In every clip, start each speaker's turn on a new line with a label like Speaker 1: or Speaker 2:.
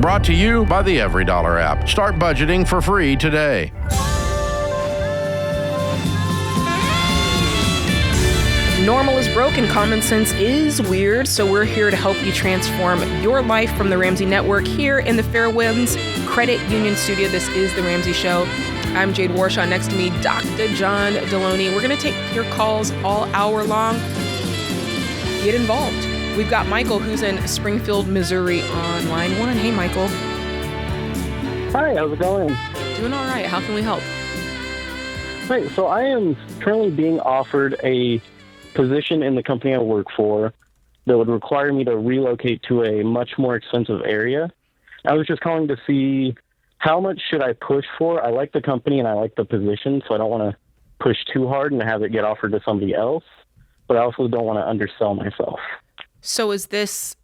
Speaker 1: Brought to you by the Every Dollar app. Start budgeting for free today.
Speaker 2: Normal is broke and common sense is weird, so we're here to help you transform your life from the Ramsey Network here in the Fairwinds Credit Union Studio. This is The Ramsey Show. I'm Jade Warshaw. Next to me, Dr. John Delony. We're going to take your calls all hour long. Get involved. We've got Michael, who's in Springfield, Missouri, on line one. Hey, Michael.
Speaker 3: Hi, how's it going?
Speaker 2: Doing all right. How can we help?
Speaker 3: Right, so I am currently being offered a position in the company I work for that would require me to relocate to a much more expensive area. I was just calling to see how much should I push for. I like the company and I like the position, so I don't want to push too hard and have it get offered to somebody else, but I also don't want to undersell myself.
Speaker 2: So is this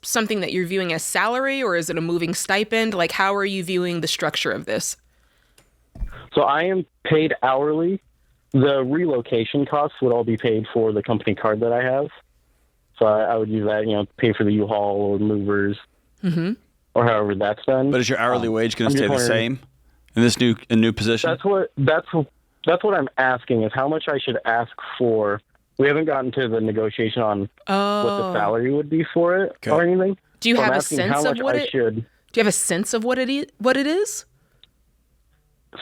Speaker 2: something that you're viewing as salary, or is it a moving stipend? Like, how are you viewing the structure of this?
Speaker 3: So I am paid hourly. The relocation costs would all be paid for the company card that I have. So I would use that, pay for the U-Haul or movers, or however that's done.
Speaker 4: But is your hourly wage going to stay the same in this new position?
Speaker 3: That's what I'm asking, is how much I should ask for. We haven't gotten to the negotiation on what the salary would be for it or anything.
Speaker 2: Do you have a sense of what Do you have a sense of what it is?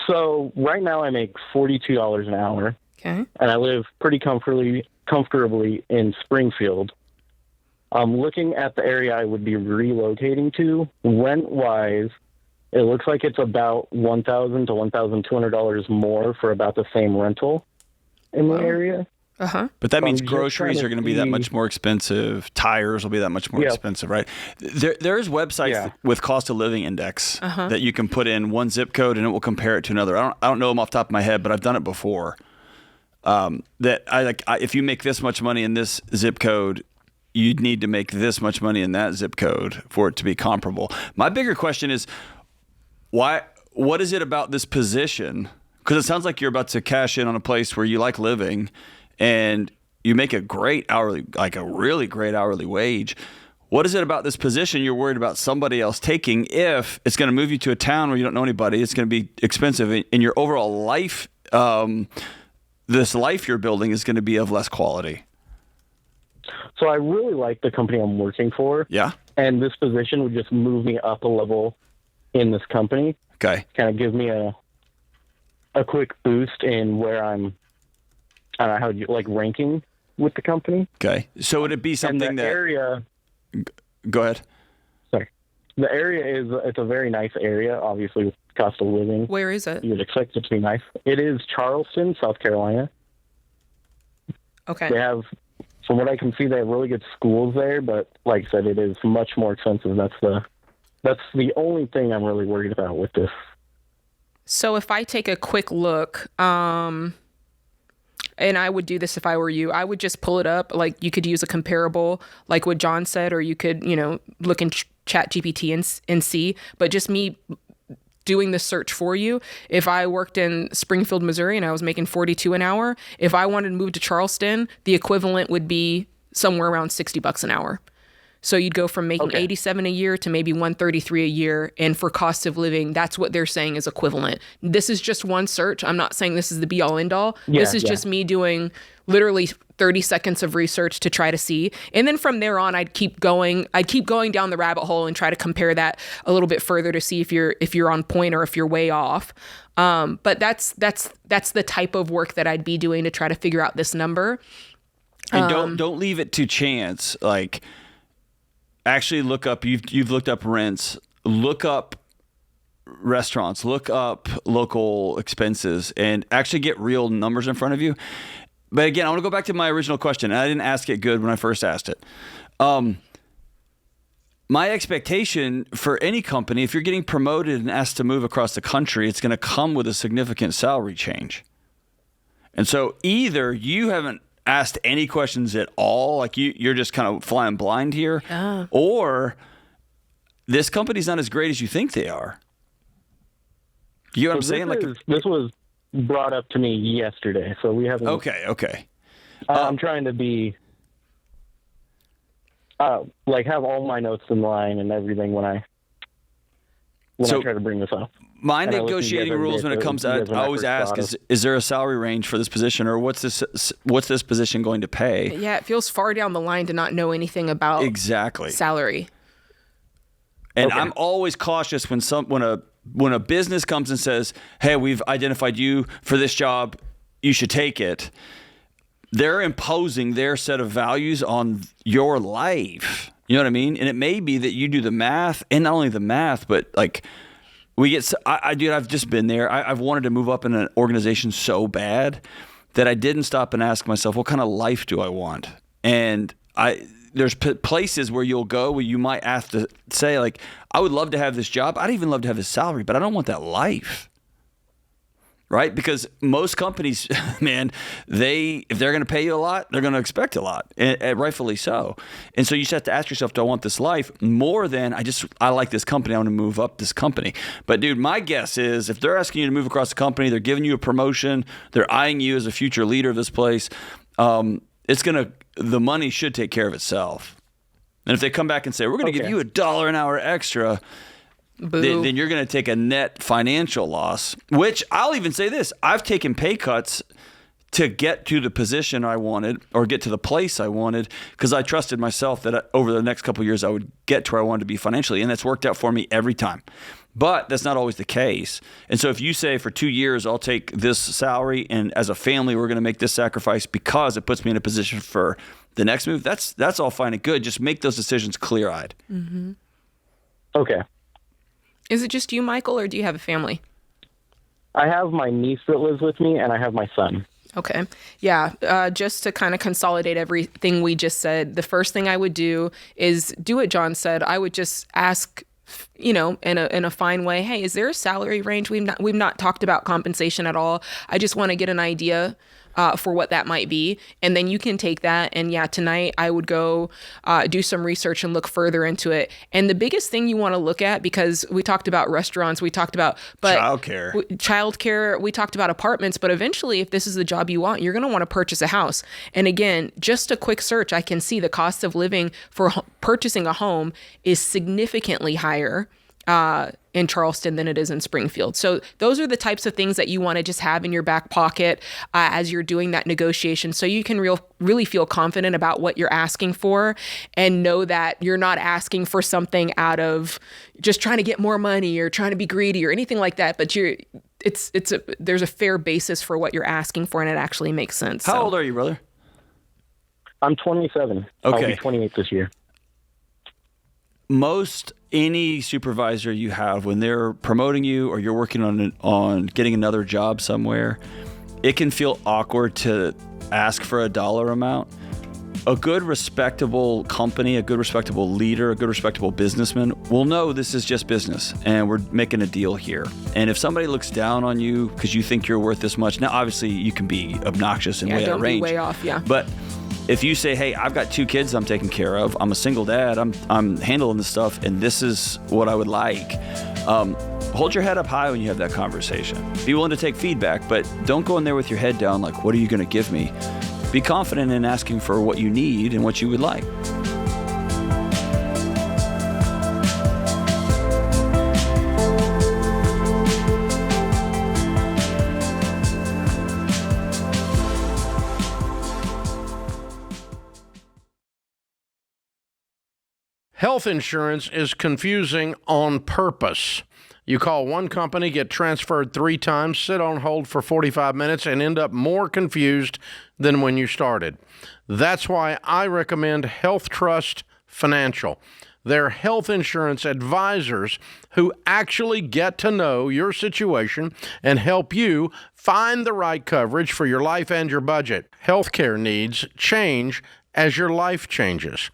Speaker 3: So right now I make $42 an hour.
Speaker 2: Okay.
Speaker 3: And I live pretty comfortably in Springfield. Looking at the area I would be relocating to, rent-wise, it looks like it's about $1,000 to $1,200 more for about the same rental in the area.
Speaker 4: But that means groceries are going to be that much more expensive. Tires will be that much more expensive, right? There's websites with cost of living index that you can put in one zip code and it will compare it to another. I don't know them off the top of my head, but I've done it before. If you make this much money in this zip code, you'd need to make this much money in that zip code for it to be comparable. My bigger question is, what is it about this position? Because it sounds like you're about to cash in on a place where you like living and you make a great hourly, like a really great hourly wage. What is it about this position you're worried about somebody else taking if it's going to move you to a town where you don't know anybody? It's going to be expensive, and your overall life, this life you're building is going to be of less quality.
Speaker 3: So I really like the company I'm working for.
Speaker 4: Yeah.
Speaker 3: And this position would just move me up a level in this company.
Speaker 4: Okay.
Speaker 3: Kind of give me a quick boost in where I'm, ranking with the company.
Speaker 4: Okay. So would it be something
Speaker 3: area?
Speaker 4: Go ahead.
Speaker 3: Sorry. The area it's a very nice area, obviously, with cost of living.
Speaker 2: Where is it?
Speaker 3: You would expect it to be nice. It is Charleston, South Carolina.
Speaker 2: Okay.
Speaker 3: They have, from what I can see, they have really good schools there, but like I said, it is much more expensive. That's the only thing I'm really worried about with this.
Speaker 2: So if I take a quick look, and I would do this if I were you, I would just pull it up. Like, you could use a comparable, like what John said, or you could, look in Chat GPT and see. But just me doing the search for you, if I worked in Springfield, Missouri, and I was making $42 an hour, if I wanted to move to Charleston, the equivalent would be somewhere around $60 an hour. So you'd go from making $87 a year to maybe $133 a year. And for cost of living, that's what they're saying is equivalent. This is just one search. I'm not saying this is the be all end all. This is just me doing literally 30 seconds of research to try to see. And then from there on, I'd keep going down the rabbit hole and try to compare that a little bit further to see if you're on point or if you're way off. But that's the type of work that I'd be doing to try to figure out this number.
Speaker 4: And don't leave it to chance. Like, actually look up, you've looked up rents, look up restaurants, look up local expenses, and actually get real numbers in front of you. But again, I want to go back to my original question. I didn't ask it good when I first asked it. My expectation for any company, if you're getting promoted and asked to move across the country, it's going to come with a significant salary change. And so either you haven't asked any questions at all, like you're just kind of flying blind here, or this company's not as great as you think they are. You know what I'm saying?
Speaker 3: This was brought up to me yesterday, so we haven't.
Speaker 4: Okay.
Speaker 3: I'm trying to be have all my notes in line and everything when I when I try to bring this up.
Speaker 4: My
Speaker 3: And I listen to you
Speaker 4: negotiating
Speaker 3: guys every
Speaker 4: rules
Speaker 3: day,
Speaker 4: when it
Speaker 3: so
Speaker 4: comes
Speaker 3: you guys
Speaker 4: out,
Speaker 3: are
Speaker 4: I
Speaker 3: my
Speaker 4: always
Speaker 3: first
Speaker 4: ask,
Speaker 3: thought
Speaker 4: is there a salary range for this position, or what's this position going to pay?
Speaker 2: Yeah, it feels far down the line to not know anything about
Speaker 4: Exactly.
Speaker 2: salary.
Speaker 4: And
Speaker 3: Okay.
Speaker 4: I'm always cautious when a business comes and says, "Hey, we've identified you for this job, you should take it." They're imposing their set of values on your life. You know what I mean? And it may be that you do the math, and not only the math, but like dude, I've just been there. I've wanted to move up in an organization so bad that I didn't stop and ask myself, what kind of life do I want? And there's places where you'll go where you might have to say, like, I would love to have this job. I'd even love to have this salary, but I don't want that life. Right? Because most companies, man, if they're going to pay you a lot, they're going to expect a lot, and rightfully so. And so you just have to ask yourself, do I want this life more than I like this company, I want to move up this company. But dude, my guess is if they're asking you to move across the company, they're giving you a promotion, they're eyeing you as a future leader of this place, the money should take care of itself. And if they come back and say, we're going to give you $1 an hour extra, then you're going to take a net financial loss, which I'll even say this. I've taken pay cuts to get to the position I wanted or get to the place I wanted because I trusted myself that over the next couple of years I would get to where I wanted to be financially, and that's worked out for me every time. But that's not always the case. And so if you say for 2 years I'll take this salary and as a family we're going to make this sacrifice because it puts me in a position for the next move, that's all fine and good. Just make those decisions clear-eyed.
Speaker 2: Mm-hmm.
Speaker 3: Okay.
Speaker 2: Is it just you, Michael, or do you have a family?
Speaker 3: I have my niece that lives with me, and I have my son.
Speaker 2: Okay. Yeah. Just to kind of consolidate everything we just said, the first thing I would do is do what John said. I would just ask, in a fine way, hey, is there a salary range? We've not talked about compensation at all. I just want to get an idea for what that might be. And then you can take that. And yeah, tonight I would go do some research and look further into it. And the biggest thing you want to look at, because we talked about restaurants, we talked about childcare, we talked about apartments, but eventually if this is the job you want, you're going to want to purchase a house. And again, just a quick search, I can see the cost of living for purchasing a home is significantly higher in Charleston than it is in Springfield. So those are the types of things that you want to just have in your back pocket as you're doing that negotiation, so you can really feel confident about what you're asking for and know that you're not asking for something out of just trying to get more money or trying to be greedy or anything like that, but there's a fair basis for what you're asking for and it actually makes sense.
Speaker 4: How old are you, brother?
Speaker 3: I'm 27.
Speaker 4: Okay.
Speaker 3: I'll be 28 this year.
Speaker 4: Any supervisor you have, when they're promoting you or you're working on getting another job somewhere, it can feel awkward to ask for a dollar amount. A good, respectable company, a good, respectable leader, a good, respectable businessman will know this is just business and we're making a deal here. And if somebody looks down on you because you think you're worth this much, now obviously you can be obnoxious and way out of range.
Speaker 2: Be way off, yeah.
Speaker 4: But if you say, hey, I've got 2 kids I'm taking care of, I'm a single dad, I'm handling this stuff, and this is what I would like, hold your head up high when you have that conversation. Be willing to take feedback, but don't go in there with your head down like, what are you going to give me? Be confident in asking for what you need and what you would like.
Speaker 1: Health insurance is confusing on purpose. You call one company, get transferred 3 times, sit on hold for 45 minutes, and end up more confused than when you started. That's why I recommend Health Trust Financial. They're health insurance advisors who actually get to know your situation and help you find the right coverage for your life and your budget. Healthcare needs change as your life changes.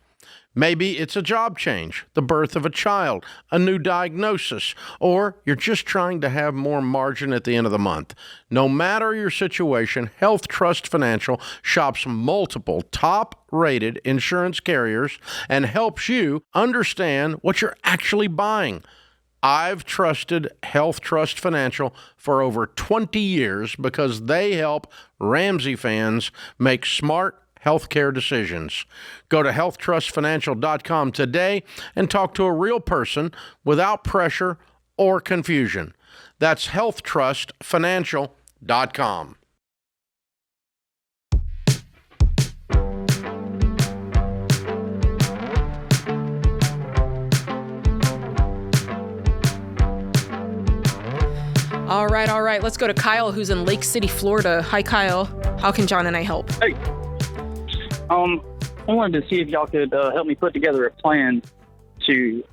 Speaker 1: Maybe it's a job change, the birth of a child, a new diagnosis, or you're just trying to have more margin at the end of the month. No matter your situation, Health Trust Financial shops multiple top-rated insurance carriers and helps you understand what you're actually buying. I've trusted Health Trust Financial for over 20 years because they help Ramsey fans make smart healthcare decisions. Go to healthtrustfinancial.com today and talk to a real person without pressure or confusion. That's healthtrustfinancial.com.
Speaker 2: All right. Let's go to Kyle, who's in Lake City, Florida. Hi, Kyle. How can John and I help?
Speaker 5: Hey, I wanted to see if y'all could help me put together a plan to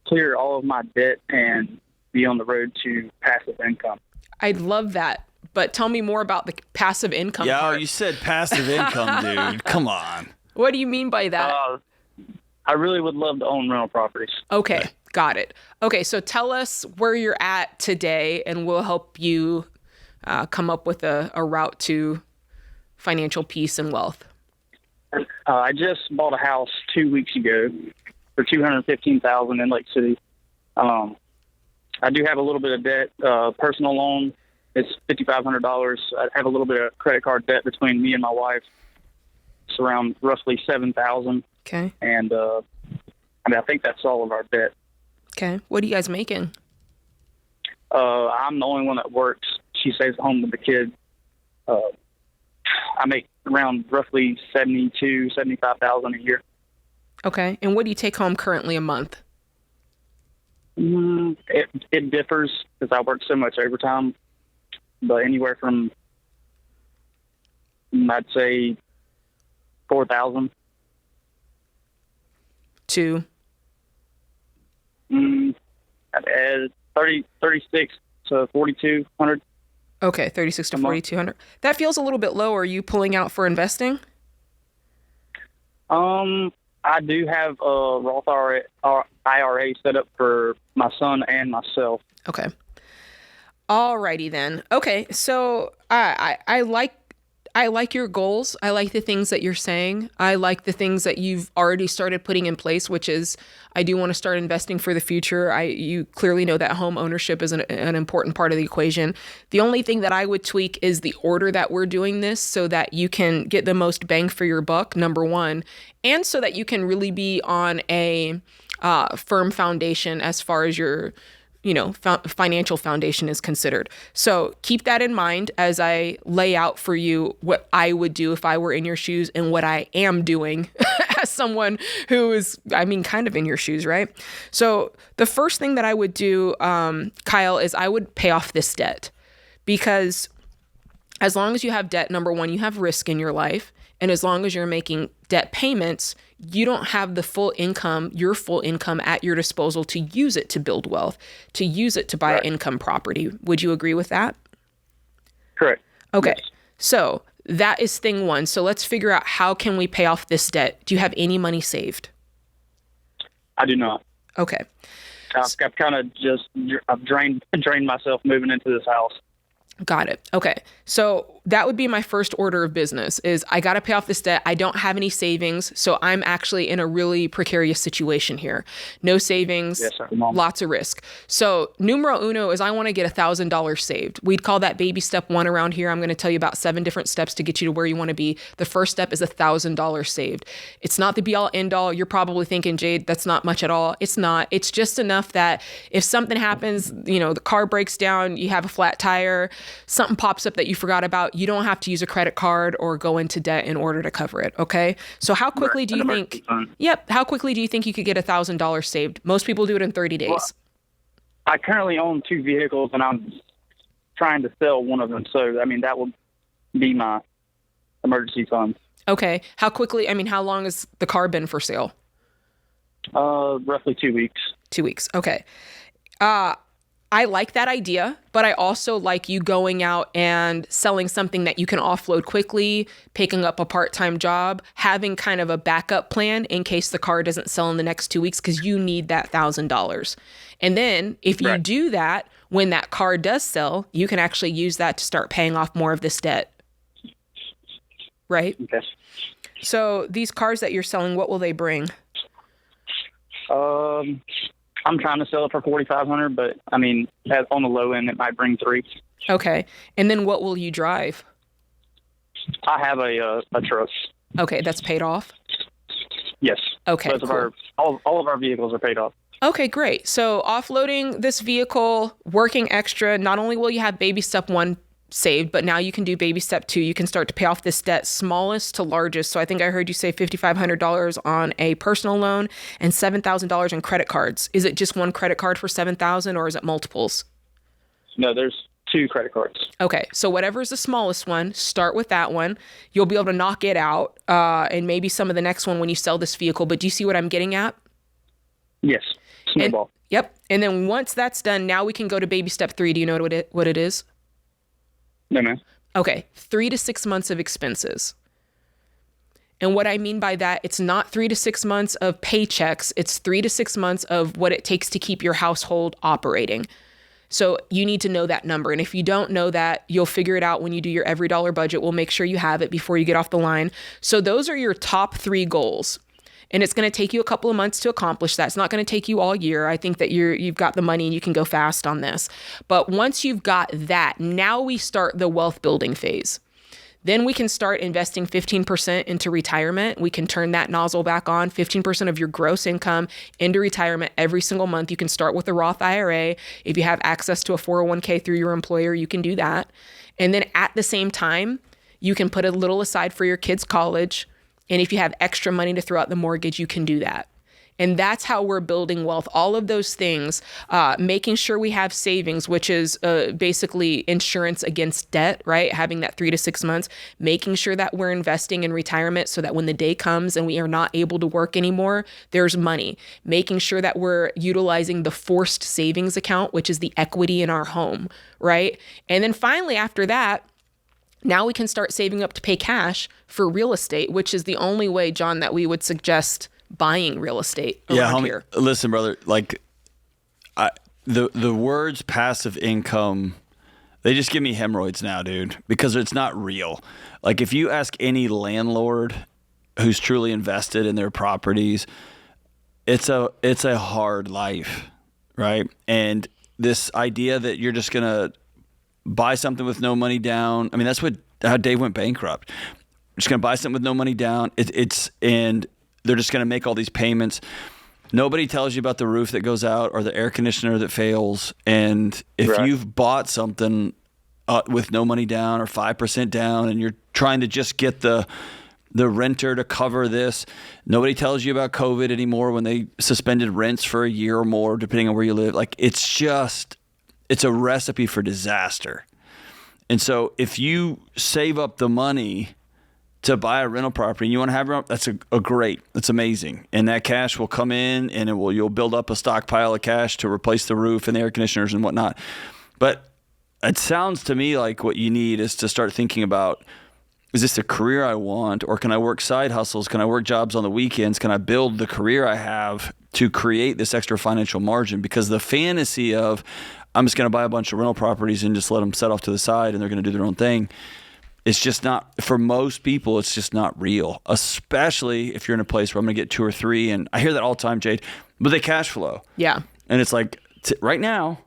Speaker 5: clear all of my debt and be on the road to passive income.
Speaker 2: I'd love that, but tell me more about the passive income part.
Speaker 4: You said passive income, dude. Come on.
Speaker 2: What do you mean by that?
Speaker 5: I really would love to own rental properties.
Speaker 2: Okay, got it. Okay, so tell us where you're at today, and we'll help you come up with a route to financial peace and wealth.
Speaker 5: I just bought a house 2 weeks ago for $215,000 in Lake City. I do have a little bit of debt. Personal loan is $5,500. I have a little bit of credit card debt between me and my wife. It's around roughly $7,000.
Speaker 2: Okay.
Speaker 5: And I think that's all of our debt.
Speaker 2: Okay. What are you guys making?
Speaker 5: I'm the only one that works. She stays at home with the kid. I make around roughly $75,000 a year.
Speaker 2: Okay. And what do you take home currently a month?
Speaker 5: It differs because I work so much overtime, but anywhere from, I'd say, $4,000
Speaker 2: to
Speaker 5: 36 to 4,200.
Speaker 2: Okay, 36 to 4,200. That feels a little bit low. Are you pulling out for investing?
Speaker 5: I do have a Roth IRA set up for my son and myself.
Speaker 2: Okay. Alrighty then. Okay, so I like your goals. I like the things that you're saying. I like the things that you've already started putting in place, which is I do want to start investing for the future. You clearly know that home ownership is an important part of the equation. The only thing that I would tweak is the order that we're doing this so that you can get the most bang for your buck, number one, and so that you can really be on a firm foundation as far as your financial foundation is considered. So keep that in mind as I lay out for you what I would do if I were in your shoes and what I am doing as someone who is, kind of in your shoes, right? So the first thing that I would do, Kyle, is I would pay off this debt, because as long as you have debt, number one, you have risk in your life. And as long as you're making debt payments, you don't have the full income, your full income at your disposal to use it to build wealth, to use it to buy an income property. Would you agree with that?
Speaker 5: Correct.
Speaker 2: Okay.
Speaker 5: Yes.
Speaker 2: So that is thing one. So let's figure out, how can we pay off this debt? Do you have any money saved?
Speaker 5: I do not.
Speaker 2: Okay.
Speaker 5: I've kind of I've drained myself moving into this house.
Speaker 2: Got it. Okay. So that would be my first order of business is I got to pay off this debt. I don't have any savings. So I'm actually in a really precarious situation here. No savings,
Speaker 5: yes, sir, Mom.
Speaker 2: Lots of risk. So numero uno is I want to get $1,000 saved. We'd call that baby step one around here. I'm going to tell you about 7 different steps to get you to where you want to be. The first step is $1,000 saved. It's not the be all end all. You're probably thinking, Jade, that's not much at all. It's not. It's just enough that if something happens, the car breaks down, you have a flat tire, something pops up that you forgot about, you don't have to use a credit card or go into debt in order to cover it. Okay. So how quickly do you think, how quickly do you think you could get $1,000 saved? Most people do it in 30 days. Well,
Speaker 5: I currently own 2 vehicles and I'm trying to sell one of them. So, that would be my emergency fund.
Speaker 2: Okay. How quickly, how long has the car been for sale?
Speaker 5: Roughly 2 weeks.
Speaker 2: 2 weeks. Okay. I like that idea, but I also like you going out and selling something that you can offload quickly, picking up a part-time job, having kind of a backup plan in case the car doesn't sell in the next 2 weeks, because you need that $1,000. And then if you do that, when that car does sell, you can actually use that to start paying off more of this debt. Right?
Speaker 5: Okay.
Speaker 2: So these cars that you're selling, what will they bring?
Speaker 5: I'm trying to sell it for $4,500, but on the low end, it might bring 3.
Speaker 2: Okay. And then what will you drive?
Speaker 5: I have a truck.
Speaker 2: Okay. That's paid off?
Speaker 5: Yes.
Speaker 2: Okay.
Speaker 5: All of our vehicles are paid off.
Speaker 2: Okay, great. So offloading this vehicle, working extra, not only will you have baby step 1 saved, but now you can do baby step 2. You can start to pay off this debt, smallest to largest. So I think I heard you say $5,500 on a personal loan and $7,000 in credit cards. Is it just one credit card for $7,000 or is it multiples?
Speaker 5: No, there's 2 credit cards.
Speaker 2: Okay, so whatever is the smallest one, start with that one. You'll be able to knock it out, and maybe some of the next one when you sell this vehicle. But do you see what I'm getting at?
Speaker 5: Yes, snowball.
Speaker 2: Yep. And then once that's done, now we can go to baby step 3. Do you know what it is?
Speaker 5: No, man.
Speaker 2: Okay, 3 to 6 months of expenses. And what I mean by that, it's not 3 to 6 months of paychecks. It's 3 to 6 months of what it takes to keep your household operating. So you need to know that number. And if you don't know that, you'll figure it out when you do your every dollar budget. We'll make sure you have it before you get off the line. So those are your top 3 goals. And it's going to take you a couple of months to accomplish that. It's not going to take you all year. I think that you've got the money and you can go fast on this. But once you've got that, now we start the wealth building phase. Then we can start investing 15% into retirement. We can turn that nozzle back on, 15% of your gross income into retirement every single month. You can start with a Roth IRA. If you have access to a 401k through your employer, you can do that. And then at the same time, you can put a little aside for your kids' college. And if you have extra money to throw out the mortgage, you can do that. And that's how we're building wealth. All of those things, making sure we have savings, which is basically insurance against debt, right? Having that 3 to 6 months, making sure that we're investing in retirement so that when the day comes and we are not able to work anymore, there's money. Making sure that we're utilizing the forced savings account, which is the equity in our home, right? And then finally, after that, now we can start saving up to pay cash for real estate, which is the only way, John, that we would suggest buying real estate around here.
Speaker 4: Listen, brother, like the words passive income, they just give me hemorrhoids now, dude, because it's not real. Like if you ask any landlord who's truly invested in their properties, it's a hard life, right? And this idea that you're just going to buy something with no money down. I mean, that's how Dave went bankrupt. Just going to buy something with no money down. And they're just going to make all these payments. Nobody tells you about the roof that goes out or the air conditioner that fails. And if you've bought something with no money down or 5% down and you're trying to just get the renter to cover this, nobody tells you about COVID anymore when they suspended rents for a year or more, depending on where you live. Like it's a recipe for disaster. And so if you save up the money to buy a rental property and you want to have it, that's that's amazing. And that cash will come in and you'll build up a stockpile of cash to replace the roof and the air conditioners and whatnot. But it sounds to me like what you need is to start thinking about, is this a career I want, or can I work side hustles? Can I work jobs on the weekends? Can I build the career I have to create this extra financial margin? Because the fantasy of, I'm just going to buy a bunch of rental properties and just let them set off to the side and they're going to do their own thing, it's just not, for most people, it's just not real, especially if you're in a place where I'm going to get 2 or 3. And I hear that all the time, Jade, but they cash flow. Yeah. And it's like, right now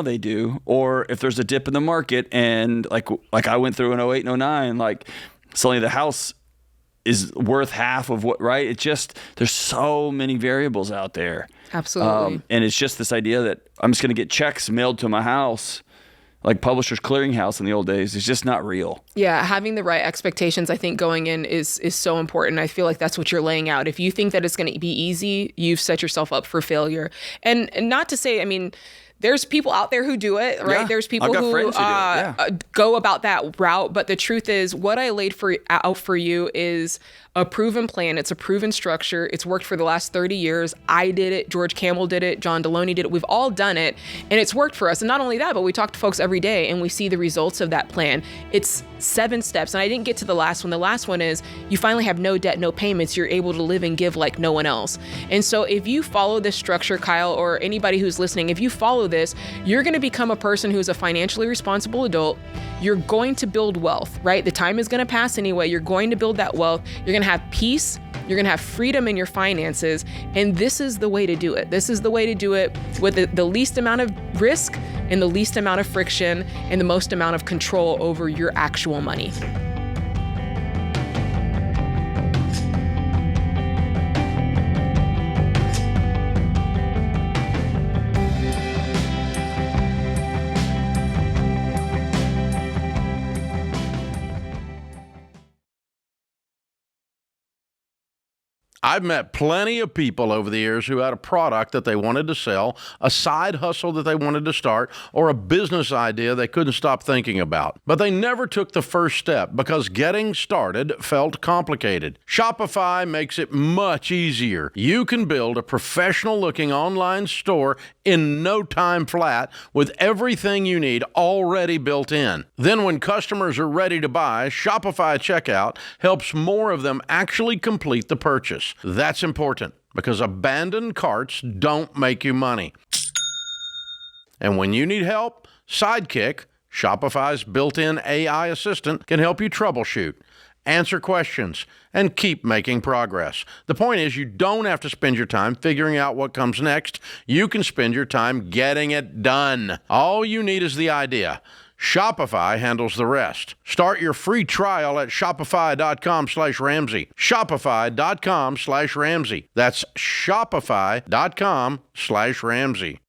Speaker 4: they do. Or if there's a dip in the market and like I went through in 08 and 09, like suddenly the house is worth half of what, right? It just, there's so many variables out there.
Speaker 2: Absolutely.
Speaker 4: And it's just this idea that I'm just going to get checks mailed to my house, like Publishers Clearinghouse in the old days, is just not real.
Speaker 2: Yeah, having the right expectations, I think, going in is so important. I feel like that's what you're laying out. If you think that it's going to be easy, you've set yourself up for failure. And not to say, I mean, there's people out there who do it, right?
Speaker 4: Yeah,
Speaker 2: there's people who go about that route. But the truth is, what I laid out for you is a proven plan. It's a proven structure. It's worked for the last 30 years. I did it. George Campbell did it. John Delony did it. We've all done it. And it's worked for us. And not only that, but we talk to folks every day and we see the results of that plan. It's 7 steps. And I didn't get to the last one. The last one is you finally have no debt, no payments. You're able to live and give like no one else. And so if you follow this structure, Kyle, or anybody who's listening, if you follow this, you're going to become a person who's a financially responsible adult. You're going to build wealth, right? The time is going to pass anyway. You're going to build that wealth. You're going to have peace. You're going to have freedom in your finances. And this is the way to do it. This is the way to do it with the least amount of risk and the least amount of friction and the most amount of control over your actual money.
Speaker 1: I've met plenty of people over the years who had a product that they wanted to sell, a side hustle that they wanted to start, or a business idea they couldn't stop thinking about. But they never took the first step because getting started felt complicated. Shopify makes it much easier. You can build a professional-looking online store in no time flat with everything you need already built in. Then when customers are ready to buy, Shopify Checkout helps more of them actually complete the purchase. That's important because abandoned carts don't make you money. And when you need help, Sidekick, Shopify's built-in AI assistant, can help you troubleshoot, answer questions, and keep making progress. The point is, you don't have to spend your time figuring out what comes next. You can spend your time getting it done. All you need is the idea. Shopify handles the rest. Start your free trial at shopify.com/Ramsey. Shopify.com/Ramsey. That's shopify.com/Ramsey.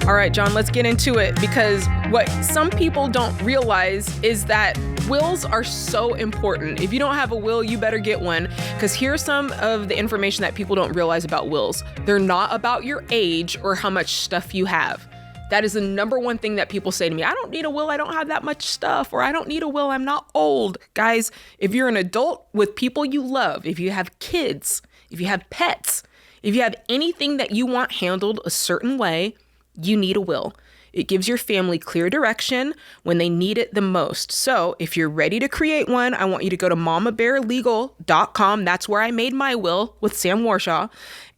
Speaker 2: All right, John, let's get into it, because what some people don't realize is that wills are so important. If you don't have a will, you better get one, because here's some of the information that people don't realize about wills. They're not about your age or how much stuff you have. That is the number one thing that people say to me. I don't need a will. I don't have that much stuff. Or I don't need a will. I'm not old. Guys, if you're an adult with people you love, if you have kids, if you have pets, if you have anything that you want handled a certain way, you need a will. It gives your family clear direction when they need it the most. So if you're ready to create one, I want you to go to mamabearlegal.com. That's where I made my will with Sam Warshaw.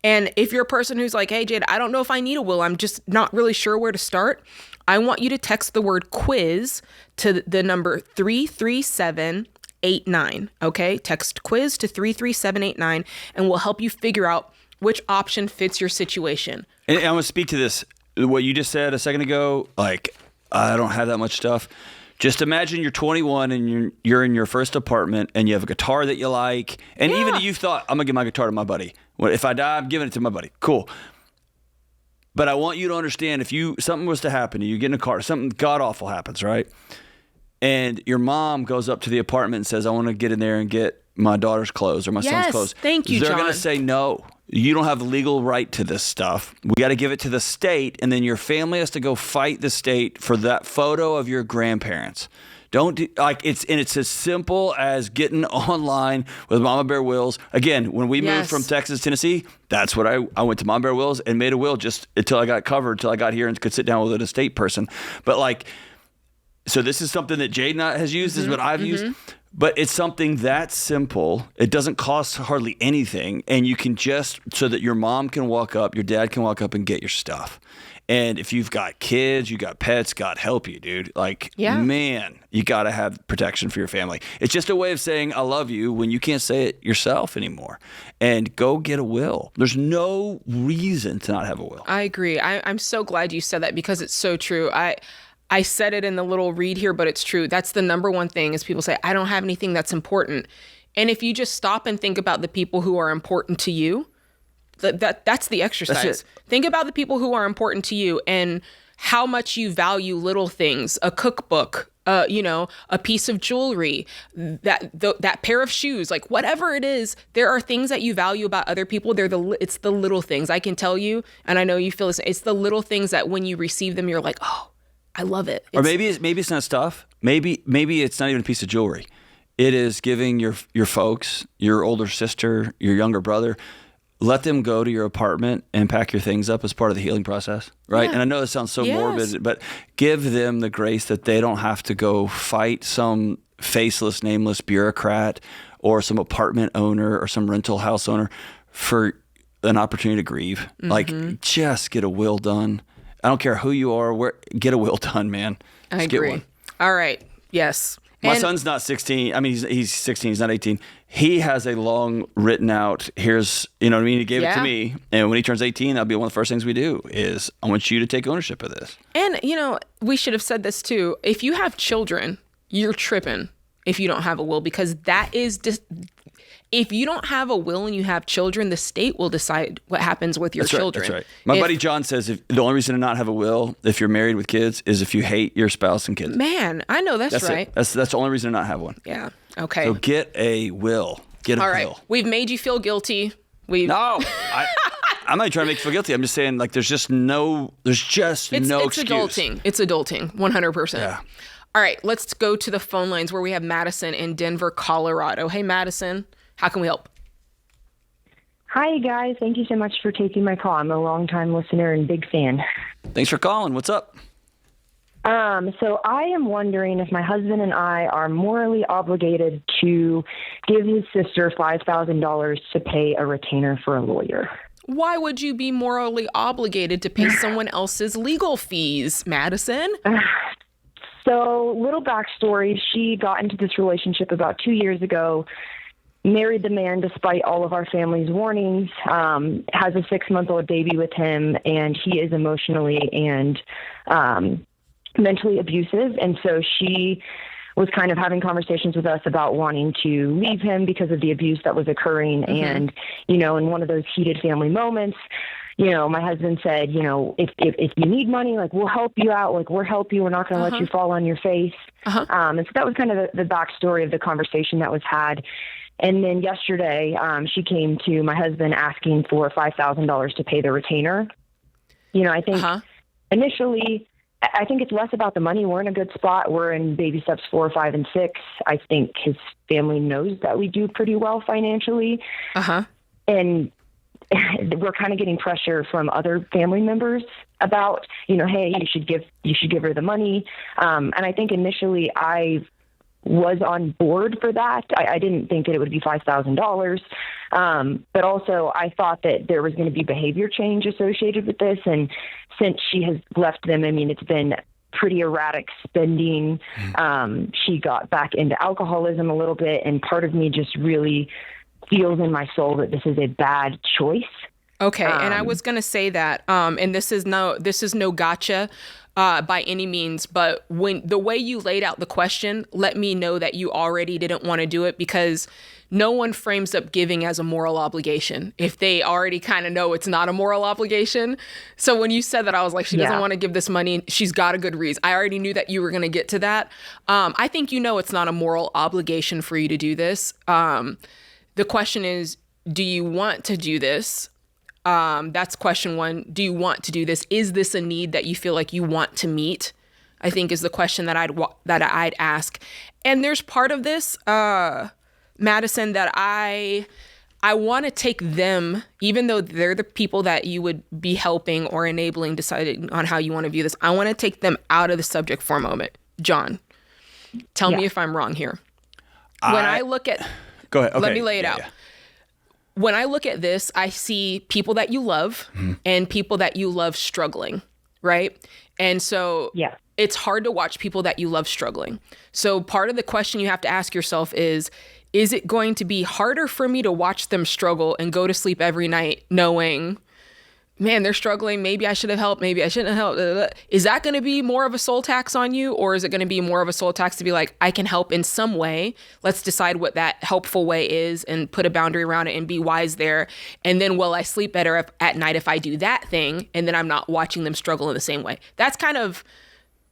Speaker 2: And if you're a person who's like, hey, Jade, I don't know if I need a will, I'm just not really sure where to start, I want you to text the word quiz to the number 33789. Okay? Text quiz to 33789, and we'll help you figure out which option fits your situation.
Speaker 4: And I want to speak to this. What you just said a second ago, like, I don't have that much stuff. Just imagine you're 21 and you're in your first apartment and you have a guitar that you like. And even if you thought, I'm going to give my guitar to my buddy. Well, if I die, I'm giving it to my buddy. Cool. But I want you to understand, if something was to happen to you, get in a car, something god-awful happens, right? And your mom goes up to the apartment and says, I want to get in there and get my daughter's clothes or my son's clothes.
Speaker 2: Thank you,
Speaker 4: They're
Speaker 2: John.
Speaker 4: going to say no. You don't have the legal right to this stuff. We got to give it to the state, and then your family has to go fight the state for that photo of your grandparents. It's as simple as getting online with Mama Bear Wills. Again, when we moved from Texas to Tennessee, that's what I went to Mama Bear Wills and made a will just until I got covered, until I got here and could sit down with an estate person. But so this is something that Jade has used, is what I've used. But it's something that simple. It doesn't cost hardly anything. And you can so that your mom can walk up, your dad can walk up and get your stuff. And if you've got kids, you got pets, God help you, dude. Man, you got to have protection for your family. It's just a way of saying I love you when you can't say it yourself anymore. And go get a will. There's no reason to not have a will.
Speaker 2: I agree. I'm so glad you said that, because it's so true. I said it in the little read here, but it's true. That's the number one thing, is people say, I don't have anything that's important. And if you just stop and think about the people who are important to you, that's the exercise.
Speaker 4: That's it.
Speaker 2: Think about the people who are important to you and how much you value little things, a cookbook, a piece of jewelry, that pair of shoes, like whatever it is, there are things that you value about other people. It's the little things. I can tell you, and I know you feel this, it's the little things that when you receive them, you're like, oh, I love it.
Speaker 4: Or maybe it's not stuff. Maybe it's not even a piece of jewelry. It is giving your folks, your older sister, your younger brother, let them go to your apartment and pack your things up as part of the healing process, right? Yeah. And I know this sounds so morbid, but give them the grace that they don't have to go fight some faceless, nameless bureaucrat or some apartment owner or some rental house owner for an opportunity to grieve. Just get a will done. I don't care who you are. Get a will done, man.
Speaker 2: I agree. Get one. All right. Yes.
Speaker 4: My son's not 16. I mean, he's 16. He's not 18. He has a long written out. Here's, you know what I mean? He gave it to me. And when he turns 18, that'll be one of the first things we do is I want you to take ownership of this.
Speaker 2: And, we should have said this too. If you have children, you're tripping. if you don't have a will, because that is if you don't have a will and you have children, the state will decide what happens with your children.
Speaker 4: That's right. My buddy John says the only reason to not have a will if you're married with kids is if you hate your spouse and kids.
Speaker 2: Man, I know that's right.
Speaker 4: That's the only reason to not have one.
Speaker 2: Yeah. Okay.
Speaker 4: So get a will. Get a will.
Speaker 2: All right. We've made you feel guilty.
Speaker 4: No. I'm not trying to make you feel guilty. I'm just saying, like, there's just no excuse.
Speaker 2: It's adulting. It's adulting. 100%.
Speaker 4: Yeah.
Speaker 2: All right. Let's go to the phone lines where we have Madison in Denver, Colorado. Hey, Madison. How can we help?
Speaker 6: Hi, guys. Thank you so much for taking my call. I'm a longtime listener and big fan.
Speaker 4: Thanks for calling. What's up?
Speaker 6: So I am wondering if my husband and I are morally obligated to give his sister $5,000 to pay a retainer for a lawyer.
Speaker 2: Why would you be morally obligated to pay someone else's legal fees, Madison?
Speaker 6: So, little backstory. She got into this relationship about 2 years ago, married the man despite all of our family's warnings, has a 6-month-old baby with him, and he is emotionally and mentally abusive. And so she was kind of having conversations with us about wanting to leave him because of the abuse that was occurring. Mm-hmm. And, in one of those heated family moments, my husband said, if you need money, like, we'll help you out. Like, we'll help you. We're not going to let you fall on your face. And so that was kind of the backstory of the conversation that was had. And then yesterday, she came to my husband asking for $5,000 to pay the retainer. I think initially, I think it's less about the money. We're in a good spot. We're in baby steps 4, 5, and 6. I think his family knows that we do pretty well financially. And we're kind of getting pressure from other family members about, hey, you should give her the money. And I think initially I was on board for that. I didn't think that it would be $5,000. But also I thought that there was going to be behavior change associated with this. And since she has left them, it's been pretty erratic spending. She got back into alcoholism a little bit. And part of me just really feels in my soul that this is a bad choice.
Speaker 2: Okay. And I was going to say that, and this is no gotcha by any means, but when the way you laid out the question, let me know that you already didn't want to do it, because no one frames up giving as a moral obligation if they already kind of know it's not a moral obligation. So when you said that, I was like, she doesn't want to give this money. She's got a good reason. I already knew that you were going to get to that. I think it's not a moral obligation for you to do this. The question is, do you want to do this? That's question one. Do you want to do this? Is this a need that you feel like you want to meet? I think is the question that I'd ask. And there's part of this, Madison, that I want to take them, even though they're the people that you would be helping or enabling, deciding on how you want to view this. I want to take them out of the subject for a moment. John, tell me if I'm wrong here. When I look at...
Speaker 4: Go ahead. Okay.
Speaker 2: Let me lay it out. Yeah. When I look at this, I see people that you love and people that you love struggling, right? And so it's hard to watch people that you love struggling. So part of the question you have to ask yourself is it going to be harder for me to watch them struggle and go to sleep every night knowing, man, they're struggling. Maybe I should have helped. Maybe I shouldn't have helped. Is that going to be more of a soul tax on you? Or is it going to be more of a soul tax to be like, I can help in some way. Let's decide what that helpful way is and put a boundary around it and be wise there. And then will I sleep better at night if I do that thing? And then I'm not watching them struggle in the same way. That's kind of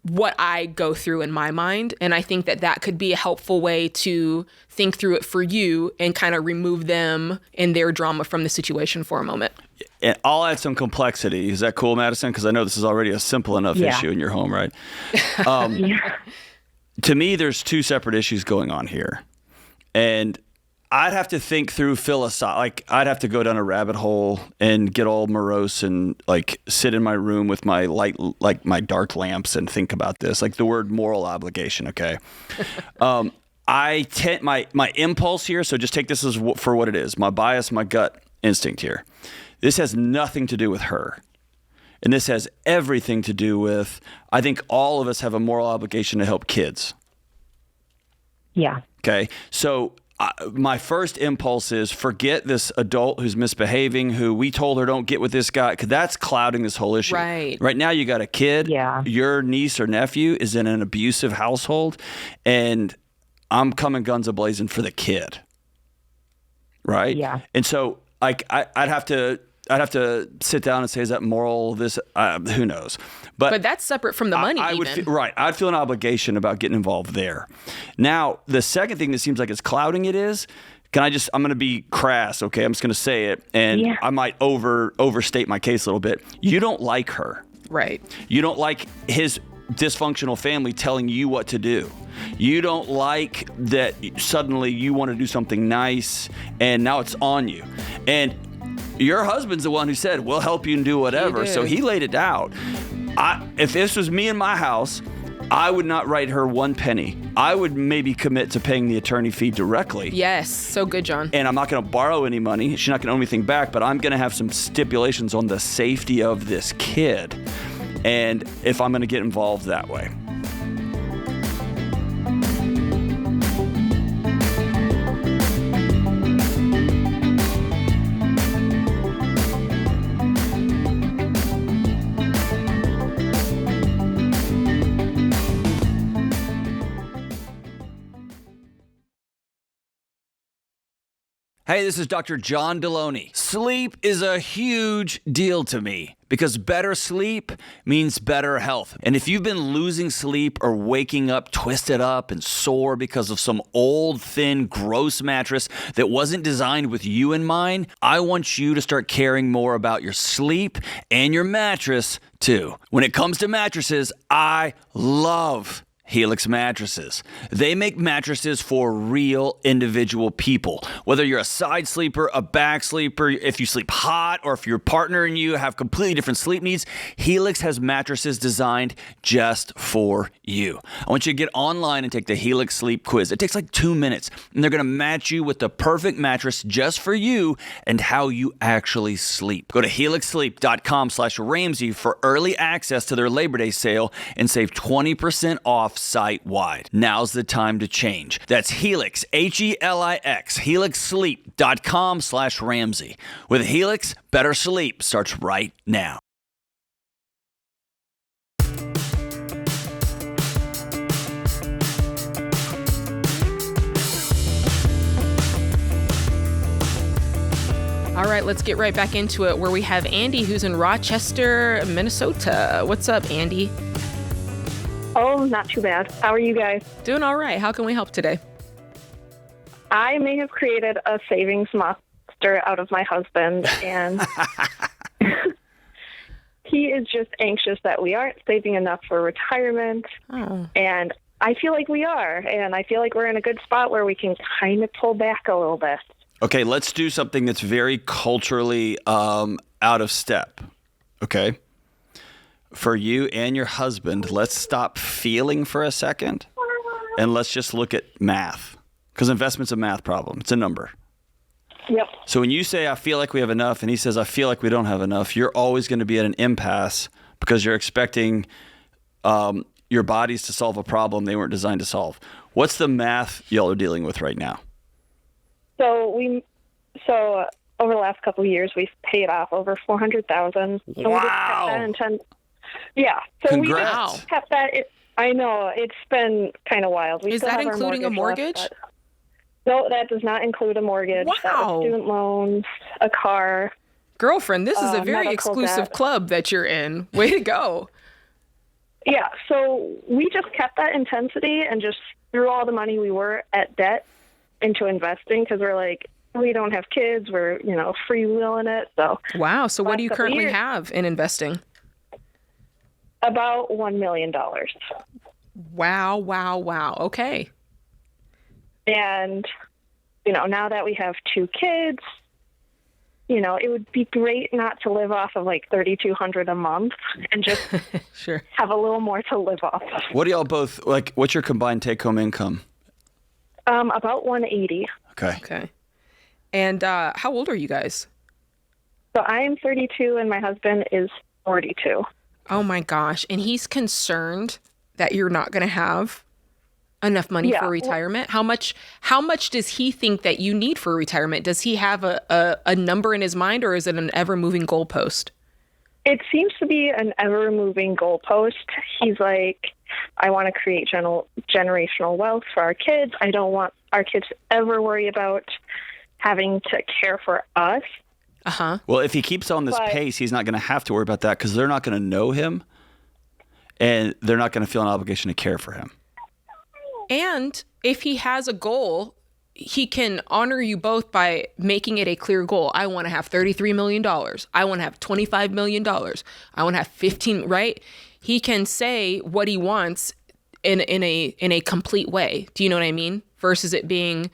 Speaker 2: what I go through in my mind. And I think that could be a helpful way to think through it for you and kind of remove them and their drama from the situation for a moment.
Speaker 4: And I'll add some complexity. Is that cool, Madison? Because I know this is already a simple enough issue in your home, right? To me, there's two separate issues going on here. And I'd have to think through I'd have to go down a rabbit hole and get all morose and like sit in my room with my light, like my dark lamps, and think about this, like the word moral obligation. Okay. I tend my impulse here. So just take this as for what it is. My bias, my gut instinct here. This has nothing to do with her. And this has everything to do with, I think all of us have a moral obligation to help kids.
Speaker 6: Yeah.
Speaker 4: Okay. So my first impulse is forget this adult who's misbehaving, who we told her don't get with this guy, because that's clouding this whole issue. Right now you got a kid. Yeah. Your niece or nephew is in an abusive household, and I'm coming guns a-blazing for the kid. Right?
Speaker 6: Yeah.
Speaker 4: And so like I'd have to sit down and say, is that moral? This who knows?
Speaker 2: But that's separate from the money.
Speaker 4: I'd feel an obligation about getting involved there. Now, the second thing that seems like it's clouding it is, I'm going to be crass, okay? I'm just going to say it, and I might overstate my case a little bit. You don't like her.
Speaker 2: Right.
Speaker 4: You don't like his dysfunctional family telling you what to do. You don't like that suddenly you want to do something nice and now it's on you. And your husband's the one who said, we'll help you and do whatever. So he laid it out. If this was me in my house, I would not write her one penny. I would maybe commit to paying the attorney fee directly.
Speaker 2: Yes. So good, John.
Speaker 4: And I'm not going to borrow any money. She's not going to owe anything back, but I'm going to have some stipulations on the safety of this kid. And if I'm going to get involved that way. Hey, this is Dr. John Delony. Sleep is a huge deal to me because better sleep means better health. And if you've been losing sleep or waking up twisted up and sore because of some old, thin, gross mattress that wasn't designed with you in mind, I want you to start caring more about your sleep and your mattress too. When it comes to mattresses, I love Helix mattresses. They make mattresses for real individual people. Whether you're a side sleeper, a back sleeper, if you sleep hot, or if your partner and you have completely different sleep needs, Helix has mattresses designed just for you. I want you to get online and take the Helix Sleep Quiz. It takes like 2 minutes, and they're going to match you with the perfect mattress just for you and how you actually sleep. Go to helixsleep.com/Ramsey for early access to their Labor Day sale and save 20% off site-wide. Now's the time to change. That's Helix, Helix, helixsleep.com/Ramsey. With Helix, better sleep starts right now.
Speaker 2: All right, let's get right back into it where we have Andy, who's in Rochester, Minnesota. What's up, Andy?
Speaker 7: Oh, not too bad. How are you guys?
Speaker 2: Doing all right. How can we help today?
Speaker 7: I may have created a savings monster out of my husband, and he is just anxious that we aren't saving enough for retirement.
Speaker 2: Oh.
Speaker 7: And I feel like we are, and I feel like we're in a good spot where we can kind of pull back a little bit.
Speaker 4: Okay, let's do something that's very culturally out of step. Okay? For you and your husband, let's stop feeling for a second and let's just look at math. Because investment's a math problem. It's a number.
Speaker 7: Yep.
Speaker 4: So when you say, I feel like we have enough, and he says, I feel like we don't have enough, you're always going to be at an impasse because you're expecting your bodies to solve a problem they weren't designed to solve. What's the math y'all are dealing with right now?
Speaker 7: So over the last couple of years, we've paid off over $400,000.
Speaker 4: Wow.
Speaker 7: Yeah. So
Speaker 4: Congrats.
Speaker 7: we just kept that. I know it's been kind of wild.
Speaker 2: Is that including a mortgage?
Speaker 7: Left, no, that does not include a mortgage.
Speaker 2: Wow.
Speaker 7: That was student loans, a car.
Speaker 2: Girlfriend, this is a very exclusive club that you're in. Way to go.
Speaker 7: Yeah. So we just kept that intensity and just threw all the money we were at debt into investing because we're like, we don't have kids. We're, freewheeling it. So
Speaker 2: wow. So what do you currently have in investing?
Speaker 7: About $1 million.
Speaker 2: Wow. Okay.
Speaker 7: And, now that we have 2 kids, it would be great not to live off of like $3,200 a month and just
Speaker 2: sure.
Speaker 7: have a little more to live off of.
Speaker 4: What do y'all both, what's your combined take-home income?
Speaker 7: About $180.
Speaker 2: Okay. And how old are you guys?
Speaker 7: So I'm 32 and my husband is 42.
Speaker 2: Oh my gosh. And he's concerned that you're not going to have enough money for retirement. How much does he think that you need for retirement? Does he have a number in his mind, or is it an ever-moving goalpost?
Speaker 7: It seems to be an ever-moving goalpost. He's like, I want to create generational wealth for our kids. I don't want our kids to ever worry about having to care for us.
Speaker 2: Uh-huh.
Speaker 4: Well, if he keeps on this pace, he's not going to have to worry about that because they're not going to know him and they're not going to feel an obligation to care for him.
Speaker 2: And if he has a goal, he can honor you both by making it a clear goal. I want to have $33 million. I want to have $25 million. I want to have 15, right? He can say what he wants in a complete way. Do you know what I mean? Versus it being,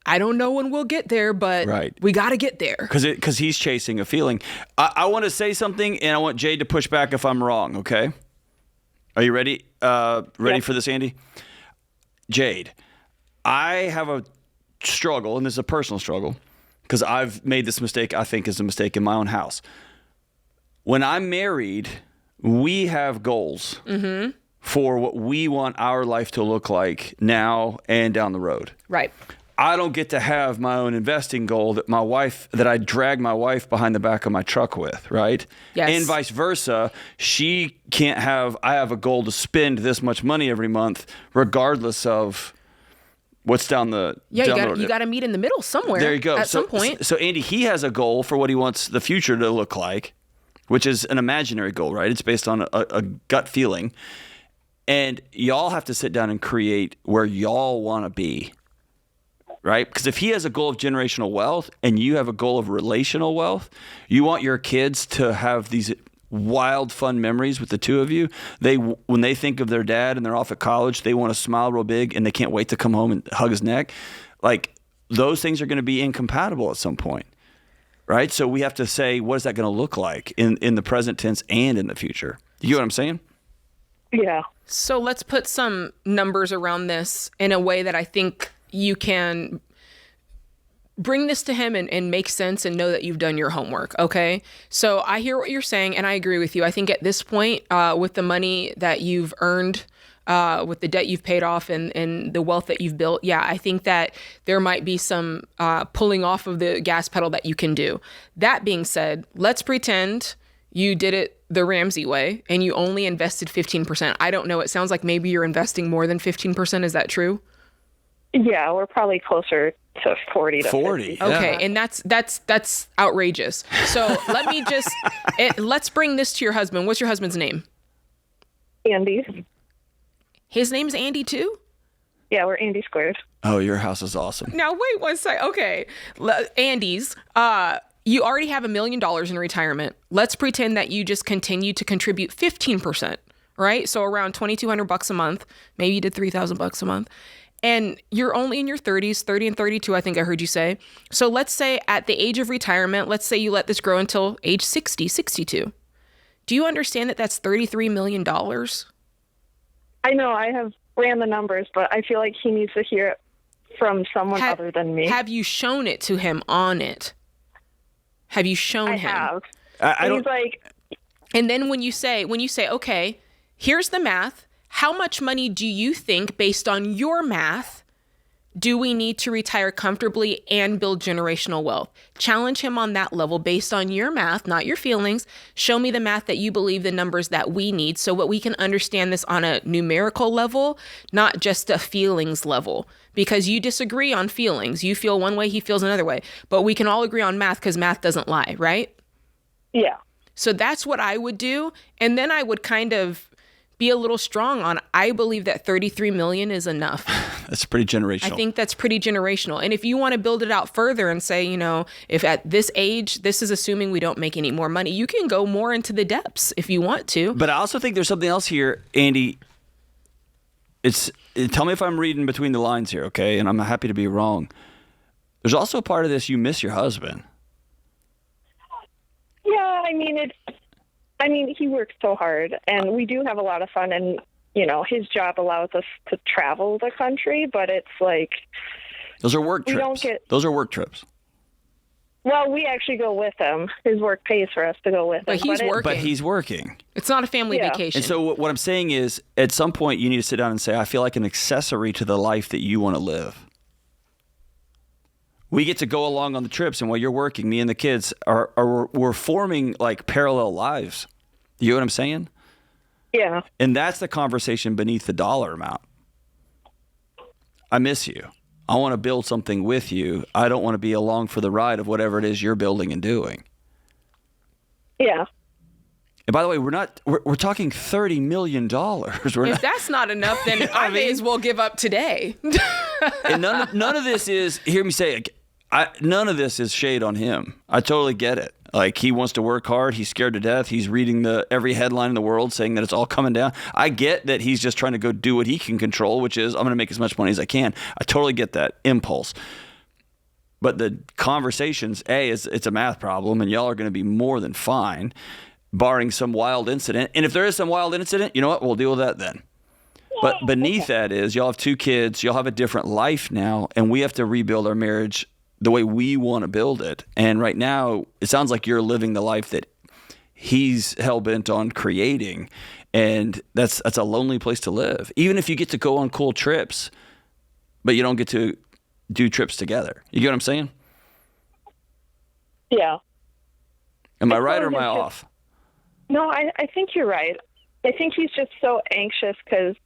Speaker 2: I don't know when we'll get there, but we got to get there.
Speaker 4: Because he's chasing a feeling. I want to say something, and I want Jade to push back if I'm wrong, okay? Are you ready? Ready for this, Andy? Jade, I have a struggle, and this is a personal struggle, because I've made this mistake, I think is a mistake in my own house. When I'm married, we have goals for what we want our life to look like now and down the road.
Speaker 2: Right.
Speaker 4: I don't get to have my own investing goal that I drag my wife behind the back of my truck with, right?
Speaker 2: Yes.
Speaker 4: And vice versa. She can't have, I have a goal to spend this much money every month, regardless of what's down the road.
Speaker 2: You got to meet in the middle somewhere.
Speaker 4: There you go.
Speaker 2: At some point.
Speaker 4: So Andy, he has a goal for what he wants the future to look like, which is an imaginary goal, right? It's based on a gut feeling. And y'all have to sit down and create where y'all want to be. Right? Because if he has a goal of generational wealth and you have a goal of relational wealth, you want your kids to have these wild, fun memories with the two of you. When they think of their dad and they're off at college, they want to smile real big and they can't wait to come home and hug his neck. Like, those things are going to be incompatible at some point. Right? So we have to say, what is that going to look like in the present tense and in the future? You get what I'm saying?
Speaker 7: Yeah.
Speaker 2: So let's put some numbers around this in a way that I think you can bring this to him and make sense and know that you've done your homework, okay? So I hear what you're saying, and I agree with you. I think at this point, with the money that you've earned, with the debt you've paid off and the wealth that you've built, yeah, I think that there might be some pulling off of the gas pedal that you can do. That being said, let's pretend you did it the Ramsey way and you only invested 15%. I don't know. It sounds like maybe you're investing more than 15%. Is that true?
Speaker 7: Yeah, we're probably closer to 40 to 50.
Speaker 2: Okay, and that's outrageous. So let me just let's bring this to your husband. What's your husband's name?
Speaker 7: Andy.
Speaker 2: His name's Andy too?
Speaker 7: Yeah, we're Andy squared.
Speaker 4: Oh, your house is awesome.
Speaker 2: Now wait one sec. Okay, Andy's. You already have $1 million in retirement. Let's pretend that you just continue to contribute 15%, right? So around $2,200 a month. Maybe you did $3,000 a month. And you're only in your 30s, 30 and 32, I think I heard you say. So let's say at the age of retirement, let's say you let this grow until age 60, 62. Do you understand that that's $33 million?
Speaker 7: I know, I have ran the numbers, but I feel like he needs to hear it from someone other than me.
Speaker 2: Have you shown it to him on it? Have you shown him?
Speaker 7: I have. He's like...
Speaker 2: And then when you say, okay, here's the math. How much money do you think, based on your math, do we need to retire comfortably and build generational wealth? Challenge him on that level based on your math, not your feelings. Show me the math that you believe, the numbers that we need, so that we can understand this on a numerical level, not just a feelings level. Because you disagree on feelings. You feel one way, he feels another way. But we can all agree on math because math doesn't lie, right?
Speaker 7: Yeah.
Speaker 2: So that's what I would do. And then I would kind of be a little strong on, I believe that 33 million is enough.
Speaker 4: That's pretty generational.
Speaker 2: I think that's pretty generational. And if you want to build it out further and say, if at this age, this is assuming we don't make any more money, you can go more into the depths if you want to.
Speaker 4: But I also think there's something else here, Andy. Tell me if I'm reading between the lines here, okay? And I'm happy to be wrong. There's also a part of this, you miss your husband.
Speaker 7: Yeah, I mean, he works so hard, and we do have a lot of fun, and, his job allows us to travel the country, but it's like...
Speaker 4: Those are work trips. Those are work trips.
Speaker 7: Well, we actually go with him. His work pays for us to go with him.
Speaker 2: But
Speaker 4: he's working.
Speaker 2: It's not a family vacation.
Speaker 4: And so what I'm saying is, at some point, you need to sit down and say, I feel like an accessory to the life that you want to live. We get to go along on the trips, and while you're working, me and the kids we're forming like parallel lives. You know what I'm saying?
Speaker 7: Yeah.
Speaker 4: And that's the conversation beneath the dollar amount. I miss you. I want to build something with you. I don't want to be along for the ride of whatever it is you're building and doing.
Speaker 7: Yeah.
Speaker 4: And by the way, we're talking $30 million.
Speaker 2: If that's not enough, then I may as well give up today.
Speaker 4: And none of this is, hear me say it, none of this is shade on him. I totally get it. Like, he wants to work hard. He's scared to death. He's reading every headline in the world saying that it's all coming down. I get that he's just trying to go do what he can control, which is, I'm going to make as much money as I can. I totally get that impulse. But the conversations, it's a math problem, and y'all are going to be more than fine, barring some wild incident. And if there is some wild incident, you know what? We'll deal with that then. But beneath that is, y'all have 2 kids. Y'all have a different life now, and we have to rebuild our marriage the way we want to build it. And right now, it sounds like you're living the life that he's hell-bent on creating. And that's a lonely place to live. Even if you get to go on cool trips, but you don't get to do trips together. You get what I'm saying?
Speaker 7: Yeah.
Speaker 4: Am I right or am I off?
Speaker 7: No, I think you're right. I think he's just so anxious because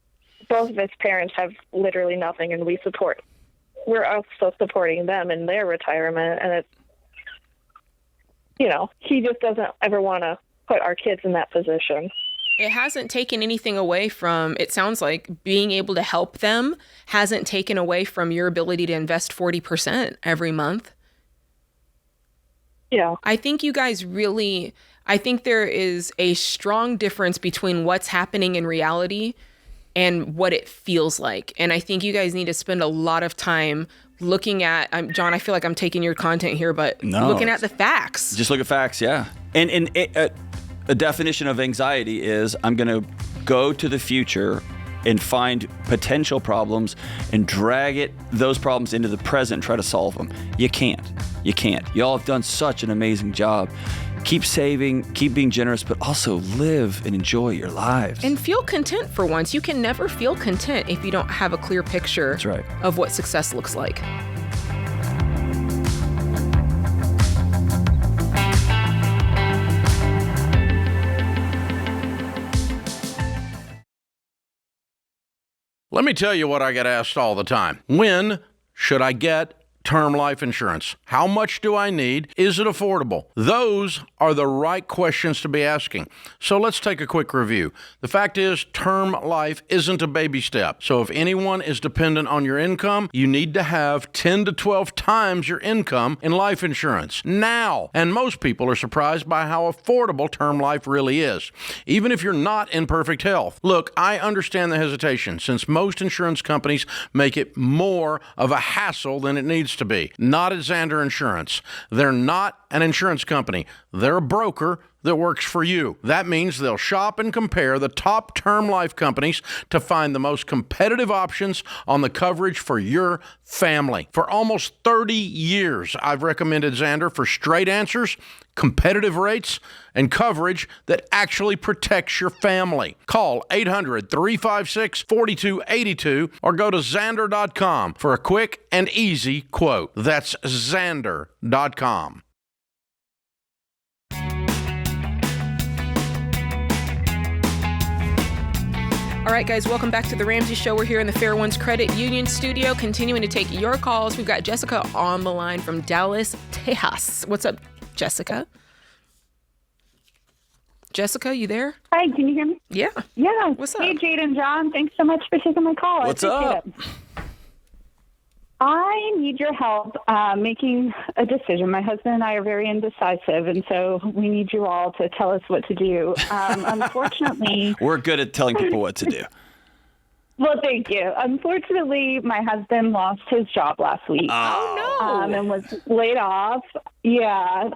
Speaker 7: both of his parents have literally nothing, and we're also supporting them in their retirement, and it's, he just doesn't ever want to put our kids in that position.
Speaker 2: It hasn't taken anything away from, it sounds like, being able to help them hasn't taken away from your ability to invest 40% every month.
Speaker 7: Yeah.
Speaker 2: I think you guys I think there is a strong difference between what's happening in reality and what it feels like. And I think you guys need to spend a lot of time looking at, John, I feel like I'm taking your content here, but looking at the facts.
Speaker 4: Just look at facts, yeah. And a definition of anxiety is, I'm going to go to the future and find potential problems and drag those problems into the present and try to solve them. You can't. Y'all have done such an amazing job. Keep saving, keep being generous, but also live and enjoy your lives.
Speaker 2: And feel content for once. You can never feel content if you don't have a clear picture
Speaker 4: That's right.
Speaker 2: of what success looks like.
Speaker 1: Let me tell you what I get asked all the time. When should I get term life insurance? How much do I need? Is it affordable? Those are the right questions to be asking. So let's take a quick review. The fact is, term life isn't a baby step. So if anyone is dependent on your income, you need to have 10 to 12 times your income in life insurance now. And most people are surprised by how affordable term life really is, even if you're not in perfect health. Look, I understand the hesitation, since most insurance companies make it more of a hassle than it needs to be. Not at Xander Insurance. They're not an insurance company. They're a broker that works for you. That means they'll shop and compare the top term life companies to find the most competitive options on the coverage for your family. For almost 30 years, I've recommended Xander for straight answers, competitive rates, and coverage that actually protects your family. Call 800-356-4282 or go to Xander.com for a quick and easy quote. That's Xander.com.
Speaker 2: All right, guys, welcome back to the Ramsey Show. We're here in the Fair Ones Credit Union studio, continuing to take your calls. We've got Jessica on the line from Dallas, Texas. What's up, Jessica? Jessica, you there?
Speaker 8: Hi, can you hear me?
Speaker 2: Yeah.
Speaker 8: Yeah.
Speaker 2: What's up?
Speaker 8: Hey, Jade and John. Thanks so much for taking my call.
Speaker 4: What's
Speaker 8: I appreciate
Speaker 4: up?
Speaker 8: it. I need your help making a decision. My husband and I are very indecisive, and so we need you all to tell us what to do. Unfortunately...
Speaker 4: We're good at telling people what to do.
Speaker 8: Well, thank you. Unfortunately, my husband lost his job last week.
Speaker 2: Oh, no.
Speaker 8: And was laid off. Yeah.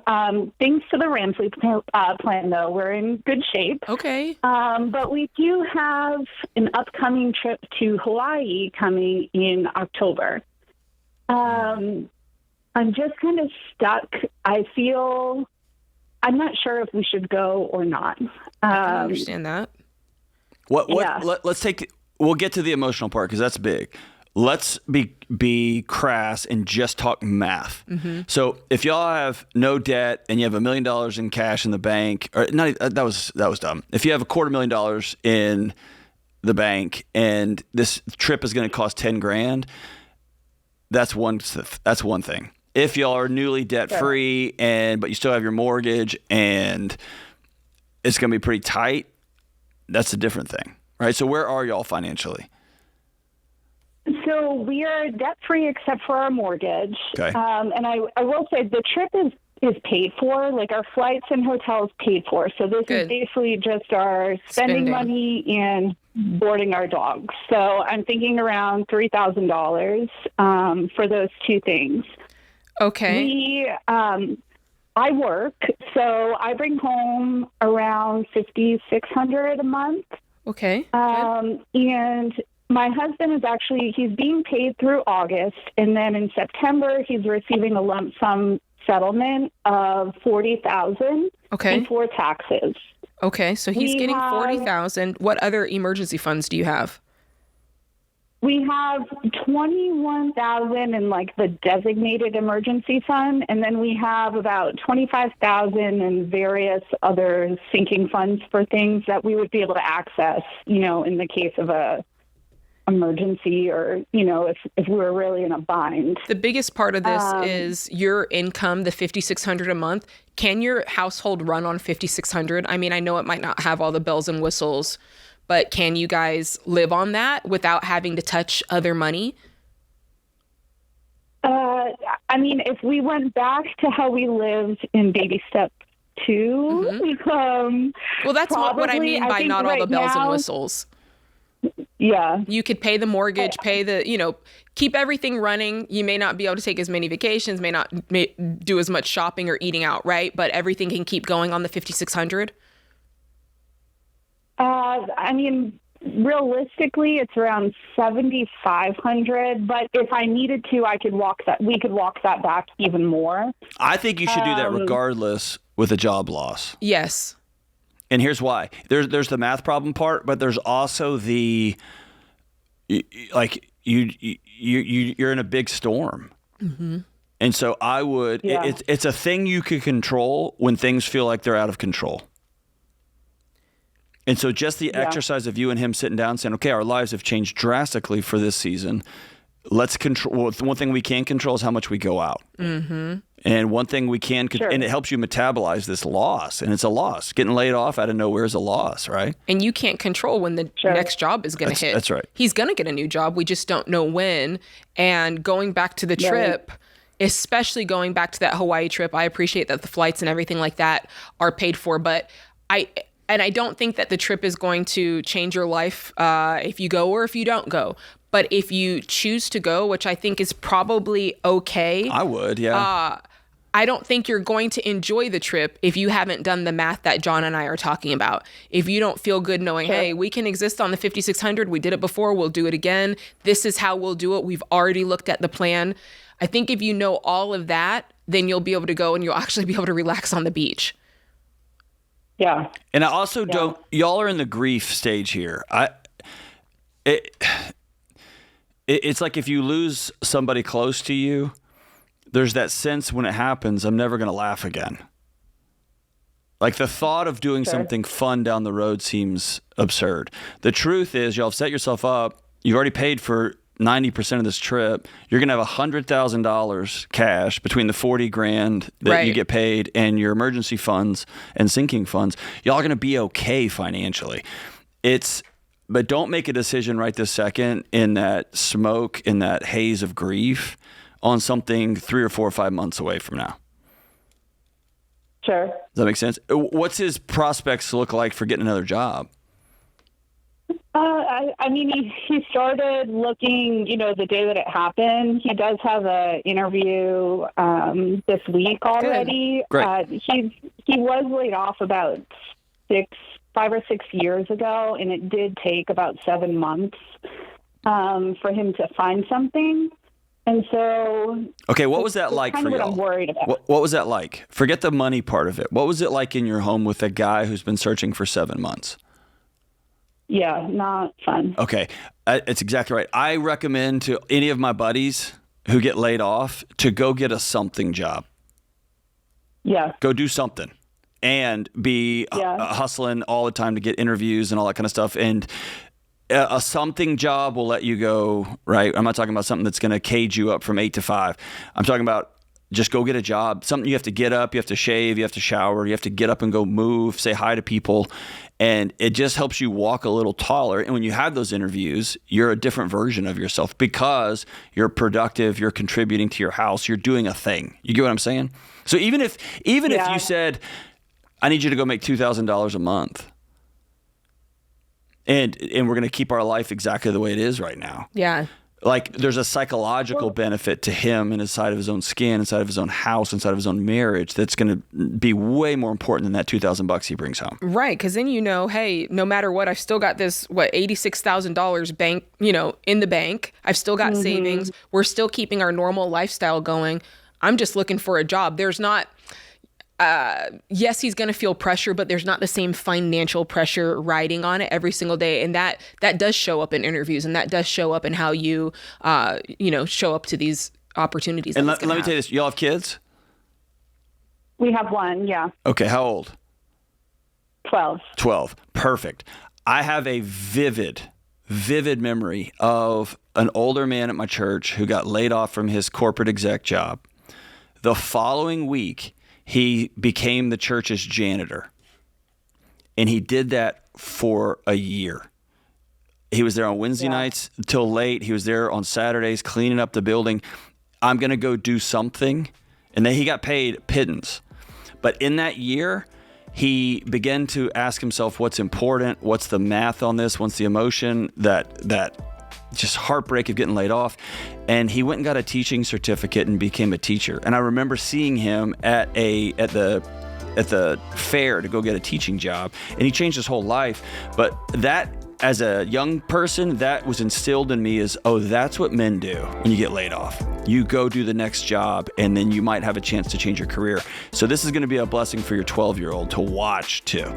Speaker 8: Thanks to the Ramsey plan, though, we're in good shape.
Speaker 2: Okay.
Speaker 8: But we do have an upcoming trip to Hawaii coming in October. I'm just kind of stuck. I'm not sure if we should go or not.
Speaker 2: I understand that.
Speaker 4: Let's take... We'll get to the emotional part because that's big. let's be crass and just talk math. So if y'all have no debt and you have $1 million in cash in the bank, or not, that was dumb. If you have $250,000 in the bank and this trip is going to cost $10,000, that's one thing. If y'all are newly debt free but you still have your mortgage and it's going to be pretty tight, that's a different thing, right? So where are y'all financially?
Speaker 8: So we are debt-free except for our mortgage.
Speaker 4: Okay.
Speaker 8: And I will say the trip is paid for, like our flights and hotels paid for. So this is basically just our spending money and boarding our dogs. So I'm thinking around $3,000 for those two things.
Speaker 2: Okay.
Speaker 8: I work, so I bring home around $5,600 a month.
Speaker 2: Okay.
Speaker 8: And my husband is he's being paid through August, and then in September he's receiving a lump sum settlement of $40,000 before taxes.
Speaker 2: Okay, so he's getting $40,000. What other emergency funds do you have?
Speaker 8: We have $21,000 in like the designated emergency fund, and then we have about $25,000 in various other sinking funds for things that we would be able to access, in the case of a emergency or, if we were really in a bind.
Speaker 2: The biggest part of this is your income, the $5,600 a month. Can your household run on $5,600? I mean, I know it might not have all the bells and whistles, but can you guys live on that without having to touch other money?
Speaker 8: I mean, if we went back to how we lived in baby step 2,
Speaker 2: well, that's what I mean by not all the bells and whistles.
Speaker 8: Yeah.
Speaker 2: You could pay the mortgage, keep everything running. You may not be able to take as many vacations, may do as much shopping or eating out, right? But everything can keep going on the $5,600.
Speaker 8: I mean, realistically, it's around $7,500. But if I needed to, we could walk that back even more.
Speaker 4: I think you should do that regardless with a job loss.
Speaker 2: Yes.
Speaker 4: And here's why. There's the math problem part, but there's also the you're in a big storm. And so I would it's a thing you could control when things feel like they're out of control. And so just the exercise of you and him sitting down saying, okay, our lives have changed drastically for this season. Let's control. Well, one thing we can control is how much we go out. And one thing we can, and it helps you metabolize this loss. And it's a loss. Getting laid off out of nowhere is a loss, right?
Speaker 2: And you can't control when the next job is going to hit.
Speaker 4: That's right.
Speaker 2: He's going to get a new job. We just don't know when. And going back to the trip, especially going back to that Hawaii trip, I appreciate that the flights and everything like that are paid for. But I don't think that the trip is going to change your life if you go or if you don't go. But if you choose to go, which I think is probably okay.
Speaker 4: I would, yeah.
Speaker 2: I don't think you're going to enjoy the trip if you haven't done the math that John and I are talking about. If you don't feel good knowing, hey, we can exist on the $5,600. We did it before. We'll do it again. This is how we'll do it. We've already looked at the plan. I think if you know all of that, then you'll be able to go and you'll actually be able to relax on the beach.
Speaker 8: Yeah.
Speaker 4: And I also don't, y'all are in the grief stage here. It's like if you lose somebody close to you, there's that sense when it happens, I'm never going to laugh again. Like the thought of doing something fun down the road seems absurd. The truth is y'all have set yourself up. You've already paid for 90% of this trip. You're going to have $100,000 cash between the $40,000 that you get paid and your emergency funds and sinking funds. Y'all are going to be okay financially. But don't make a decision right this second in that smoke, in that haze of grief on something 3 or 4 or 5 months away from now.
Speaker 8: Sure.
Speaker 4: Does that make sense? What's his prospects look like for getting another job?
Speaker 8: I mean, he started looking, the day that it happened. He does have an interview this week already.
Speaker 4: Great.
Speaker 8: He was laid off about 5 or 6 years ago, and it did take about 7 months for him to find something. And so,
Speaker 4: okay, what was that like for y'all?
Speaker 8: What I'm worried about.
Speaker 4: What was that like? Forget the money part of it. What was it like in your home with a guy who's been searching for 7 months?
Speaker 8: Yeah, not fun.
Speaker 4: Okay. It's exactly right. I recommend to any of my buddies who get laid off to go get a something job.
Speaker 8: Yeah.
Speaker 4: Go do something and be hustling all the time to get interviews and all that kind of stuff. And a something job will let you go, right? I'm not talking about something that's going to cage you up from 8 to 5. I'm talking about just go get a job, something you have to get up, you have to shave, you have to shower, you have to get up and go move, say hi to people. And it just helps you walk a little taller. And when you have those interviews, you're a different version of yourself because you're productive, you're contributing to your house, you're doing a thing. You get what I'm saying? So even if you said, I need you to go make $2,000 a month, and we're going to keep our life exactly the way it is right now.
Speaker 2: Yeah.
Speaker 4: Like there's a psychological benefit to him inside of his own skin, inside of his own house, inside of his own marriage that's going to be way more important than that $2,000 he brings home.
Speaker 2: Right, because then hey, no matter what, I've still got this $86,000 bank, in the bank. I've still got savings. We're still keeping our normal lifestyle going. I'm just looking for a job. There's not. Yes, he's going to feel pressure, but there's not the same financial pressure riding on it every single day. And that does show up in interviews, and that does show up in how you, show up to these opportunities.
Speaker 4: And let me tell you this. Y'all have kids?
Speaker 8: We have one, yeah.
Speaker 4: Okay, how old?
Speaker 8: 12.
Speaker 4: 12. Perfect. I have a vivid memory of an older man at my church who got laid off from his corporate exec job. The following week, he became the church's janitor, and he did that for a year. He was there on Wednesday nights till late. He was there on Saturdays cleaning up the building. I'm going to go do something. And then he got paid pittance. But in that year, he began to ask himself what's important, what's the math on this, what's the emotion, that just heartbreak of getting laid off. And he went and got a teaching certificate and became a teacher. And I remember seeing him at the fair to go get a teaching job, and he changed his whole life. But that, as a young person, that was instilled in me as, that's what men do when you get laid off. You go do the next job, and then you might have a chance to change your career. So this is going to be a blessing for your 12-year-old to watch too.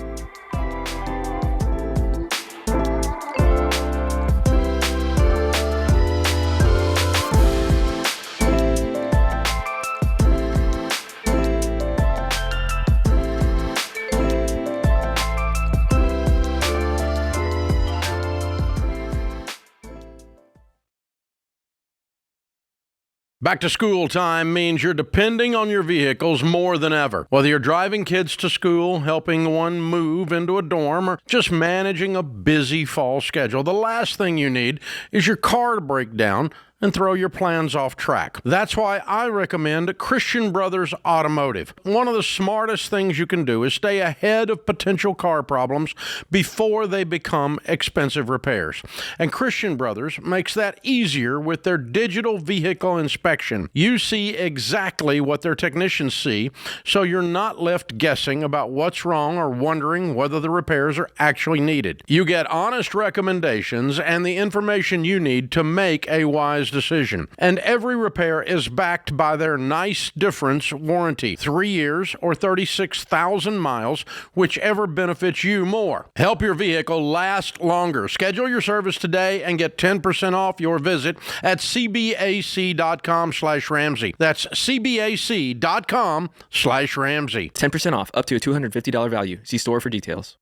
Speaker 1: Back to school time means you're depending on your vehicles more than ever. Whether you're driving kids to school, helping one move into a dorm, or just managing a busy fall schedule, the last thing you need is your car to break down and throw your plans off track. That's why I recommend Christian Brothers Automotive. One of the smartest things you can do is stay ahead of potential car problems before they become expensive repairs. And Christian Brothers makes that easier with their digital vehicle inspection. You see exactly what their technicians see, so you're not left guessing about what's wrong or wondering whether the repairs are actually needed. You get honest recommendations and the information you need to make a wise decision. And every repair is backed by their nice difference warranty, 3 years or 36,000 miles, whichever benefits you more. Help your vehicle last longer. Schedule your service today and get 10% off your visit at cbac.com/Ramsey. That's cbac.com/Ramsey.
Speaker 9: 10% off up to a $250 value. See store for details.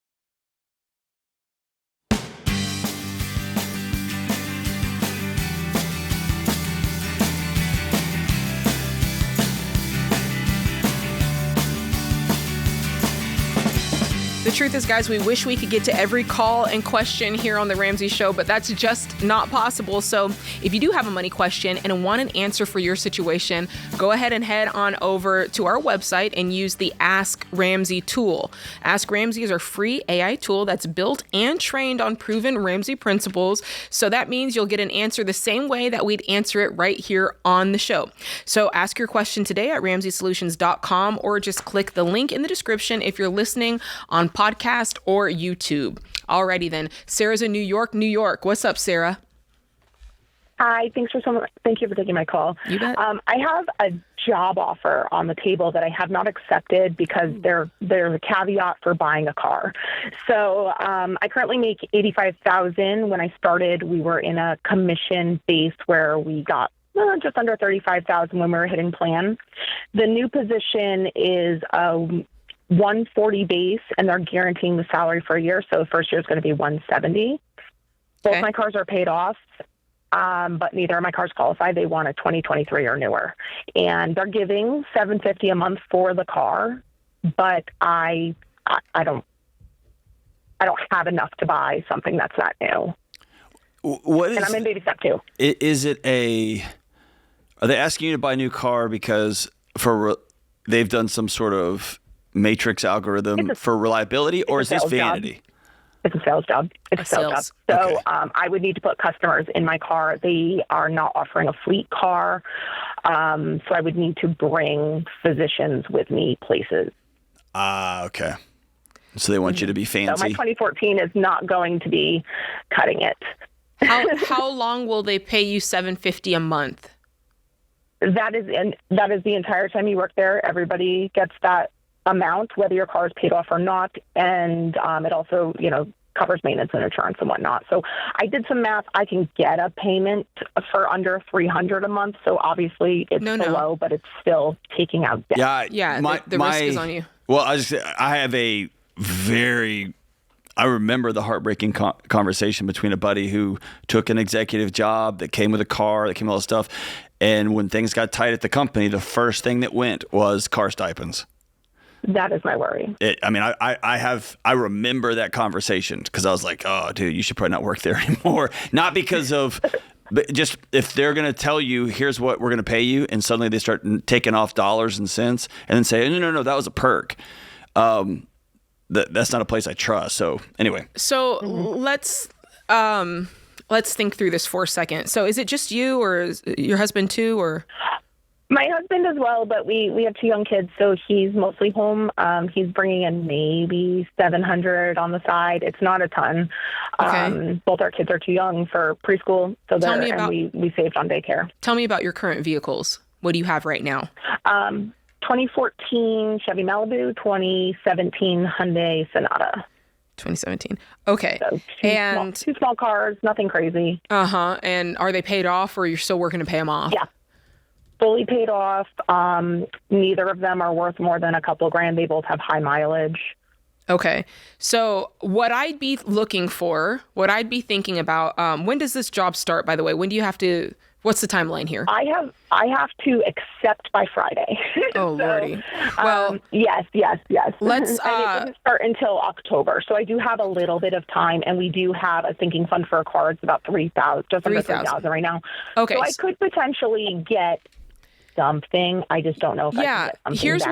Speaker 2: The truth is, guys, we wish we could get to every call and question here on The Ramsey Show, but that's just not possible. So if you do have a money question and want an answer for your situation, go ahead and head on over to our website and use the Ask Ramsey tool. Ask Ramsey is our free AI tool that's built and trained on proven Ramsey principles. So that means you'll get an answer the same way that we'd answer it right here on the show. So ask your question today at RamseySolutions.com, or just click the link in the description if you're listening on podcast or YouTube. Alrighty then. Sarah's in New York. What's up, Sarah?
Speaker 10: Hi, thank you for taking my call.
Speaker 2: You bet.
Speaker 10: I have a job offer on the table that I have not accepted because there's a caveat for buying a car. So I currently make $85,000. When I started, we were in a commission base where we got just under $35,000 when we were hitting plan. The new position is a 140 base, and they're guaranteeing the salary for a year. So the first year is going to be 170. Both my cars are paid off. But neither of my cars qualify. They want a 2023 or newer, and they're giving $750 a month for the car. But I don't have enough to buy something that's not new. And I'm in baby step 2.
Speaker 4: Are they asking you to buy a new car because they've done some sort of matrix algorithm for reliability, or is this vanity?
Speaker 10: It's a sales job. It's a sales job. So I would need to put customers in my car. They are not offering a fleet car. So I would need to bring physicians with me places.
Speaker 4: Okay. So they want you to be fancy.
Speaker 10: So my 2014 is not going to be cutting it.
Speaker 2: How long will they pay you $750 a month?
Speaker 10: That is the entire time you work there. Everybody gets that amount, whether your car is paid off or not, and it also, covers maintenance and insurance and whatnot. So I did some math. I can get a payment for under $300 a month. So obviously it's below, but it's still taking out debt.
Speaker 2: Yeah. The risk is on you.
Speaker 4: Well, I remember the heartbreaking conversation between a buddy who took an executive job that came with a car, that came with all this stuff, and when things got tight at the company, the first thing that went was car stipends.
Speaker 10: That is my worry.
Speaker 4: I remember that conversation because I was like, oh, dude, you should probably not work there anymore. Not because of, but just if they're going to tell you, here's what we're going to pay you, and suddenly they start taking off dollars and cents and then say, no, that was a perk. That's not a place I trust. So anyway.
Speaker 2: So let's think through this for a second. So is it just you, or is your husband too, or?
Speaker 10: My husband as well, but we have 2 young kids, so he's mostly home. He's bringing in maybe $700 on the side. It's not a ton.
Speaker 2: Okay.
Speaker 10: Both our kids are too young for preschool, so we saved on daycare.
Speaker 2: Tell me about your current vehicles. What do you have right now?
Speaker 10: 2014 Chevy Malibu, 2017 Hyundai Sonata.
Speaker 2: 2017. Okay.
Speaker 10: So two small cars, nothing crazy.
Speaker 2: And are they paid off, or you're still working to pay them off?
Speaker 10: Yeah. Fully paid off. Neither of them are worth more than a couple grand. They both have high mileage.
Speaker 2: Okay. So what I'd be looking for, what I'd be thinking about, when does this job start, by the way? When do you have to, what's the timeline here?
Speaker 10: I have to accept by Friday.
Speaker 2: Oh, Lordy. Well,
Speaker 10: yes.
Speaker 2: Let's,
Speaker 10: and it doesn't start until October. So I do have a little bit of time, and we do have a sinking fund for a car. It's about $3,000, just under $3,000 right now.
Speaker 2: Okay.
Speaker 10: So I could potentially get something. I just don't know if I can get something. Here's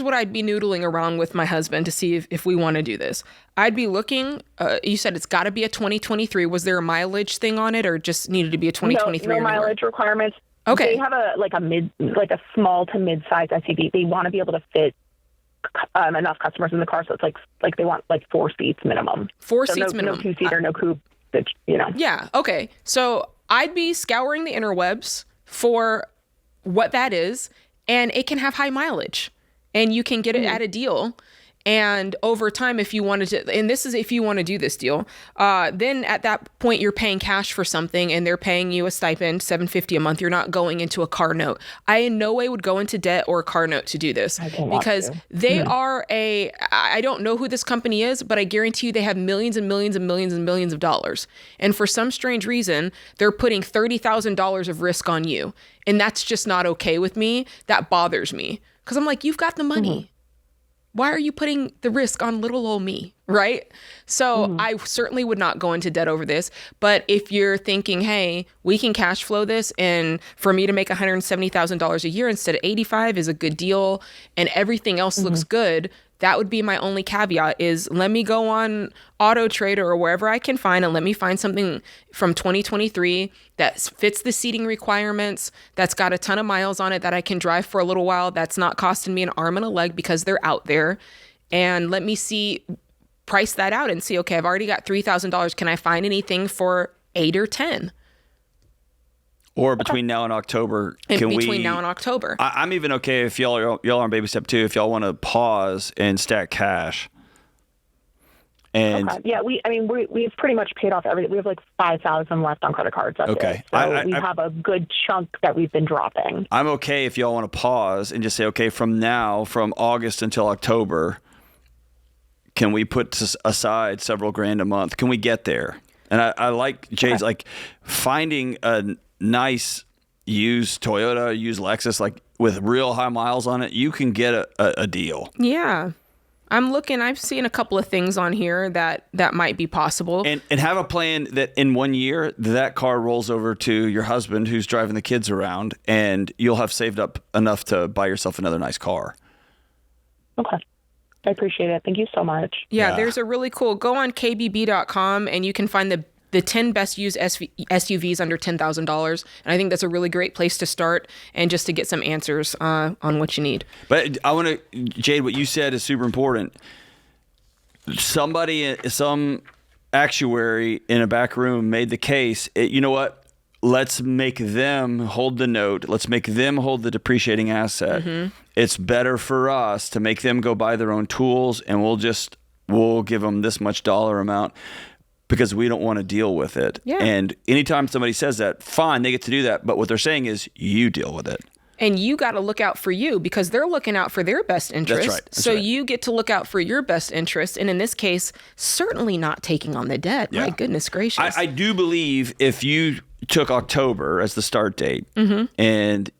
Speaker 10: what I'd be noodling around with my husband to see if we want to do this.
Speaker 2: I'd be looking, you said it's got to be a 2023. Was there a mileage thing on it, or just needed to be a 2023?
Speaker 10: No mileage requirements.
Speaker 2: Okay.
Speaker 10: They have a small to mid-size SUV. They want to be able to fit enough customers in the car, so it's like they want 4 seats minimum.
Speaker 2: 4 seats minimum.
Speaker 10: No 2-seater, no coupe.
Speaker 2: Yeah. Okay. So I'd be scouring the interwebs for what that is, and it can have high mileage, and you can get it at a deal. And over time, if you wanted to, and this is if you want to do this deal, then at that point you're paying cash for something, and they're paying you a stipend, $750 a month. You're not going into a car note. I in no way would go into debt or a car note to do this, because they are I don't know who this company is, but I guarantee you they have millions and millions and millions and millions of dollars. And for some strange reason, they're putting $30,000 of risk on you. And that's just not okay with me. That bothers me, because I'm like, you've got the money. Why are you putting the risk on little old me, right? So I certainly would not go into debt over this. But if you're thinking, hey, we can cash flow this, and for me to make $170,000 a year instead of $85 is a good deal, and everything else looks good, that would be my only caveat is let me go on Auto Trader or wherever I can find, and let me find something from 2023 that fits the seating requirements, that's got a ton of miles on it, that I can drive for a little while, that's not costing me an arm and a leg because they're out there. And let me price that out and see, okay, I've already got $3,000. Can I find anything for 8 or 10?
Speaker 4: Or between now and October,
Speaker 2: between now and October.
Speaker 4: I'm even okay if y'all are on baby step 2, if y'all want to pause and stack cash. And
Speaker 10: okay. Yeah, we've pretty much paid off everything. We have like $5,000 left on credit cards. That's
Speaker 4: okay.
Speaker 10: It. So we have a good chunk that we've been dropping.
Speaker 4: I'm okay if y'all want to pause and just say, okay, from August until October, can we put aside several grand a month? Can we get there? And I like Jade's like finding a nice used Toyota, used Lexus, like with real high miles on it. You can get a deal.
Speaker 2: Yeah. I've seen a couple of things on here that might be possible.
Speaker 4: And have a plan that in 1 year, that car rolls over to your husband who's driving the kids around, and you'll have saved up enough to buy yourself another nice car.
Speaker 10: Okay. I appreciate it. Thank you so much.
Speaker 2: Yeah, there's a really cool, go on kbb.com and you can find the 10 best used SUVs under $10,000. And I think that's a really great place to start and just to get some answers on what you need.
Speaker 4: But I want to, Jade, what you said is super important. Some actuary in a back room made the case, you know what? Let's make them hold the note. Let's make them hold the depreciating asset. Mm-hmm. It's better for us to make them go buy their own tools, and we'll give them this much dollar amount because we don't want to deal with it.
Speaker 2: Yeah.
Speaker 4: And anytime somebody says that, fine, they get to do that. But what they're saying is you deal with it.
Speaker 2: And you got to look out for you because they're looking out for their best interest.
Speaker 4: That's right. That's
Speaker 2: so
Speaker 4: right.
Speaker 2: You get to look out for your best interest. And in this case, certainly not taking on the debt. Yeah. My goodness gracious.
Speaker 4: I do believe if you took October as the start date
Speaker 2: mm-hmm.
Speaker 4: and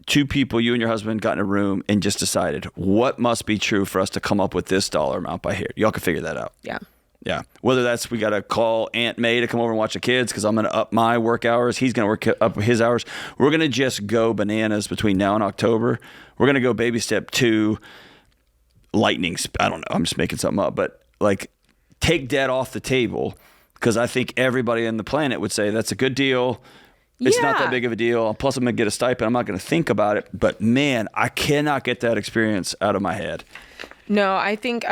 Speaker 4: two people, you and your husband, got in a room and just decided what must be true for us to come up with this dollar amount by here. Y'all can figure that out.
Speaker 2: Yeah.
Speaker 4: Yeah. Whether that's we got to call Aunt May to come over and watch the kids because I'm going to up my work hours. He's going to work up his hours. We're going to just go bananas between now and October. We're going to go baby step 2, lightning. I don't know. I'm just making something up. But like take debt off the table because I think everybody on the planet would say that's a good deal. It's not that big of a deal. Plus, I'm going to get a stipend. I'm not going to think about it. But man, I cannot get that experience out of my head.
Speaker 2: No, I think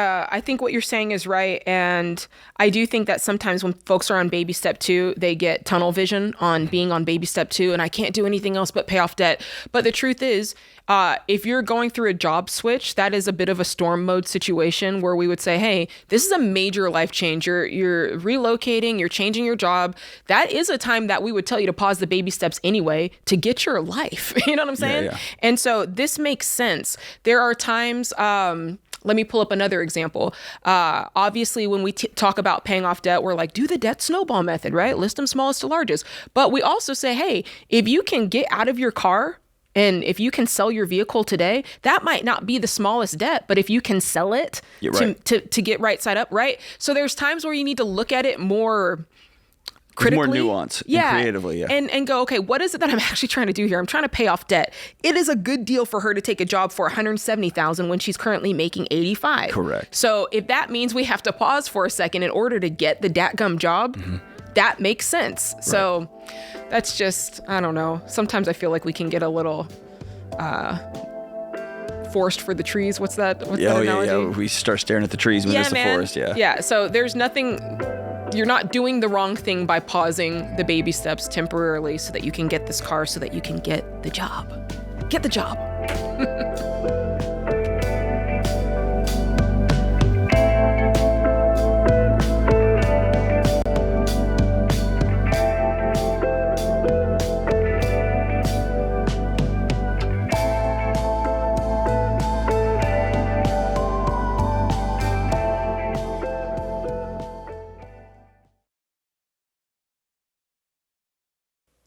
Speaker 2: what you're saying is right. And I do think that sometimes when folks are on baby step 2, they get tunnel vision on being on baby step 2 and I can't do anything else but pay off debt. But the truth is, if you're going through a job switch, that is a bit of a storm mode situation where we would say, hey, this is a major life change. You're relocating, you're changing your job. That is a time that we would tell you to pause the baby steps anyway to get your life. You know what I'm saying?
Speaker 4: Yeah.
Speaker 2: And so this makes sense. There are times, let me pull up another example. Obviously, when we talk about paying off debt, we're like, do the debt snowball method, right? List them smallest to largest. But we also say, hey, if you can get out of your car and if you can sell your vehicle today, that might not be the smallest debt, but if you can sell it to get right side up, right? So there's times where you need to look at it more critically.
Speaker 4: More nuance and creatively,
Speaker 2: and go, okay, what is it that I'm actually trying to do here? I'm trying to pay off debt. It is a good deal for her to take a job for $170,000 when she's currently making $85,000.
Speaker 4: Correct.
Speaker 2: So if that means we have to pause for a second in order to get the dadgum job,
Speaker 4: mm-hmm.
Speaker 2: that makes sense. Right. So that's just, I don't know. Sometimes I feel like we can get a little forest for the trees. What's that analogy?
Speaker 4: Yeah. We start staring at the trees when it's the forest. Yeah.
Speaker 2: Yeah. So there's nothing. You're not doing the wrong thing by pausing the baby steps temporarily so that you can get this car so that you can get the job. Get the job.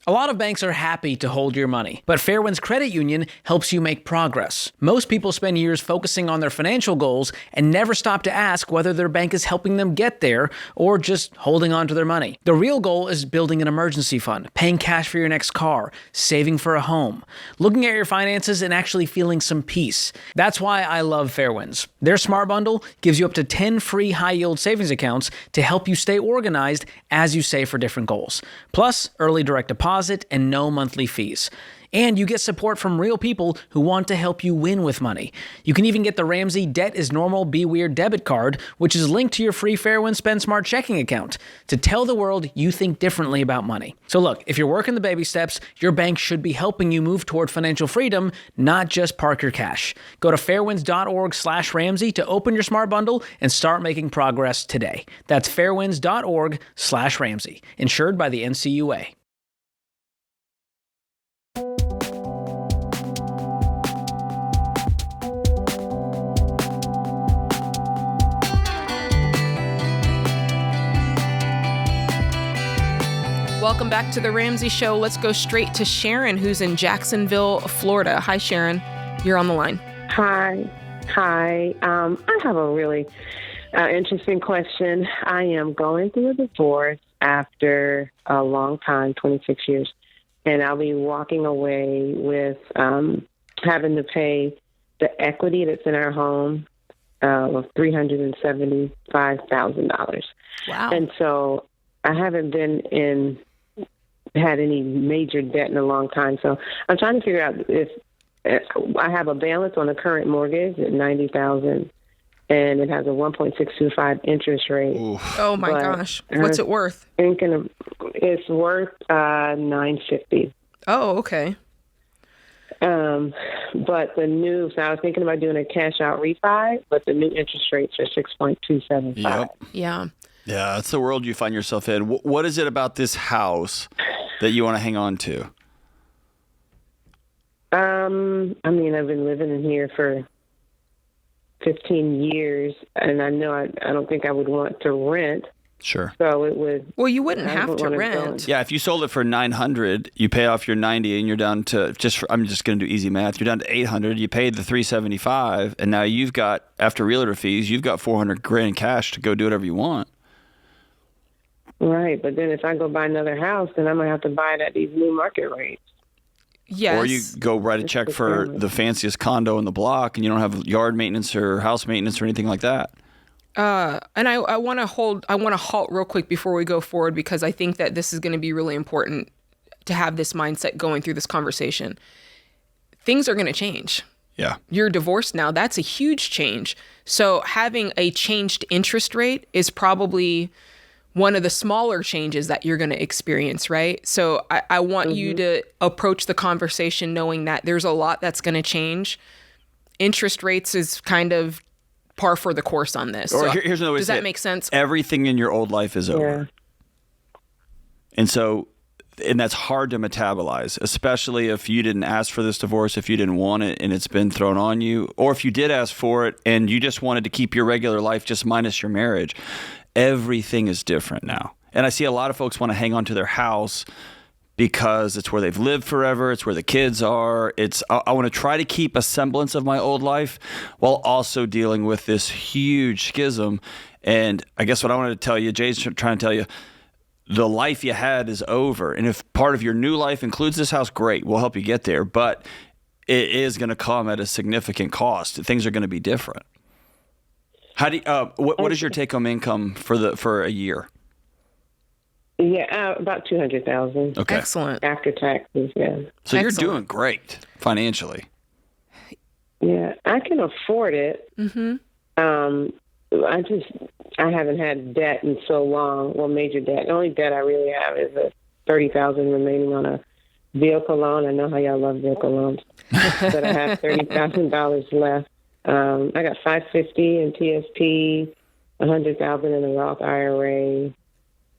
Speaker 11: A lot of banks are happy to hold your money, but Fairwinds Credit Union helps you make progress. Most people spend years focusing on their financial goals and never stop to ask whether their bank is helping them get there or just holding on to their money. The real goal is building an emergency fund, paying cash for your next car, saving for a home, looking at your finances and actually feeling some peace. That's why I love Fairwinds. Their Smart Bundle gives you up to 10 free high-yield savings accounts to help you stay organized as you save for different goals. Plus, early direct deposit and no monthly fees. And you get support from real people who want to help you win with money. You can even get the Ramsey Debt is Normal, Be Weird debit card, which is linked to your free Fairwind Spend Smart checking account to tell the world you think differently about money. So look, if you're working the baby steps, your bank should be helping you move toward financial freedom, not just park your cash. Go to fairwinds.org/Ramsey to open your smart bundle and start making progress today. That's fairwinds.org/Ramsey. Insured by the NCUA.
Speaker 2: Welcome back to the Ramsey Show. Let's go straight to Sharon, who's in Jacksonville, Florida. Hi, Sharon. You're on the line.
Speaker 12: Hi. I have a really interesting question. I am going through a divorce after a long time, 26 years, and I'll be walking away with having to pay the equity that's in our home of $375,000. Wow. And so I haven't had any major debt in a long time. So I'm trying to figure out if I have a balance on the current mortgage at $90,000, and it has a 1.625 interest rate.
Speaker 2: Oof. Oh my gosh! What's it worth?
Speaker 12: It's worth $950.
Speaker 2: Oh, okay.
Speaker 12: But so I was thinking about doing a cash out refi, but the new interest rates are 6.275.
Speaker 4: Yep.
Speaker 2: Yeah.
Speaker 4: Yeah, that's the world you find yourself in. What is it about this house that you want to hang on to?
Speaker 12: I mean, I've been living in here for 15 years, and I know I don't think I would want to rent.
Speaker 4: Sure.
Speaker 12: So it would.
Speaker 2: Well, you wouldn't have to rent.
Speaker 4: Yeah, if you sold it for $900, you pay off your $90, and you're down to I'm just going to do easy math. You're down to $800. You paid the $375, and now you've got, after realtor fees, you've got $400,000 in cash to go do whatever you want.
Speaker 12: Right, but then if I go buy another house, then I'm going to have to buy it at these new market rates.
Speaker 2: Yes.
Speaker 4: Or you go write a check for the fanciest condo in the block, and you don't have yard maintenance or house maintenance or anything like that.
Speaker 2: And I want to halt real quick before we go forward, because I think that this is going to be really important to have this mindset going through this conversation. Things are going to change.
Speaker 4: Yeah.
Speaker 2: You're divorced now. That's a huge change. So having a changed interest rate is probably one of the smaller changes that you're going to experience, right? So I want you to approach the conversation knowing that there's a lot that's going to change. Interest rates is kind of par for the course on this.
Speaker 4: Or
Speaker 2: so
Speaker 4: here's another way
Speaker 2: does
Speaker 4: to say
Speaker 2: that
Speaker 4: it.
Speaker 2: make sense?
Speaker 4: Everything in your old life is over. And that's hard to metabolize, especially if you didn't ask for this divorce, if you didn't want it and it's been thrown on you, or if you did ask for it and you just wanted to keep your regular life just minus your marriage. Everything is different now. And I see a lot of folks want to hang on to their house because it's where they've lived forever. It's where the kids are. I want to try to keep a semblance of my old life while also dealing with this huge schism. And I guess what I wanted to tell you, Jay's trying to tell you, the life you had is over. And if part of your new life includes this house, great. We'll help you get there. But it is going to come at a significant cost. Things are going to be different. How do you, what is your take-home income for a year?
Speaker 12: Yeah, about $200,000.
Speaker 4: Okay.
Speaker 2: Excellent.
Speaker 12: After taxes, yeah.
Speaker 4: So you're doing great financially.
Speaker 12: Yeah, I can afford it.
Speaker 2: Mm-hmm.
Speaker 12: I haven't had debt in so long. Well, major debt. The only debt I really have is a $30,000 remaining on a vehicle loan. I know how y'all love vehicle loans, but I have $30,000 left. I got $550 in TSP, $100,000 in a Roth IRA,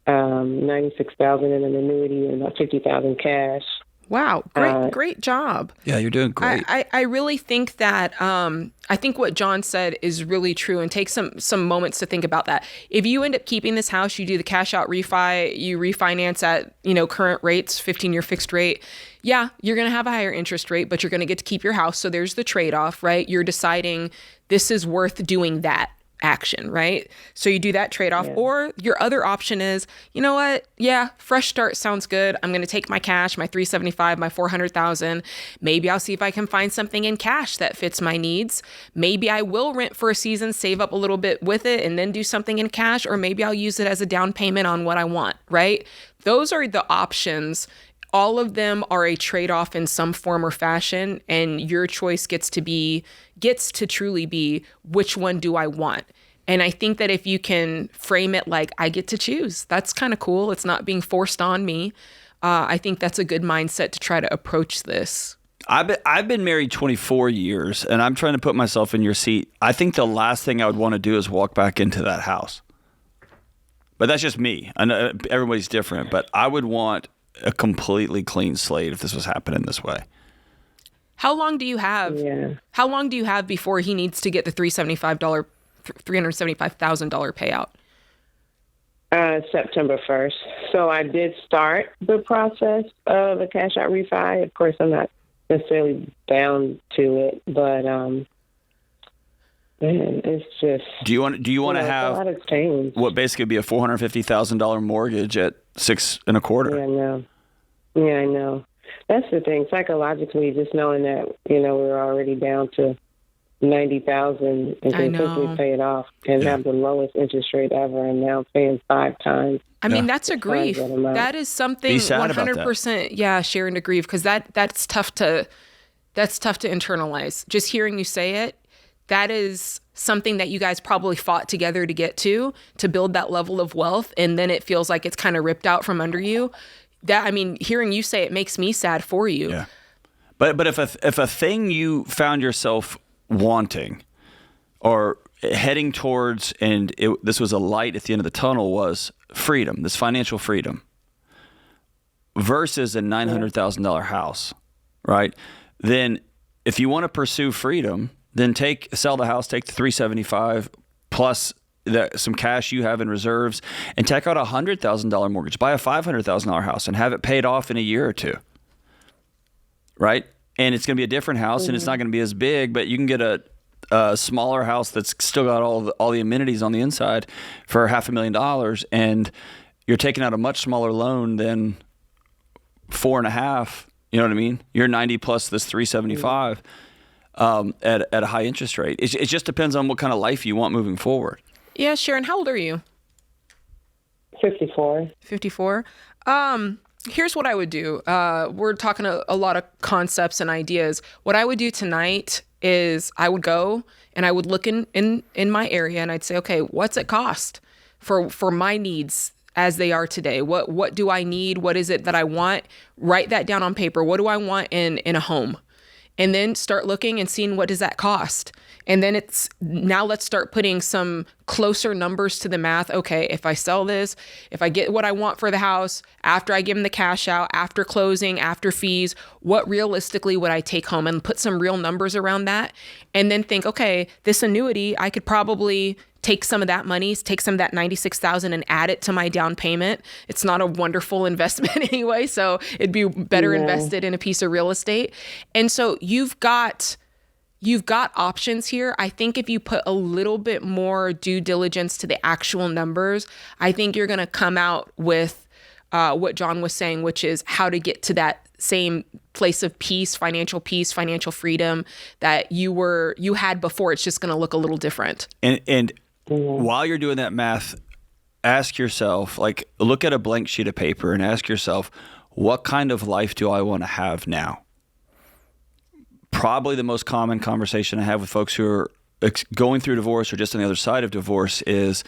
Speaker 12: $96,000 in an annuity, and about $50,000 cash.
Speaker 2: Wow, great job.
Speaker 4: Yeah, you're doing great.
Speaker 2: I really think that I think what John said is really true, and take some moments to think about that. If you end up keeping this house, you do the cash out refi, you refinance at current rates, 15-year fixed rate. Yeah, you're going to have a higher interest rate, but you're going to get to keep your house. So there's the trade-off, right? You're deciding this is worth doing that action, right? So you do that trade-off. Or your other option is, you know what? Yeah, fresh start sounds good. I'm going to take my cash, my $375,000, my $400,000. Maybe I'll see if I can find something in cash that fits my needs. Maybe I will rent for a season, save up a little bit with it, and then do something in cash. Or maybe I'll use it as a down payment on what I want, right? Those are the options. all of them are a trade-off in some form or fashion, and your choice gets to truly be, which one do I want? And I think that if you can frame it like, I get to choose, that's kind of cool. It's not being forced on me. I think that's a good mindset to try to approach this.
Speaker 4: I've been married 24 years, and I'm trying to put myself in your seat. I think the last thing I would want to do is walk back into that house. But that's just me. I know everybody's different, but I would want a completely clean slate if this was happening this way.
Speaker 2: How long do you have?
Speaker 12: Yeah.
Speaker 2: How long do you have before he needs to get the $375,000 payout?
Speaker 12: September 1st. So I did start the process of a cash out refi. Of course, I'm not necessarily bound to it, but man, it's just.
Speaker 4: Do you want to have
Speaker 12: a lot has changed.
Speaker 4: What basically be a $450,000 mortgage at 6.25%?
Speaker 12: Yeah, I know. That's the thing. Psychologically, just knowing that we're already down to 90,000 and can quickly pay it off and have the lowest interest rate ever, and now paying 5 times.
Speaker 2: I mean, that's a grief. That is something 100%. Yeah, sharing to grieve, because that's tough to internalize. Just hearing you say it, that is something that you guys probably fought together to get to build that level of wealth, and then it feels like it's kind of ripped out from under you. Hearing you say it makes me sad for you.
Speaker 4: Yeah. But if a thing you found yourself wanting or heading towards, and this was a light at the end of the tunnel, was freedom, this financial freedom, versus a $900,000 house, right? Then if you want to pursue freedom, then sell the house, take the $375,000 plus some cash you have in reserves, and take out a $100,000 mortgage, buy a $500,000 house, and have it paid off in a year or two, right? And it's going to be a different house, and it's not going to be as big, but you can get a smaller house that's still got all the amenities on the inside for $500,000, and you're taking out a much smaller loan than 4.5. You know what I mean? You're 90 plus this 375 at a high interest rate. It just depends on what kind of life you want moving forward.
Speaker 2: Yeah, Sharon, how old are you?
Speaker 12: 54.
Speaker 2: 54. Here's what I would do. We're talking a lot of concepts and ideas. What I would do tonight is I would go and I would look in my area, and I'd say, okay, what's it cost for my needs as they are today? What do I need? What is it that I want? Write that down on paper. What do I want in a home? And then start looking and seeing, what does that cost? And then let's start putting some closer numbers to the math. Okay, if I sell this, if I get what I want for the house, after I give them the cash out, after closing, after fees, what realistically would I take home? And put some real numbers around that. And then think, okay, this annuity, I could probably take some of that money, take some of that $96,000 and add it to my down payment. It's not a wonderful investment anyway, so it'd be better invested in a piece of real estate. And so you've got options here. I think if you put a little bit more due diligence to the actual numbers, I think you're going to come out with what John was saying, which is how to get to that same place of peace, financial freedom that you had before. It's just going to look a little different.
Speaker 4: And while you're doing that math, ask yourself, look at a blank sheet of paper and ask yourself, what kind of life do I want to have now? Probably the most common conversation I have with folks who are going through divorce or just on the other side of divorce is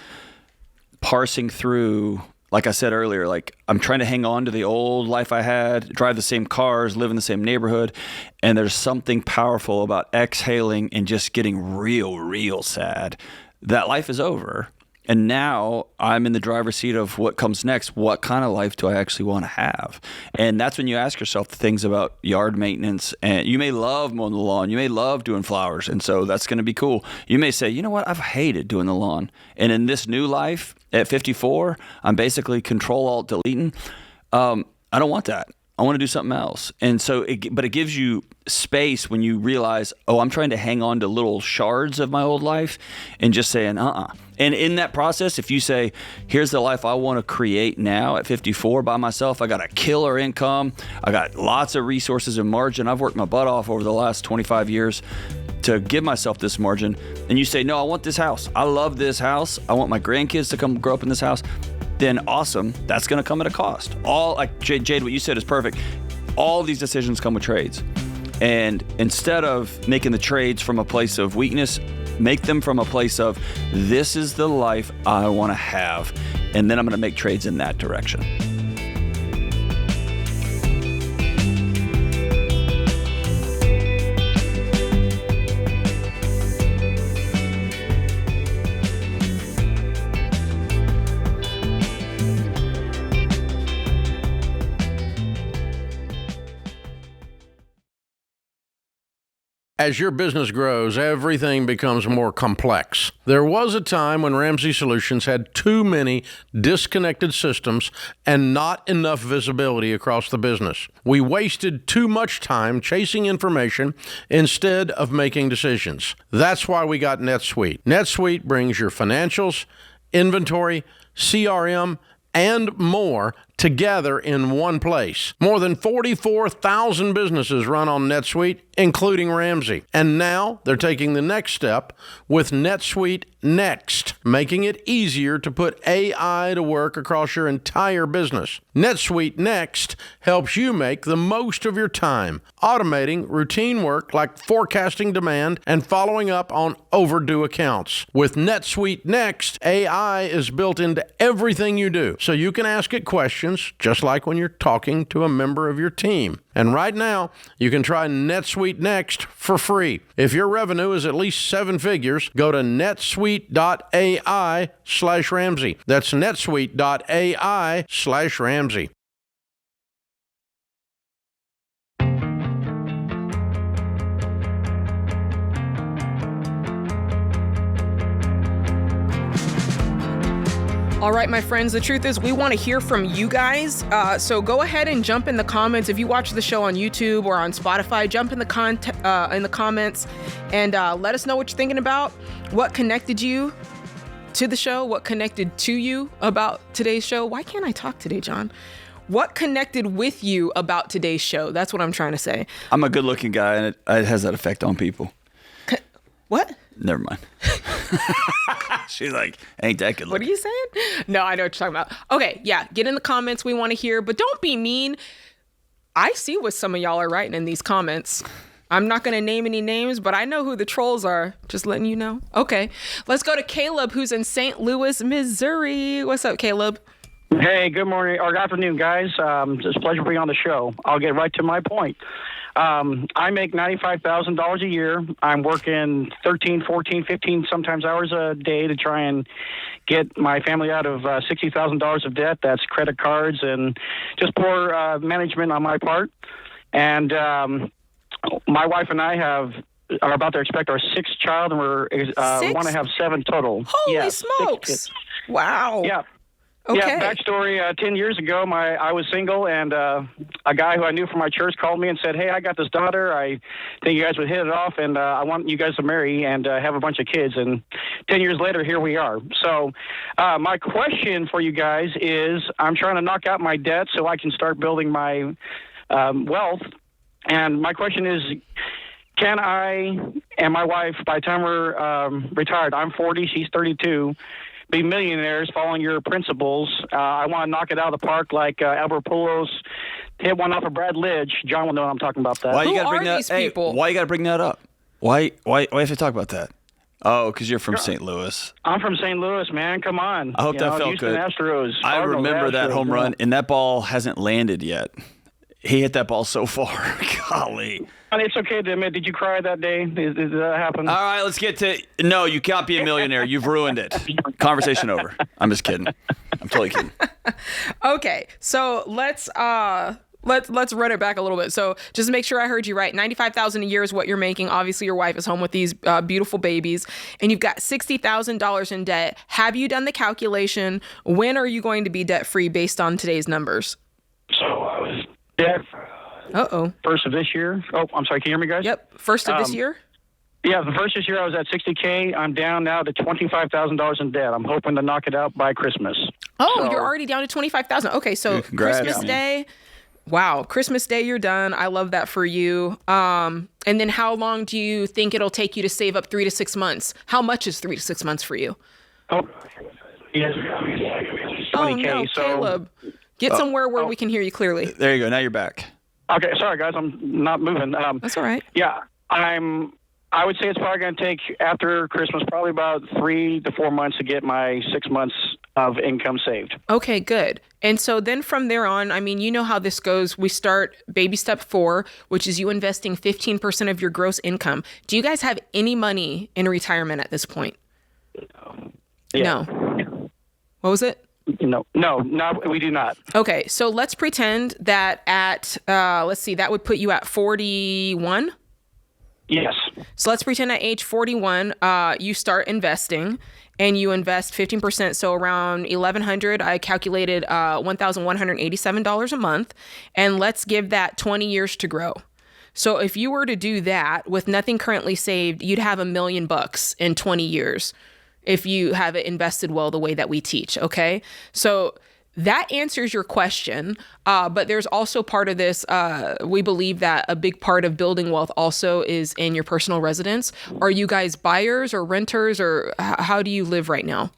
Speaker 4: parsing through, like I said earlier, I'm trying to hang on to the old life I had, drive the same cars, live in the same neighborhood, and there's something powerful about exhaling and just getting real, real sad. That life is over, and now I'm in the driver's seat of what comes next. What kind of life do I actually want to have? And that's when you ask yourself the things about yard maintenance. And you may love mowing the lawn. You may love doing flowers, and so that's going to be cool. You may say, you know what? I've hated doing the lawn. And in this new life at 54, I'm basically Control-Alt-Deleting. I don't want that. I want to do something else. And so, but it gives you space when you realize, I'm trying to hang on to little shards of my old life and just saying, And in that process, if you say, here's the life I want to create now at 54 by myself, I got a killer income, I got lots of resources and margin, I've worked my butt off over the last 25 years to give myself this margin, and you say, no, I want this house. I love this house. I want my grandkids to come grow up in this house. then awesome. That's going to come at a cost. All like Jade, what you said is perfect. All these decisions come with trades. And instead of making the trades from a place of weakness, make them from a place of, this is the life I want to have. And then I'm going to make trades in that direction.
Speaker 1: As your business grows, everything becomes more complex. There was a time when Ramsey Solutions had too many disconnected systems and not enough visibility across the business. We wasted too much time chasing information instead of making decisions. That's why we got NetSuite. NetSuite brings your financials, inventory, CRM, and more together in one place. More than 44,000 businesses run on NetSuite, including Ramsey. And now they're taking the next step with NetSuite Next, making it easier to put AI to work across your entire business. NetSuite Next helps you make the most of your time, automating routine work like forecasting demand and following up on overdue accounts. With NetSuite Next, AI is built into everything you do, so you can ask it questions just like when you're talking to a member of your team. And right now, you can try NetSuite Next for free. If your revenue is at least 7 figures, go to netsuite.ai/Ramsey. That's netsuite.ai/Ramsey.
Speaker 2: All right, my friends, the truth is we want to hear from you guys. So go ahead and jump in the comments. If you watch the show on YouTube or on Spotify, jump in the comments and let us know what you're thinking about, what connected you to the show, what connected to you about today's show. Why can't I talk today, John? What connected with you about today's show? That's what I'm trying to say.
Speaker 4: I'm a good-looking guy, and it has that effect on people.
Speaker 2: What?
Speaker 4: Never mind. She's like, ain't that good looking.
Speaker 2: What are you saying? No, I know what you're talking about. Okay, yeah, get in the comments. We want to hear, but don't be mean. I see what some of y'all are writing in these comments. I'm not going to name any names, but I know who the trolls are. Just letting you know. Okay, let's go to Caleb, who's in St. Louis, Missouri. What's up, Caleb?
Speaker 13: Hey, good morning or good afternoon, guys. It's a pleasure being on the show. I'll get right to my point. I make $95,000 a year. I'm working 13, 14, 15, sometimes hours a day to try and get my family out of $60,000 of debt. That's credit cards and just poor management on my part. And my wife and I are about to expect our 6th child, and we're want to have 7 total.
Speaker 2: Holy smokes! Wow.
Speaker 13: Yeah.
Speaker 2: Okay.
Speaker 13: Yeah, backstory, 10 years ago, I was single, and a guy who I knew from my church called me and said, hey, I got this daughter. I think you guys would hit it off, and I want you guys to marry and have a bunch of kids. And 10 years later, here we are. So my question for you guys is, I'm trying to knock out my debt so I can start building my wealth. And my question is, can I and my wife, by the time we're retired, I'm 40, she's 32, be millionaires following your principles? I want to knock it out of the park like Albert Pujols hit one off of Brad Lidge. John will know what I'm talking about that.
Speaker 4: Why you
Speaker 2: Who
Speaker 4: gotta
Speaker 2: are
Speaker 4: bring that?
Speaker 2: these
Speaker 4: Hey,
Speaker 2: people?
Speaker 4: why you got to bring that up? Why have to talk about that? Oh, because you're from St. Louis.
Speaker 13: I'm from St. Louis, man. Come on.
Speaker 4: I hope that felt
Speaker 13: Houston
Speaker 4: good.
Speaker 13: Astros.
Speaker 4: I
Speaker 13: Cardinals,
Speaker 4: remember that
Speaker 13: Astros,
Speaker 4: home
Speaker 13: yeah.
Speaker 4: run, and that ball hasn't landed yet. He hit that ball so far. Golly.
Speaker 13: And it's okay to admit, did you cry that day? Did that happen?
Speaker 4: All right, let's get to. No, you can't be a millionaire. You've ruined it. Conversation over. I'm just kidding. I'm totally kidding.
Speaker 2: Okay, so let's run it back a little bit. So just to make sure I heard you right, $95,000 a year is what you're making. Obviously, your wife is home with these beautiful babies, and you've got $60,000 in debt. Have you done the calculation? When are you going to be debt free based on today's numbers?
Speaker 13: So I was dead. First of this year. Oh, I'm sorry. Can you hear me, guys?
Speaker 2: Yep. First of this year?
Speaker 13: Yeah, the first this year I was at $60K. I'm down now to $25,000 in debt. I'm hoping to knock it out by Christmas.
Speaker 2: Oh,
Speaker 13: So-
Speaker 2: you're already down to $25,000. Okay, so
Speaker 4: Congrats,
Speaker 2: Christmas
Speaker 4: man.
Speaker 2: Day. Wow, Christmas Day, you're done. I love that for you. And then how long do you think it'll take you to save up 3 to 6 months? How much is 3 to 6 months for you?
Speaker 13: Oh, yes. 20K.
Speaker 2: no,
Speaker 13: So
Speaker 2: Caleb. Get somewhere where we can hear you clearly.
Speaker 4: There you go. Now you're back.
Speaker 13: Okay, sorry guys, I'm not moving.
Speaker 2: That's all right.
Speaker 13: Yeah, I would say it's probably going to take after Christmas probably about 3 to 4 months to get my 6 months of income saved.
Speaker 2: Okay, good. And so then from there on, I mean, you know how this goes. We start baby step 4, which is you investing 15% of your gross income. Do you guys have any money in retirement at this point?
Speaker 13: Yeah.
Speaker 2: No. What was it?
Speaker 13: No, we do not.
Speaker 2: Okay, so let's pretend that at, let's see, that would put you at 41.
Speaker 13: Yes.
Speaker 2: So let's pretend at age 41, you start investing and you invest 15%. So around $1,100, I calculated $1,187 a month. And let's give that 20 years to grow. So if you were to do that with nothing currently saved, you'd have $1 million in 20 years if you have it invested well the way that we teach. Okay. So that answers your question. But there's also part of this. We believe that a big part of building wealth also is in your personal residence. Are you guys buyers or renters, or how do you live right now?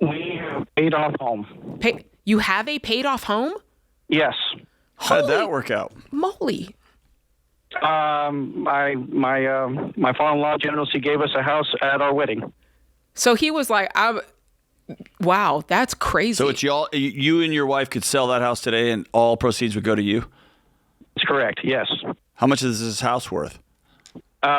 Speaker 13: We have paid off home.
Speaker 2: You have a paid off home?
Speaker 13: Yes.
Speaker 4: How did that work out?
Speaker 2: Moly.
Speaker 13: My father-in-law generously gave us a house at our wedding.
Speaker 2: So he was like, wow, that's crazy.
Speaker 4: So it's you and your wife could sell that house today and all proceeds would go to you?
Speaker 13: That's correct, yes.
Speaker 4: How much is this house worth?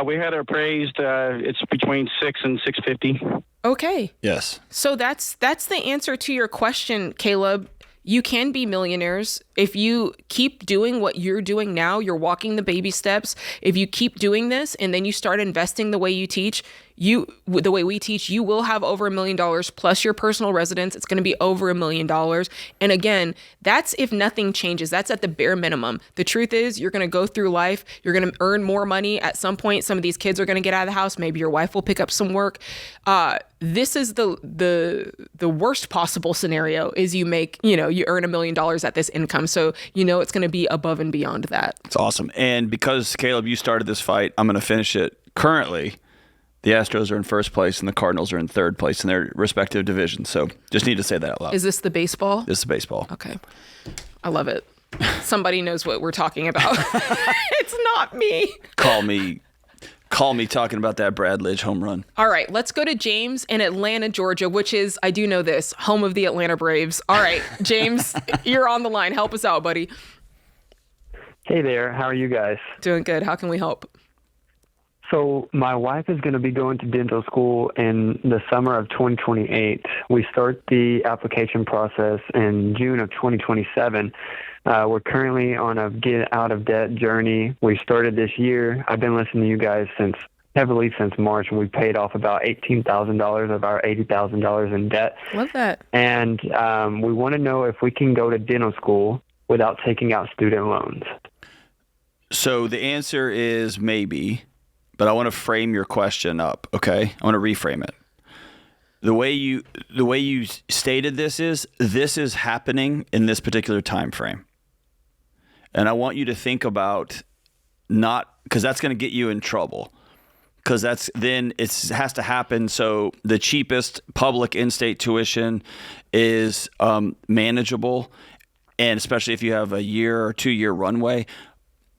Speaker 13: We had it appraised, it's between $600,000 and $650,000.
Speaker 2: Okay.
Speaker 4: Yes.
Speaker 2: So that's the answer to your question, Caleb. You can be millionaires if you keep doing what you're doing now. You're walking the baby steps. If you keep doing this and then you start investing the way you teach, the way we teach, you will have over $1 million plus your personal residence. It's going to be over $1 million. And again, that's if nothing changes. That's at the bare minimum. The truth is you're going to go through life. You're going to earn more money at some point. Some of these kids are going to get out of the house. Maybe your wife will pick up some work. This is the worst possible scenario is you earn $1 million at this income. So, it's going to be above and beyond that.
Speaker 4: It's awesome. And because, Caleb, you started this fight, I'm going to finish it. Currently, the Astros are in first place and the Cardinals are in third place in their respective divisions. So just need to say that out loud.
Speaker 2: Is this the baseball?
Speaker 4: This is baseball.
Speaker 2: Okay. I love it. Somebody knows what we're talking about. It's not me.
Speaker 4: Call me talking about that Brad Lidge home run.
Speaker 2: All right, let's go to James in Atlanta, Georgia, which is, I do know this, home of the Atlanta Braves. All right, James, you're on the line. Help us out, buddy.
Speaker 14: Hey there. How are you guys?
Speaker 2: Doing good. How can we help?
Speaker 14: So my wife is going to be going to dental school in the summer of 2028. We start the application process in June of 2027. We're currently on a get out of debt journey. We started this year. I've been listening to you guys heavily since March, and we paid off about $18,000 of our $80,000 in debt.
Speaker 2: Love that.
Speaker 14: And we want to know if we can go to dental school without taking out student loans.
Speaker 4: So the answer is maybe, but I want to frame your question up, okay? I want to reframe it. The way you stated this is happening in this particular time frame. And I want you to think about because that's going to get you in trouble. Because it has to happen. So the cheapest public in-state tuition is manageable, and especially if you have a year or 2 year runway.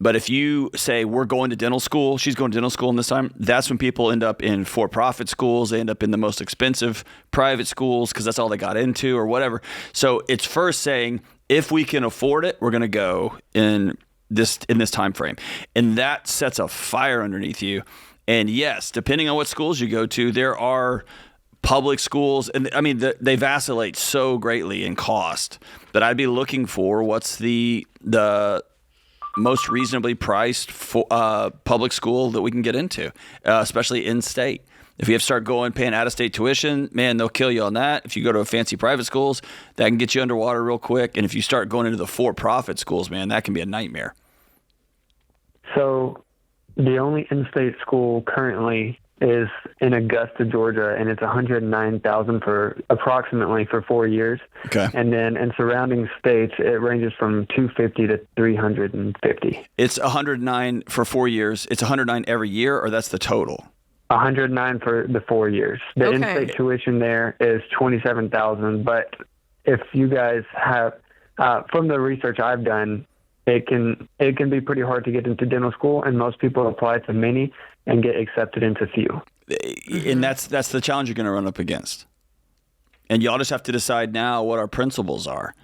Speaker 4: But if you say we're going to dental school, she's going to dental school in this time, that's when people end up in for-profit schools. They end up in the most expensive private schools because that's all they got into or whatever. So it's first saying, if we can afford it, we're going to go in this time frame. And that sets a fire underneath you. And yes, depending on what schools you go to, there are public schools, and I mean, they vacillate so greatly in cost. But I'd be looking for what's the most reasonably priced public school that we can get into, especially in state. If you have to start paying out-of-state tuition, man, they'll kill you on that. If you go to fancy private schools, that can get you underwater real quick. And if you start going into the for-profit schools, man, that can be a nightmare.
Speaker 14: So the only in-state school currently is in Augusta, Georgia, and it's $109,000 for approximately 4 years.
Speaker 4: Okay.
Speaker 14: And then in surrounding states, it ranges from $250 to $350.
Speaker 4: It's $109 for 4 years. It's $109 every year, or that's the total?
Speaker 14: $109 for the 4 years. The
Speaker 2: Okay.
Speaker 14: in-state tuition there is $27,000, but if you guys have, from the research I've done, it can be pretty hard to get into dental school, and most people apply to many and get accepted into few.
Speaker 4: And that's the challenge you're going to run up against. And y'all just have to decide now what our principles are.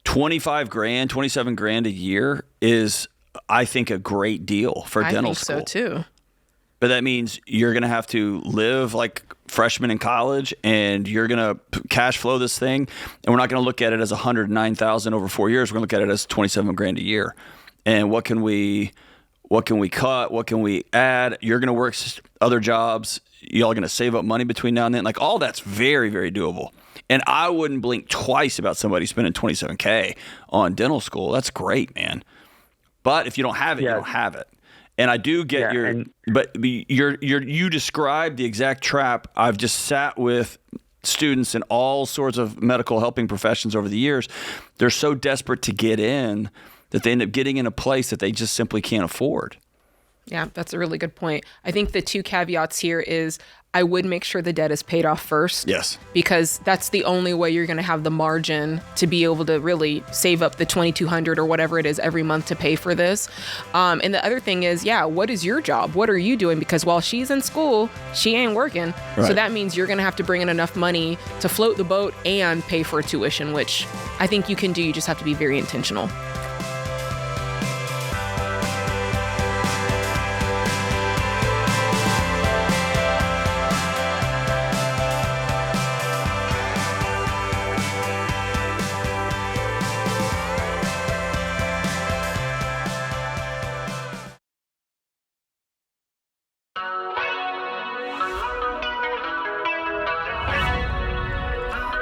Speaker 4: 25 grand, 27 grand a year is, I think, a great deal for dental school.
Speaker 2: I think so too.
Speaker 4: But that means you're going to have to live like freshmen in college, and you're going to cash flow this thing. And we're not going to look at it as $109,000 over 4 years. We're going to look at it as 27 grand a year. And what can we cut? What can we add? You're going to work other jobs. Y'all going to save up money between now and then. Like, all that's very, very doable. And I wouldn't blink twice about somebody spending $27K on dental school. That's great, man. But if you don't have it, you don't have it. And I do get you described the exact trap. I've just sat with students in all sorts of medical helping professions over the years. They're so desperate to get in that they end up getting in a place that they just simply can't afford.
Speaker 2: Yeah, that's a really good point. I think the two caveats here is I would make sure the debt is paid off first.
Speaker 4: Yes.
Speaker 2: Because that's the only way you're going to have the margin to be able to really save up the $2,200 or whatever it is every month to pay for this. And the other thing is, what is your job? What are you doing? Because while she's in school, she ain't working. Right. So that means you're going to have to bring in enough money to float the boat and pay for tuition, which I think you can do. You just have to be very intentional.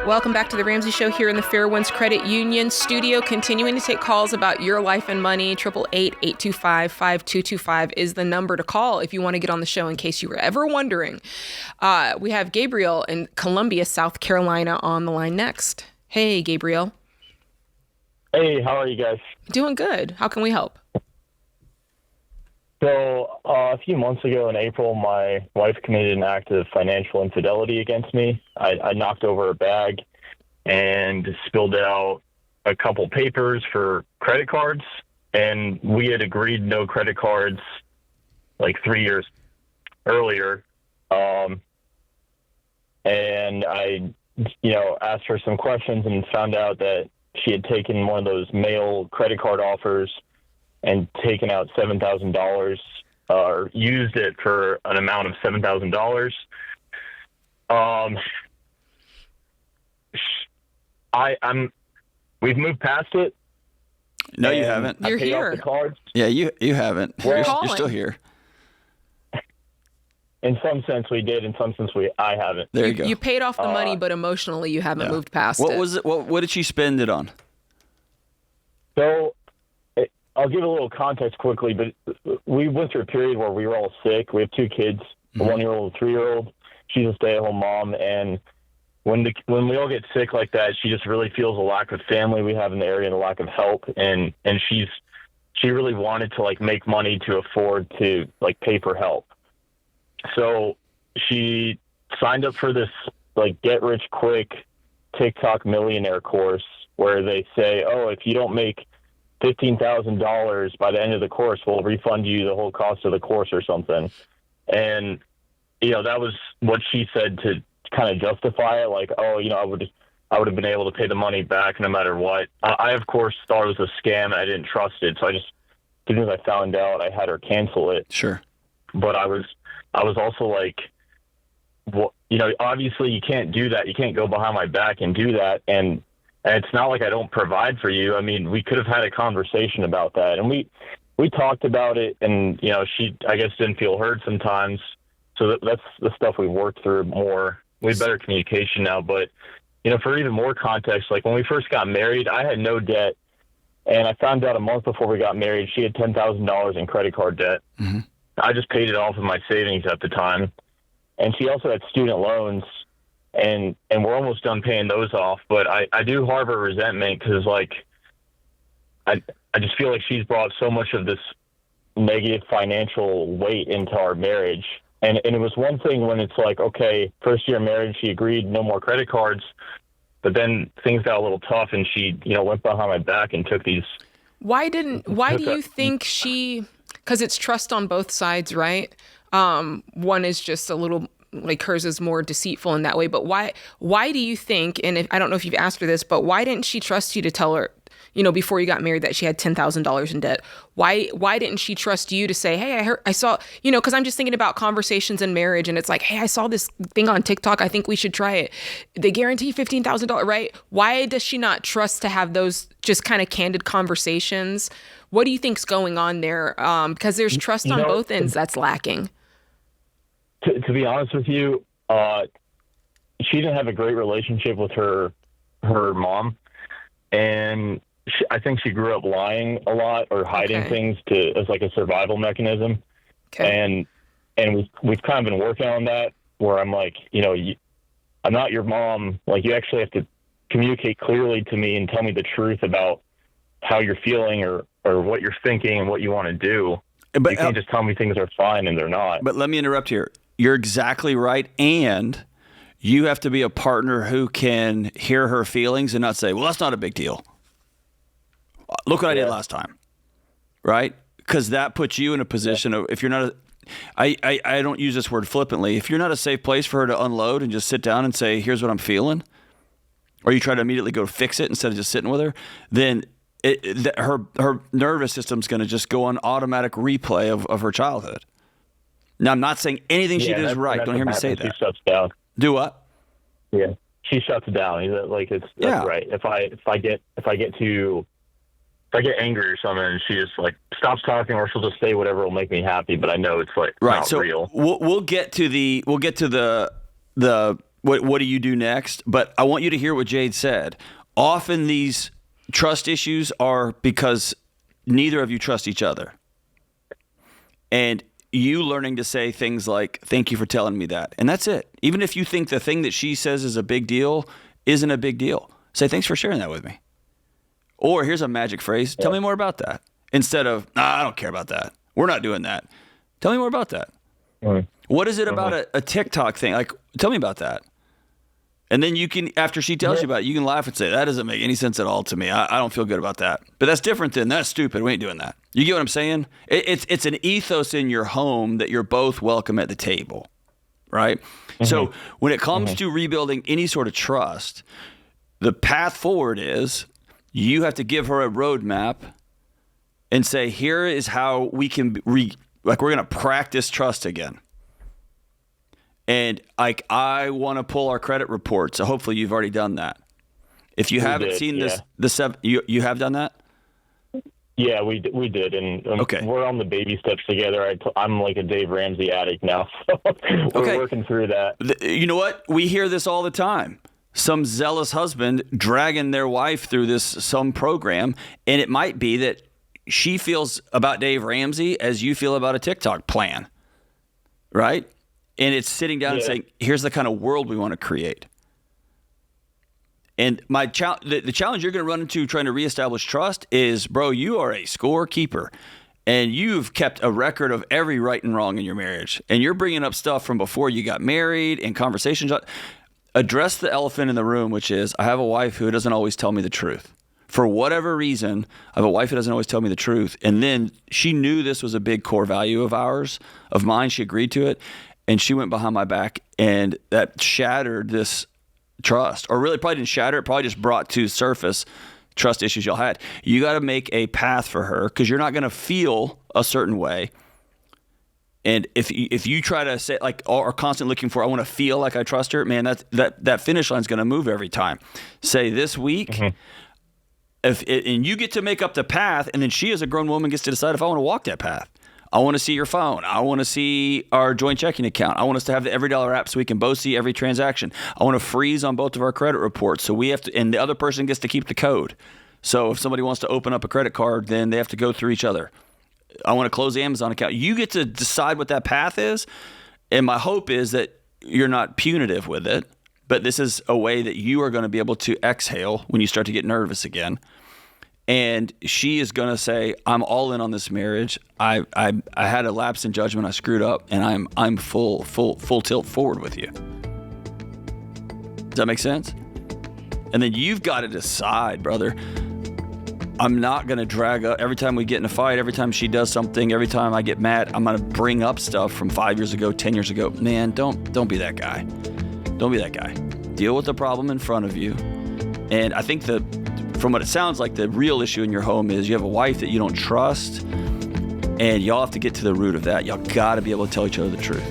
Speaker 2: Welcome back to the Ramsey Show here in the Fairwinds Credit Union studio. Continuing to take calls about your life and money. 888-825-5225 is the number to call if you want to get on the show, in case you were ever wondering. We have Gabriel in Columbia, South Carolina on the line next. Hey, Gabriel.
Speaker 15: Hey, how are you guys?
Speaker 2: Doing good. How can we help?
Speaker 15: So a few months ago in April, my wife committed an act of financial infidelity against me. I knocked over a bag and spilled out a couple papers for credit cards, and we had agreed no credit cards like 3 years earlier. And I, asked her some questions and found out that she had taken one of those mail credit card offers and taken out $7,000 or used it for an amount of $7,000. We've moved past it.
Speaker 4: No, you haven't.
Speaker 2: You're here.
Speaker 15: Off the cards.
Speaker 4: Yeah, you haven't. You're still here.
Speaker 15: In some sense we did. In some sense I haven't.
Speaker 4: There you go.
Speaker 2: You paid off the money, but emotionally you haven't moved past it.
Speaker 4: What was it? What did she spend it on?
Speaker 15: So I'll give a little context quickly, but we went through a period where we were all sick. We have two kids, a 1-year-old, a 3-year-old. She's a stay-at-home mom, and when we all get sick like that, she just really feels a lack of family we have in the area and a lack of help. And she really wanted to make money to afford to pay for help. So she signed up for this get rich quick TikTok millionaire course where they say, oh, if you don't make $15,000 by the end of the course, we'll refund you the whole cost of the course or something. And, that was what she said to kind of justify it. I would have been able to pay the money back no matter what. I of course thought it was a scam and I didn't trust it. So as soon as I found out, I had her cancel it.
Speaker 4: Sure.
Speaker 15: But I was also well, obviously you can't do that. You can't go behind my back and do that. And it's not like I don't provide for you. I mean, we could have had a conversation about that. And we talked about it, and, she, I guess, didn't feel heard sometimes. So that's the stuff we worked through more. We have better communication now. But, for even more context, when we first got married, I had no debt. And I found out a month before we got married, she had $10,000 in credit card debt. Mm-hmm. I just paid it off of my savings at the time. And she also had student loans. And we're almost done paying those off, but I do harbor resentment because I just feel like she's brought so much of this negative financial weight into our marriage. And it was one thing when it's okay, first year marriage, she agreed no more credit cards. But then things got a little tough, and she, went behind my back and took these.
Speaker 2: Why do you think because it's trust on both sides, right? One is just a little, like hers is more deceitful in that way. But why do you think, and I don't know if you've asked her this, but why didn't she trust you to tell her, before you got married that she had $10,000 in debt? Why didn't she trust you to say, hey, I saw, because I'm just thinking about conversations in marriage, and it's like, hey, I saw this thing on TikTok. I think we should try it. They guarantee $15,000, right? Why does she not trust to have those just kind of candid conversations? What do you think's going on there? Because there's trust on both ends that's lacking.
Speaker 15: To be honest with you, she didn't have a great relationship with her mom, and I think she grew up lying a lot or hiding things as like a survival mechanism. Okay. And we've kind of been working on that, where I'm like, I'm not your mom. Like, you actually have to communicate clearly to me and tell me the truth about how you're feeling or what you're thinking and what you want to do. But you can't just tell me things are fine and they're not.
Speaker 4: But let me interrupt here. You're exactly right. And you have to be a partner who can hear her feelings and not say, well, that's not a big deal. Look what I did last time. Right? Because that puts you in a position of, if you're not I don't use this word flippantly. If you're not a safe place for her to unload and just sit down and say, here's what I'm feeling, or you try to immediately go fix it instead of just sitting with her, then her nervous system's going to just go on automatic replay of her childhood. Now, I'm not saying anything she did is right. Don't hear me say that.
Speaker 15: She shuts down.
Speaker 4: Do what?
Speaker 15: Yeah, she shuts down. Like, that's right. If I get angry or something, and she just like stops talking, or she'll just say whatever will make me happy, but I know it's like not real.
Speaker 4: We'll get to the what do you do next? But I want you to hear what Jade said. Often these trust issues are because neither of you trust each other, and you learning to say things like, "Thank you for telling me that," and that's it. Even if you think the thing that she says is a big deal isn't a big deal, say, "Thanks for sharing that with me." Or here's a magic phrase. Tell me more about that. Instead of, I don't care about that. We're not doing that. Tell me more about that. What is it about a TikTok thing? Like, tell me about that. And then you can, after she tells you about it, you can laugh and say, that doesn't make any sense at all to me. I don't feel good about that. But that's different than, that's stupid. We ain't doing that. You get what I'm saying? It's an ethos in your home that you're both welcome at the table, right? So when it comes to rebuilding any sort of trust, the path forward is, you have to give her a roadmap and say, here is how we can we're going to practice trust again. And like, I want to pull our credit report. So hopefully you've already done that. If you haven't seen you have done that?
Speaker 15: Yeah, we did. And we're on the baby steps together. I'm like a Dave Ramsey addict now. So we're working through that.
Speaker 4: You know what? We hear this all the time. Some zealous husband dragging their wife through some program, and it might be that she feels about Dave Ramsey as you feel about a TikTok plan, right? And it's sitting down and saying, here's the kind of world we want to create. And the challenge you're going to run into trying to reestablish trust is, bro, you are a scorekeeper, and you've kept a record of every right and wrong in your marriage, and you're bringing up stuff from before you got married and conversations. Address the elephant in the room, which is, I have a wife who doesn't always tell me the truth. For whatever reason, I have a wife who doesn't always tell me the truth. And then she knew this was a big core value of mine. She agreed to it. And she went behind my back, and that shattered this trust. Or really probably didn't shatter it, probably just brought to surface trust issues y'all had. You got to make a path for her, because you're not going to feel a certain way. And if you try to say, like, or constantly looking for, I want to feel like I trust her, man, that finish line's going to move every time. Say this week, and you get to make up the path, and then she, as a grown woman, gets to decide if I want to walk that path. I want to see your phone. I want to see our joint checking account. I want us to have the EveryDollar app so we can both see every transaction. I want to freeze on both of our credit reports, so we have to, and the other person gets to keep the code. So if somebody wants to open up a credit card, then they have to go through each other. I want to close the Amazon account. You get to decide what that path is. And my hope is that you're not punitive with it, but this is a way that you are going to be able to exhale when you start to get nervous again. And she is going to say, I'm all in on this marriage. I had a lapse in judgment. I screwed up, and I'm full tilt forward with you. Does that make sense? And then you've got to decide, brother. I'm not going to drag up every time we get in a fight, every time she does something, every time I get mad, I'm going to bring up stuff from 5 years ago, 10 years ago. Man, don't be that guy. Don't be that guy. Deal with the problem in front of you. And I think that from what it sounds like, the real issue in your home is you have a wife that you don't trust, and y'all have to get to the root of that. Y'all got to be able to tell each other the truth.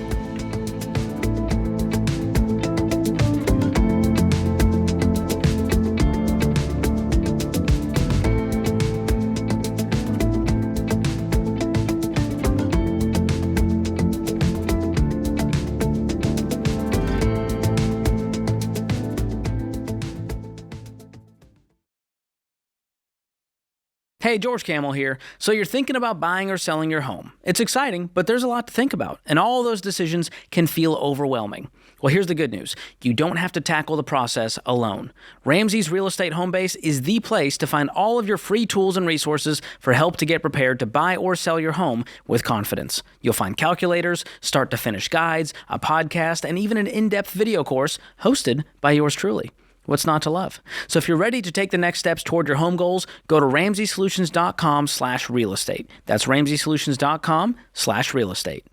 Speaker 11: Hey, George Camel here. So you're thinking about buying or selling your home. It's exciting, but there's a lot to think about, and all those decisions can feel overwhelming. Well, here's the good news. You don't have to tackle the process alone. Ramsey's Real Estate Home Base is the place to find all of your free tools and resources for help to get prepared to buy or sell your home with confidence. You'll find calculators, start-to-finish guides, a podcast, and even an in-depth video course hosted by yours truly. What's not to love? So if you're ready to take the next steps toward your home goals, go to RamseySolutions.com/real estate. That's RamseySolutions.com/real estate.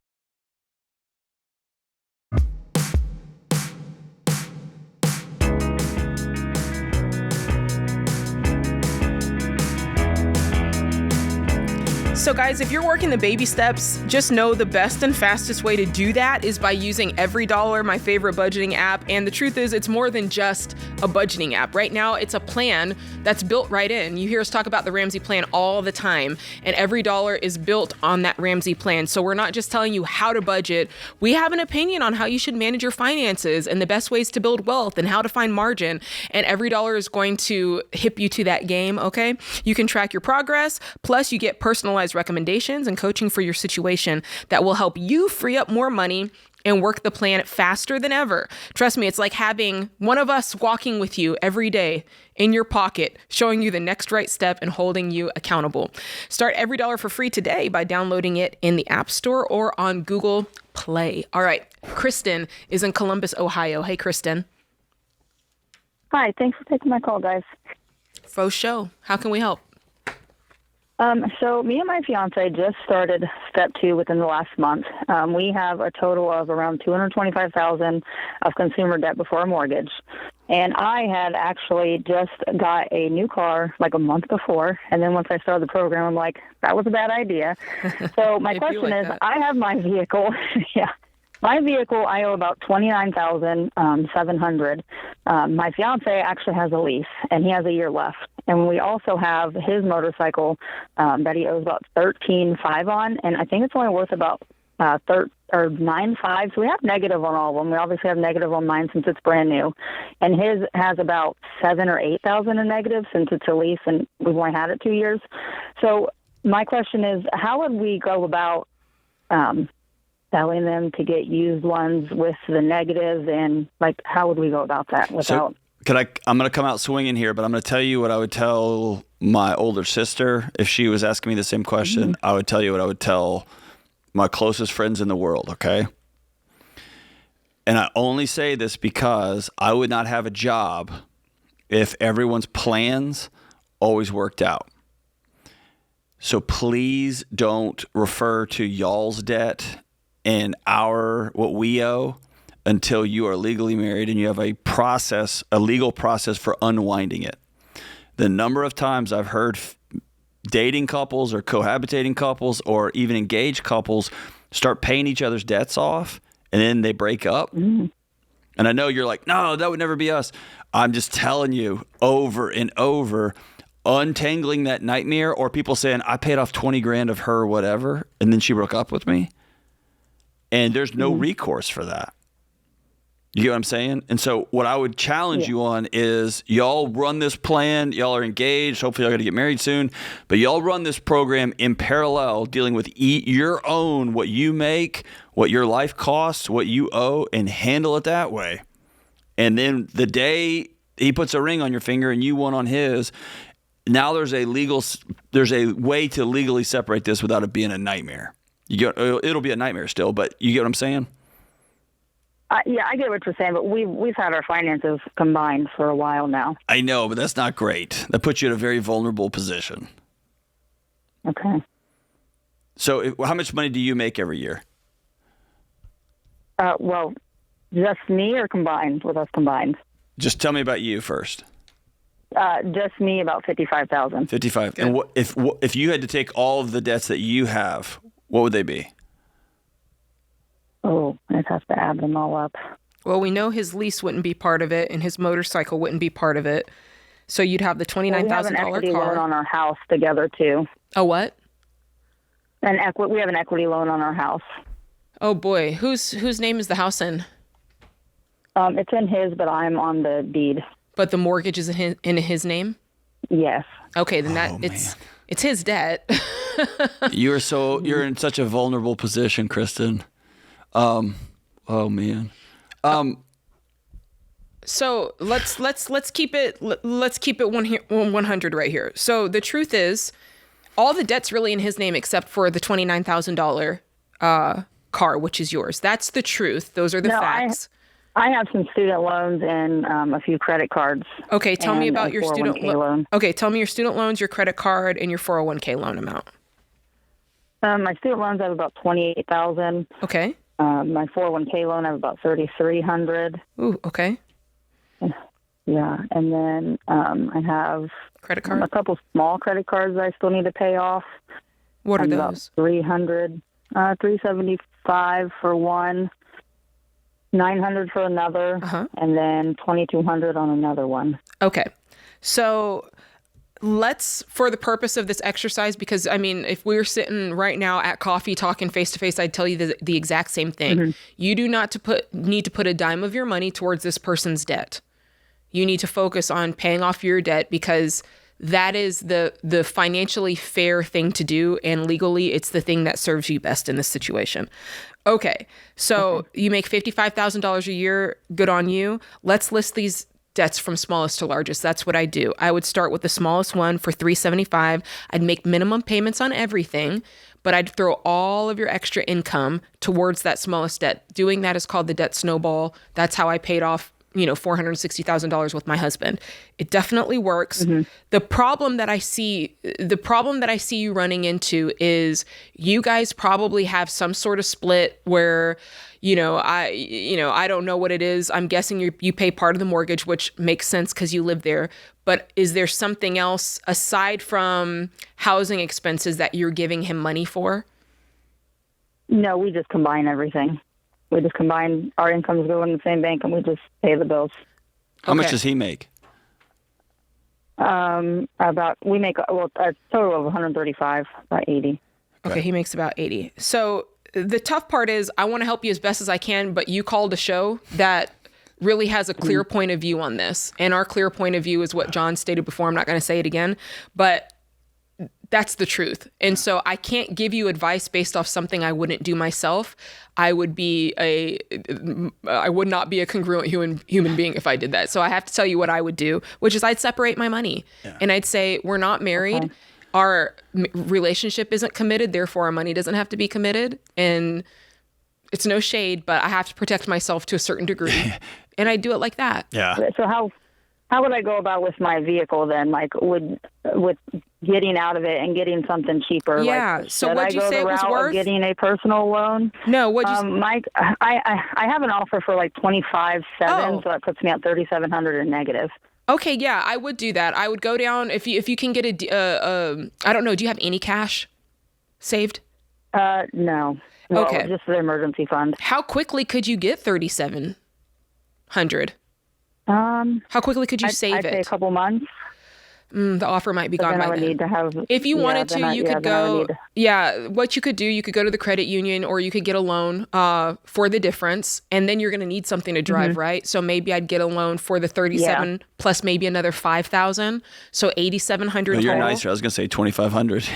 Speaker 2: So guys, if you're working the baby steps, just know the best and fastest way to do that is by using EveryDollar, my favorite budgeting app. And the truth is, it's more than just a budgeting app. Right now, it's a plan that's built right in. You hear us talk about the Ramsey plan all the time, and EveryDollar is built on that Ramsey plan. So we're not just telling you how to budget. We have an opinion on how you should manage your finances and the best ways to build wealth and how to find margin. And EveryDollar is going to hip you to that game, okay? You can track your progress, plus you get personalized recommendations and coaching for your situation that will help you free up more money and work the plan faster than ever. Trust me, it's like having one of us walking with you every day in your pocket, showing you the next right step and holding you accountable. Start EveryDollar for free today by downloading it in the App Store or on Google Play. All right, Kristen is in Columbus, Ohio. Hey, Kristen.
Speaker 16: Hi, thanks for taking my call, guys.
Speaker 2: Faux show. How can we help?
Speaker 16: So me and my fiance just started step 2 within the last month. We have a total of around $225,000 of consumer debt before a mortgage. And I had actually just got a new car like a month before. And then once I started the program, I'm like, that was a bad idea. So my question is, I have my vehicle. Yeah. My vehicle, I owe about $29,700. My fiance actually has a lease, and he has a year left. And we also have his motorcycle that he owes about $13,500 on, and I think it's only worth about $9,500. So we have negative on all of them. We obviously have negative on mine since it's brand new, and his has about $7,000 or $8,000 in negative since it's a lease, and we've only had it 2 years. So my question is, how would we go about selling them to get used ones with the negative, and like how would we go about that without?
Speaker 4: So I'm going to come out swinging here, but I'm going to tell you what I would tell my older sister if she was asking me the same question. I would tell you what I would tell my closest friends in the world. Okay. And I only say this because I would not have a job if everyone's plans always worked out. So please don't refer to y'all's debt and what we owe until you are legally married and you have a legal process for unwinding it. The number of times I've heard dating couples or cohabitating couples or even engaged couples start paying each other's debts off and then they break up. And I know you're like, no, that would never be us. I'm just telling you over and over, untangling that nightmare, or people saying, I paid off 20 grand of her, whatever, and then she broke up with me. And there's no recourse for that. You get what I'm saying? And so what I would challenge you on is y'all run this plan. Y'all are engaged. Hopefully y'all going to get married soon. But y'all run this program in parallel, dealing with your own, what you make, what your life costs, what you owe, and handle it that way. And then the day he puts a ring on your finger and you one on his, now there's a way to legally separate this without it being a nightmare. It'll be a nightmare still, but you get what I'm saying?
Speaker 16: Yeah, I get what you're saying, but we've had our finances combined for a while now.
Speaker 4: I know, but that's not great. That puts you in a very vulnerable position.
Speaker 16: Okay.
Speaker 4: So how much money do you make every year?
Speaker 16: Well, just me or combined with us combined?
Speaker 4: Just tell me about you first.
Speaker 16: Just me, about $55,000.
Speaker 4: 55. And if you had to take all of the debts that you have, what would they be?
Speaker 16: Oh, I'd have to add them all up.
Speaker 2: Well, we know his lease wouldn't be part of it, and his motorcycle wouldn't be part of it. So you'd have the $29,000
Speaker 16: we have an equity
Speaker 2: car.
Speaker 16: loan on our house together too.
Speaker 2: A what?
Speaker 16: We have an equity loan on our house.
Speaker 2: Oh boy, whose name is the house in?
Speaker 16: It's in his, but I'm on the deed.
Speaker 2: But the mortgage is in his name?
Speaker 16: Yes.
Speaker 2: Okay, then it's his debt.
Speaker 4: You're in such a vulnerable position, Kristen. Oh man.
Speaker 2: So let's keep it 100 right here. So the truth is, all the debt's really in his name except for the $29,000 car, which is yours. That's the truth. Those are the facts.
Speaker 16: I have some student loans and a few credit cards.
Speaker 2: Okay, tell me about your student
Speaker 16: loan.
Speaker 2: Okay, tell me your student loans, your credit card, and your 401k loan amount.
Speaker 16: My student loans I have about $28,000.
Speaker 2: Okay.
Speaker 16: My 401k loan I have about $3,300.
Speaker 2: Ooh, okay.
Speaker 16: Yeah, and then I have
Speaker 2: credit card.
Speaker 16: A couple small credit cards I still need to pay off.
Speaker 2: What are those?
Speaker 16: About $300, $375 for one, $900 for another, and then $2,200 on another one.
Speaker 2: Okay, so let's, for the purpose of this exercise, because I mean, if we're sitting right now at coffee talking face to face, I'd tell you the exact same thing. Mm-hmm. You do not need to put a dime of your money towards this person's debt. You need to focus on paying off your debt because that is the financially fair thing to do, and legally it's the thing that serves you best in this situation. Okay, so you make $55,000 a year, good on you. Let's list these debts from smallest to largest. That's what I do. I would start with the smallest one for $375. I'd make minimum payments on everything, but I'd throw all of your extra income towards that smallest debt. Doing that is called the debt snowball. That's how I paid off $460,000 with my husband. It definitely works. Mm-hmm. The problem that I see you running into is you guys probably have some sort of split where, I don't know what it is. I'm guessing you pay part of the mortgage, which makes sense because you live there. But is there something else aside from housing expenses that you're giving him money for?
Speaker 16: No, we just combine everything. We just combine our incomes, go in the same bank, and we just pay the bills.
Speaker 4: How much does he make?
Speaker 16: We make a total of 135, about 80.
Speaker 2: Okay, he makes about 80. So the tough part is I want to help you as best as I can, but you called a show that really has a clear point of view on this. And our clear point of view is what John stated before. I'm not going to say it again, but that's the truth. And so I can't give you advice based off something I wouldn't do myself. I would not be a congruent human being if I did that. So I have to tell you what I would do, which is I'd separate my money. Yeah. And I'd say, we're not married. Okay. Our relationship isn't committed. Therefore, our money doesn't have to be committed. And it's no shade, but I have to protect myself to a certain degree. And I do it like that.
Speaker 4: Yeah.
Speaker 16: So how would I go about with my vehicle then? Like with getting out of it and getting something cheaper?
Speaker 2: Yeah.
Speaker 16: Like,
Speaker 2: so what'd you say it was worth?
Speaker 16: Getting a personal loan?
Speaker 2: No. What'd you?
Speaker 16: Mike, I have an offer for like $25,700, so that puts me at $3,700 in negative.
Speaker 2: Okay. Yeah, I would do that. I would go down if you can get I don't know. Do you have any cash saved?
Speaker 16: No.
Speaker 2: Okay.
Speaker 16: Just the emergency fund.
Speaker 2: How quickly could you get $3,700? How quickly could you save
Speaker 16: I'd
Speaker 2: it?
Speaker 16: say a couple months.
Speaker 2: The offer might be gone by then.
Speaker 16: Need to have,
Speaker 2: if you wanted to, you could go. Yeah, what you could do, you could go to the credit union, or you could get a loan for the difference, and then you're going to need something to drive, right? So maybe I'd get a loan for the 37 plus maybe another 5,000, so 8,700.
Speaker 4: Well, you're nicer. I was going to say 2,500.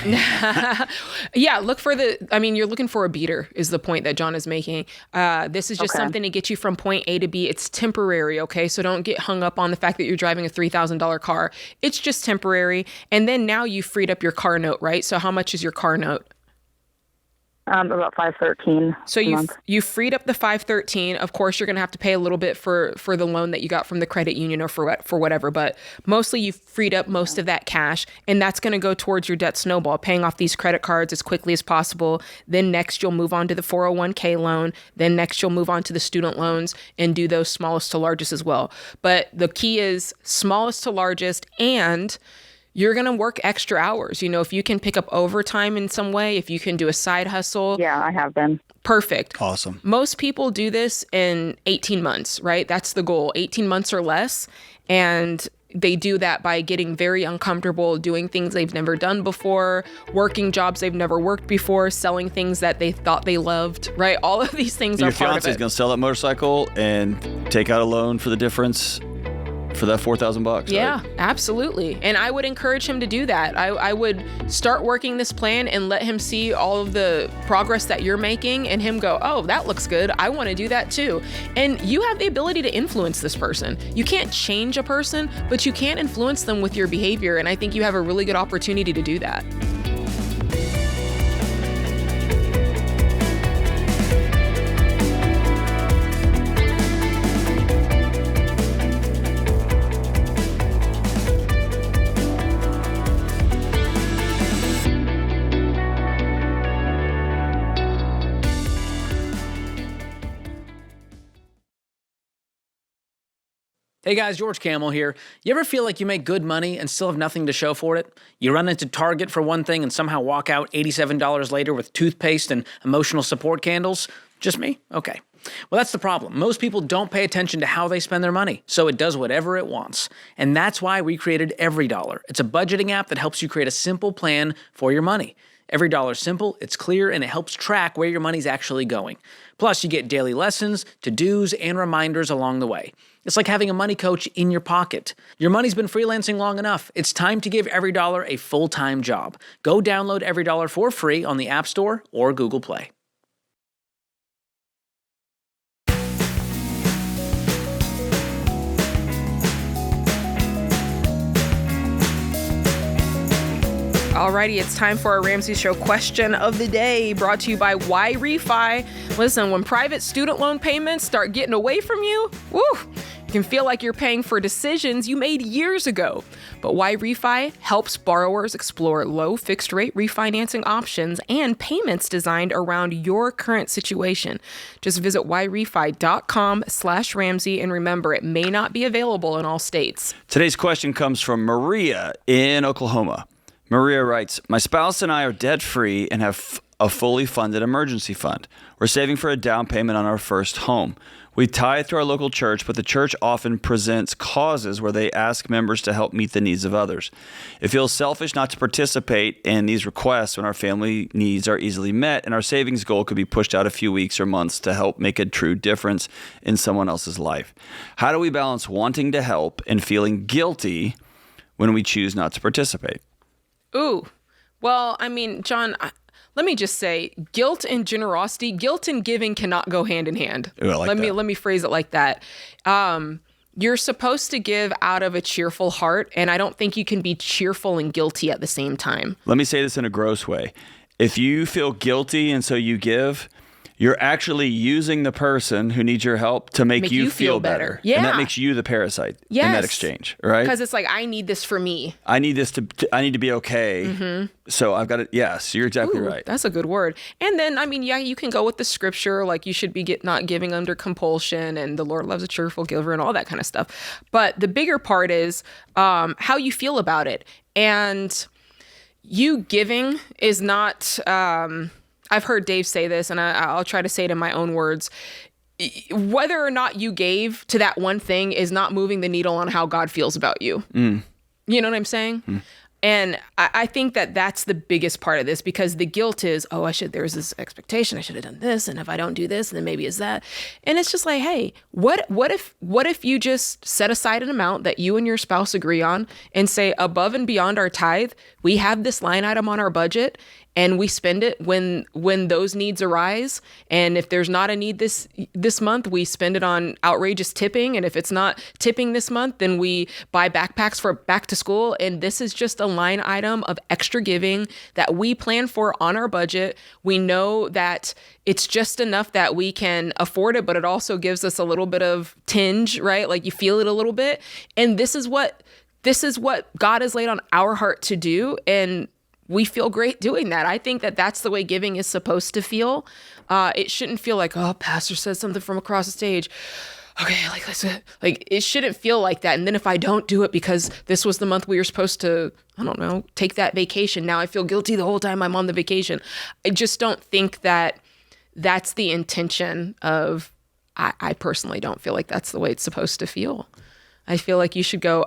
Speaker 2: Yeah, you're looking for a beater is the point that John is making. This is just something to get you from point A to B. It's temporary, okay? So don't get hung up on the fact that you're driving a $3,000 car. It's just temporary. And then now you freed up your car note, right? So how much is your car note?
Speaker 16: About $513.
Speaker 2: So you freed up the $513. Of course, you're going to have to pay a little bit for the loan that you got from the credit union or for whatever, but mostly you've freed up most of that cash, and that's going to go towards your debt snowball, paying off these credit cards as quickly as possible. Then next you'll move on to the 401k loan. Then next you'll move on to the student loans and do those smallest to largest as well. But the key is smallest to largest, and you're going to work extra hours. You know, if you can pick up overtime in some way, if you can do a side hustle.
Speaker 16: Yeah, I have been.
Speaker 2: Perfect.
Speaker 4: Awesome.
Speaker 2: Most people do this in 18 months, right? That's the goal, 18 months or less. And they do that by getting very uncomfortable, doing things they've never done before, working jobs they've never worked before, selling things that they thought they loved, right? All of these things are part of it.
Speaker 4: Your fiance is going to sell that motorcycle and take out a loan for the difference for that $4,000.
Speaker 2: Yeah,
Speaker 4: right?
Speaker 2: Absolutely. And I would encourage him to do that. I would start working this plan and let him see all of the progress that you're making and him go, oh, that looks good. I want to do that too. And you have the ability to influence this person. You can't change a person, but you can influence them with your behavior. And I think you have a really good opportunity to do that.
Speaker 11: Hey guys, George Camel here. You ever feel like you make good money and still have nothing to show for it? You run into Target for one thing and somehow walk out $87 later with toothpaste and emotional support candles? Just me? Okay. Well, that's the problem. Most people don't pay attention to how they spend their money, so it does whatever it wants. And that's why we created EveryDollar. It's a budgeting app that helps you create a simple plan for your money. EveryDollar's simple, it's clear, and it helps track where your money's actually going. Plus, you get daily lessons, to-dos, and reminders along the way. It's like having a money coach in your pocket. Your money's been freelancing long enough. It's time to give EveryDollar a full-time job. Go download EveryDollar for free on the App Store or Google Play.
Speaker 2: Alrighty, it's time for our Ramsey Show question of the day, brought to you by Why Refi. Listen, when private student loan payments start getting away from you, it can feel like you're paying for decisions you made years ago. But Why Refi helps borrowers explore low fixed rate refinancing options and payments designed around your current situation. Just visit whyrefi.com/Ramsey, and remember, it may not be available in all states.
Speaker 4: Today's question comes from Maria in Oklahoma. Maria writes, my spouse and I are debt-free and have a fully funded emergency fund. We're saving for a down payment on our first home. We tithe to our local church, but the church often presents causes where they ask members to help meet the needs of others. It feels selfish not to participate in these requests when our family needs are easily met, and our savings goal could be pushed out a few weeks or months to help make a true difference in someone else's life. How do we balance wanting to help and feeling guilty when we choose not to participate?
Speaker 2: Ooh, well, I mean, John, let me just say, guilt and generosity, guilt and giving cannot go hand in hand.
Speaker 4: Ooh, I like
Speaker 2: let
Speaker 4: that.
Speaker 2: me phrase it like that. You're supposed to give out of a cheerful heart, and I don't think you can be cheerful and guilty at the same time.
Speaker 4: Let me say this in a gross way. If you feel guilty and so you give, you're actually using the person who needs your help to make you feel better.
Speaker 2: Yeah.
Speaker 4: And that makes you the parasite in that exchange, right?
Speaker 2: Because it's like, I need this for me.
Speaker 4: I need to be okay. Mm-hmm. So I've got to, yes, you're exactly right.
Speaker 2: That's a good word. And then, I mean, yeah, you can go with the scripture, like you should be not giving under compulsion, and the Lord loves a cheerful giver and all that kind of stuff. But the bigger part is how you feel about it. And you giving is not... I've heard Dave say this, and I'll try to say it in my own words. Whether or not you gave to that one thing is not moving the needle on how God feels about you. You know what I'm saying? And I think that that's the biggest part of this, because the guilt is, there's this expectation, I should have done this, and if I don't do this, then maybe it's that. And it's just like, hey, what if you just set aside an amount that you and your spouse agree on and say, above and beyond our tithe, we have this line item on our budget, and we spend it when those needs arise. And if there's not a need this month, we spend it on outrageous tipping. And if it's not tipping this month, then we buy backpacks for back to school. And this is just a line item of extra giving that we plan for on our budget. We know that it's just enough that we can afford it, but it also gives us a little bit of tinge, right? Like you feel it a little bit. And this is what God has laid on our heart to do. And we feel great doing that. I think that that's the way giving is supposed to feel. It shouldn't feel like, oh, pastor says something from across the stage. Okay, like it shouldn't feel like that. And then if I don't do it because this was the month we were supposed to, I don't know, take that vacation, now I feel guilty the whole time I'm on the vacation. I just don't think that that's the intention of, I personally don't feel like that's the way it's supposed to feel. I feel like you should go,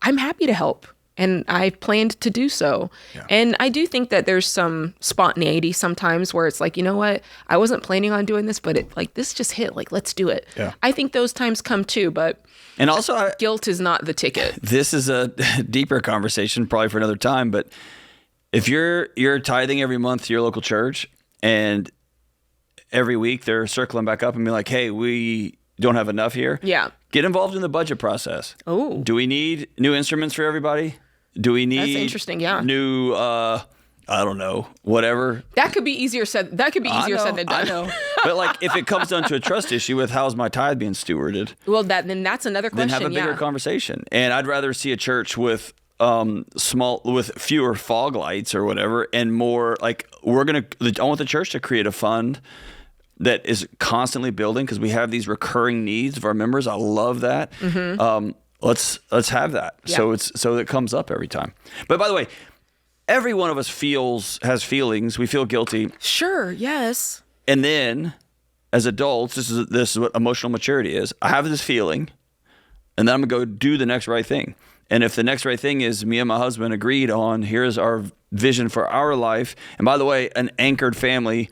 Speaker 2: I'm happy to help. And I planned to do so. Yeah. And I do think that there's some spontaneity sometimes where it's like, you know what? I wasn't planning on doing this, but it like this just hit. Like, let's do it. Yeah. I think those times come too, but
Speaker 4: and also
Speaker 2: guilt is not the ticket.
Speaker 4: This is a deeper conversation, probably for another time. But if you're tithing every month to your local church, and every week they're circling back up and be like, hey, we don't have enough here.
Speaker 2: Yeah.
Speaker 4: Get involved in the budget process.
Speaker 2: Oh.
Speaker 4: Do we need new instruments for everybody? Do we need
Speaker 2: That's interesting, yeah.
Speaker 4: new, I don't know, whatever?
Speaker 2: That could be easier said. That could be easier said than done.
Speaker 4: I know. But like, if it comes down to a trust issue with how's my tithe being stewarded,
Speaker 2: well, then that's another question.
Speaker 4: Then have a bigger conversation. And I'd rather see a church with with fewer fog lights or whatever, and more like I want the church to create a fund that is constantly building because we have these recurring needs of our members. I love that. Mm-hmm. Let's have that. Yeah. So it comes up every time. But by the way, every one of us has feelings. We feel guilty.
Speaker 2: Sure. Yes.
Speaker 4: And then as adults, this is what emotional maturity is. I have this feeling, and then I'm gonna go do the next right thing. And if the next right thing is me and my husband agreed on, here's our vision for our life. And by the way, an anchored family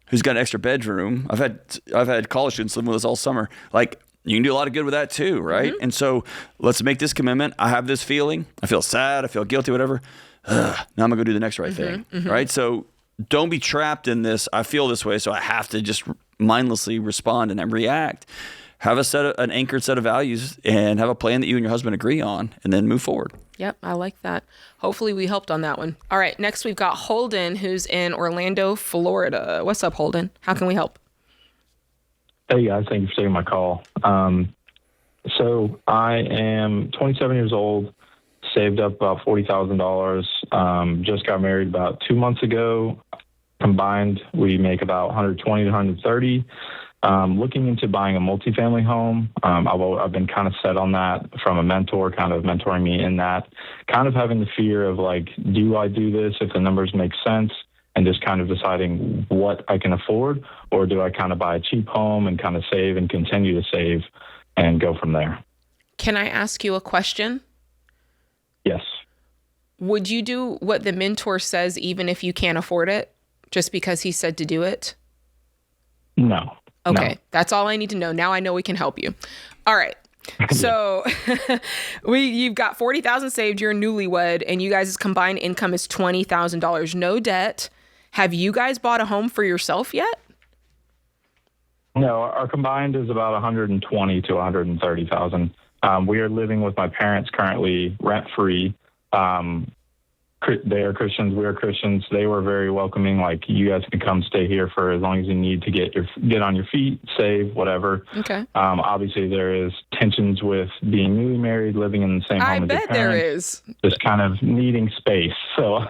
Speaker 4: who's got an extra bedroom. I've had college students living with us all summer. Like, you can do a lot of good with that too, right? Mm-hmm. And so let's make this commitment. I have this feeling. I feel sad. I feel guilty, whatever. Now I'm going to go do the next right thing, right? So don't be trapped in this. I feel this way, so I have to just mindlessly respond and react. Have an anchored set of values and have a plan that you and your husband agree on, and then move forward.
Speaker 2: Yep, I like that. Hopefully we helped on that one. All right, next we've got Holden, who's in Orlando, Florida. What's up, Holden? How can we help?
Speaker 17: Hey guys, thank you for taking my call. So I am 27 years old, saved up about $40,000. Just got married about 2 months ago. Combined, we make about 120 to 130. Looking into buying a multifamily home. I've been kind of set on that from a mentor, kind of mentoring me in that, kind of having the fear of like, do I do this if the numbers make sense? And just kind of deciding what I can afford, or do I kind of buy a cheap home and kind of save and continue to save and go from there?
Speaker 2: Can I ask you a question?
Speaker 17: Yes.
Speaker 2: Would you do what the mentor says even if you can't afford it, just because he said to do it?
Speaker 17: No.
Speaker 2: Okay,
Speaker 17: no.
Speaker 2: That's all I need to know. Now I know we can help you. All right. So you've got $40,000 saved. You're newlywed, and you guys' combined income is $20,000. No debt. Have you guys bought a home for yourself yet?
Speaker 17: No, our combined is about 120 to 130,000. We are living with my parents currently, rent free. They are Christians. We are Christians. They were very welcoming. Like, you guys can come stay here for as long as you need to get on your feet, save, whatever.
Speaker 2: Okay.
Speaker 17: Obviously, there is tensions with being newly married, living in the same home as your parents. I bet there
Speaker 2: is.
Speaker 17: Just kind of needing space. So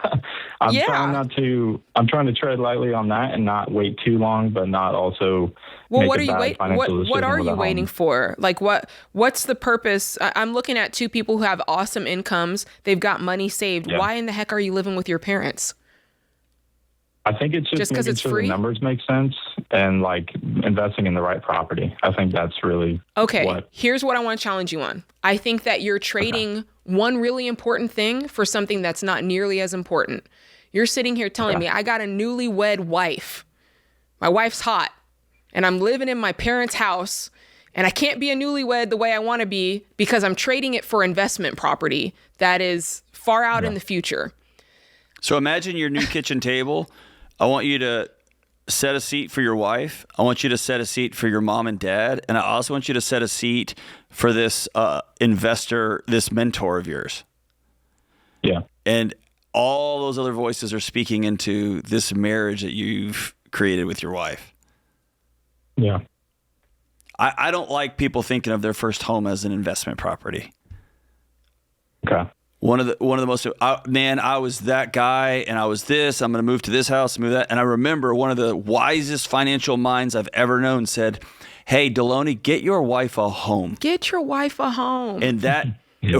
Speaker 17: I'm trying to tread lightly on that and not wait too long, but not also.
Speaker 2: Well, what are you waiting for? Like, what's the purpose? I'm looking at two people who have awesome incomes. They've got money saved. Yeah. Why in the heck are you living with your parents?
Speaker 17: I think it's just making sure the numbers make sense and like investing in the right property. I think that's really
Speaker 2: Here's what I want to challenge you on. I think that you're trading one really important thing for something that's not nearly as important. You're sitting here telling me I got a newlywed wife. My wife's hot. And I'm living in my parents' house, and I can't be a newlywed the way I want to be because I'm trading it for investment property that is far out in the future.
Speaker 4: So imagine your new kitchen table. I want you to set a seat for your wife. I want you to set a seat for your mom and dad. And I also want you to set a seat for this investor, this mentor of yours.
Speaker 17: Yeah.
Speaker 4: And all those other voices are speaking into this marriage that you've created with your wife.
Speaker 17: Yeah.
Speaker 4: I don't like people thinking of their first home as an investment property.
Speaker 17: Okay.
Speaker 4: One of the most, I was that guy and I was this, I'm going to move to this house, move that. And I remember one of the wisest financial minds I've ever known said, hey, Delony, get your wife a home.
Speaker 2: Get your wife a home.
Speaker 4: And that,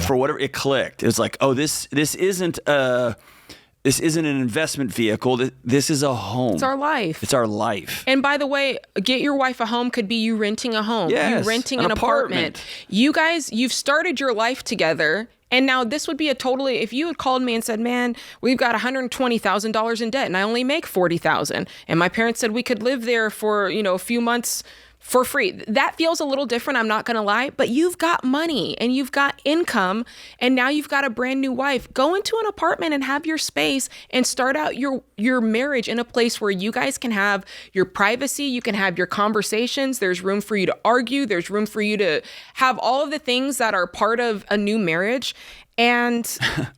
Speaker 4: for whatever, it clicked. It was like, oh, this isn't an investment vehicle. This is a home.
Speaker 2: It's our life.
Speaker 4: It's our life.
Speaker 2: And by the way, get your wife a home could be you renting a home.
Speaker 4: Yes,
Speaker 2: you renting
Speaker 4: an
Speaker 2: an apartment. You guys, you've started your life together. And now this would be if you had called me and said, man, we've got $120,000 in debt and I only make $40,000. And my parents said we could live there for, a few months for free. That feels a little different, I'm not going to lie, but you've got money and you've got income and now you've got a brand new wife. Go into an apartment and have your space and start out your marriage in a place where you guys can have your privacy, you can have your conversations, there's room for you to argue, there's room for you to have all of the things that are part of a new marriage. And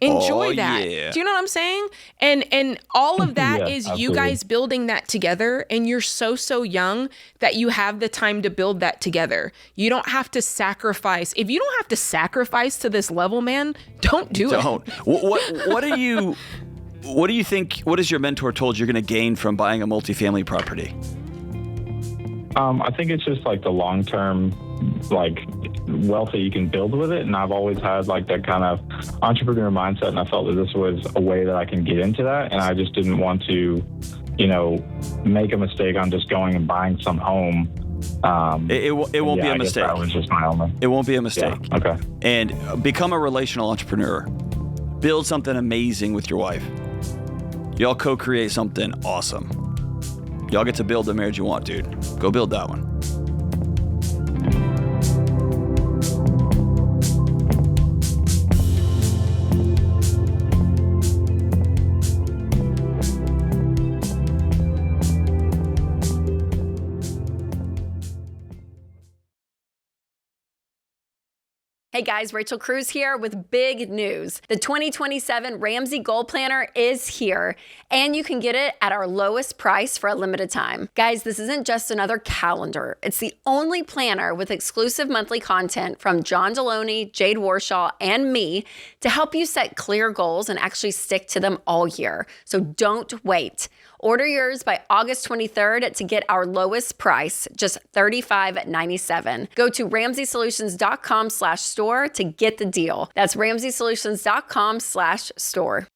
Speaker 2: enjoy that.
Speaker 4: Yeah.
Speaker 2: Do you know what I'm saying? And all of that is
Speaker 17: absolutely.
Speaker 2: you guys building that together. And you're so young that you have the time to build that together. You don't have to sacrifice. If you don't have to sacrifice to this level, man, don't do it.
Speaker 4: What do you think? What has your mentor told you're going to gain from buying a multifamily property?
Speaker 17: I think it's just like the long-term, wealth that you can build with it. And I've always had that kind of entrepreneur mindset. And I felt that this was a way that I can get into that. And I just didn't want to, make a mistake on just going and buying some home.
Speaker 4: It won't be a mistake.
Speaker 17: That was just my only.
Speaker 4: It won't be a mistake.
Speaker 17: Yeah. Okay.
Speaker 4: And become a relational entrepreneur. Build something amazing with your wife. Y'all co-create something awesome. Y'all get to build the marriage you want, dude. Go build that one.
Speaker 18: Hey guys, Rachel Cruz here with big news. The 2027 Ramsey Goal Planner is here, and you can get it at our lowest price for a limited time. Guys, this isn't just another calendar. It's the only planner with exclusive monthly content from John Delony, Jade Warshaw, and me to help you set clear goals and actually stick to them all year. So don't wait. Order yours by August 23rd to get our lowest price, just $35.97. Go to RamseySolutions.com/store to get the deal. That's RamseySolutions.com/store.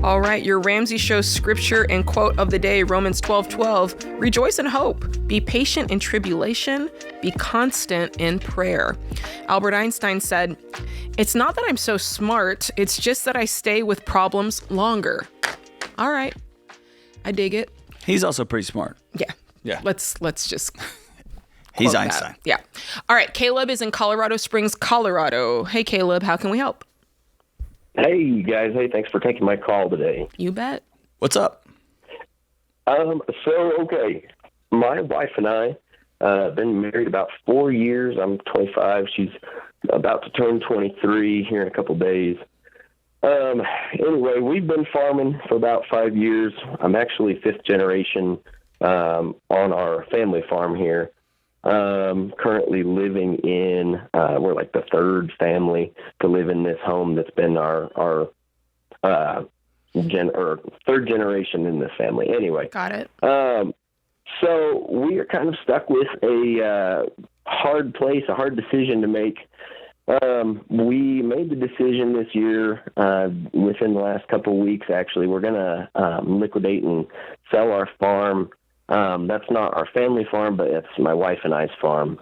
Speaker 2: All right, your Ramsey Show scripture and quote of the day, Romans 12:12. Rejoice in hope. Be patient in tribulation. Be constant in prayer. Albert Einstein said, "It's not that I'm so smart. It's just that I stay with problems longer." All right, I dig it.
Speaker 4: He's also pretty smart.
Speaker 2: Yeah. Let's just.
Speaker 4: He's
Speaker 2: quote
Speaker 4: Einstein.
Speaker 2: that. Yeah. All right, Caleb is in Colorado Springs, Colorado. Hey, Caleb, how can we help?
Speaker 19: Hey, you guys. Hey, thanks for taking my call today.
Speaker 2: You bet.
Speaker 4: What's up?
Speaker 19: Okay. My wife and I been married about 4 years. I'm 25. She's about to turn 23 here in a couple days. Anyway, we've been farming for about 5 years. I'm actually fifth generation on our family farm here. Currently living in, we're like the third family to live in this home that's been our third generation in this family. Anyway.
Speaker 2: Got it.
Speaker 19: So we are kind of stuck with a hard decision to make. We made the decision this year, within the last couple of weeks, actually. We're going to liquidate and sell our farm. That's not our family farm, but it's my wife and I's farm.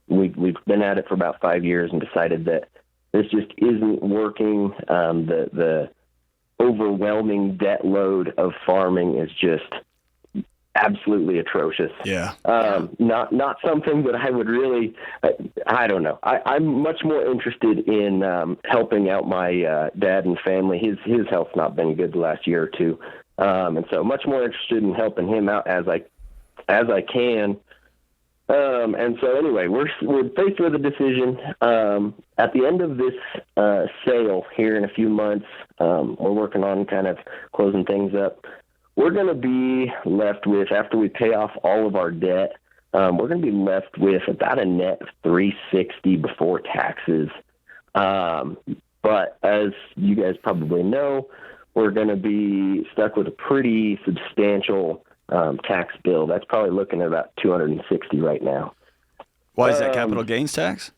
Speaker 19: We've been at it for about 5 years and decided that this just isn't working. The overwhelming debt load of farming is just absolutely atrocious.
Speaker 4: Yeah.
Speaker 19: Not something that I would really, I don't know. I'm much more interested in helping out my dad and family. His health's not been good the last year or two. And so much more interested in helping him out as I can. And so anyway, we're faced with a decision. At the end of this sale here in a few months, we're working on kind of closing things up. We're going to be left with, after we pay off all of our debt, we're going to be left with about a net of $360 before taxes. But as you guys probably know, we're going to be stuck with a pretty substantial tax bill. That's probably looking at about $260 right now.
Speaker 4: Why is that capital gains tax?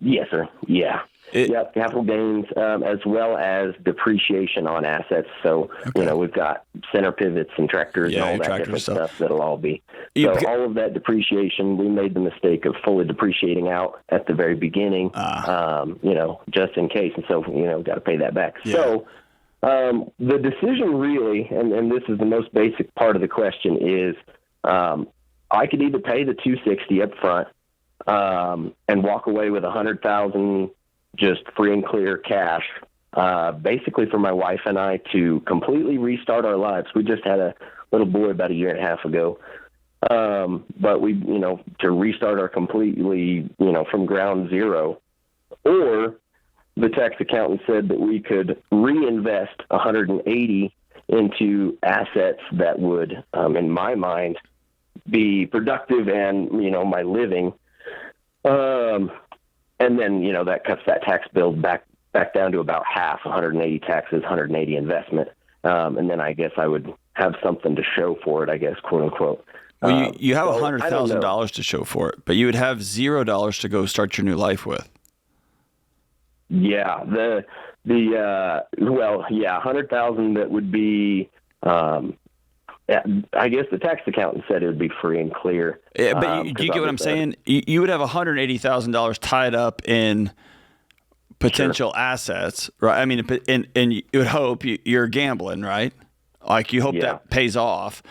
Speaker 19: Yes, sir. Yeah. Yep, capital gains, as well as depreciation on assets. So, we've got center pivots and tractors and all that different stuff that'll all be. So all of that depreciation, we made the mistake of fully depreciating out at the very beginning, just in case. And so, got to pay that back. Yeah. So the decision really, and this is the most basic part of the question, is I could either pay the $260 up front and walk away with $100,000 just free and clear cash, basically for my wife and I to completely restart our lives. We just had a little boy about a year and a half ago. But we, to restart our completely, from ground zero. Or the tax accountant said that we could reinvest $180 into assets that would, in my mind, be productive and, my living. And then, that cuts that tax bill back down to about half, 180 taxes, 180 investment. And then I guess I would have something to show for it, I guess, quote unquote.
Speaker 4: Well, you have $100,000 to show for it, but you would have $0 to go start your new life with.
Speaker 19: Yeah, $100,000 that would be, I guess the tax accountant said it would be free and clear.
Speaker 4: Yeah, but do you get what I'm saying? You would have $180,000 tied up in potential assets, right? I mean, and you would hope you're gambling, right? Like you hope that pays off,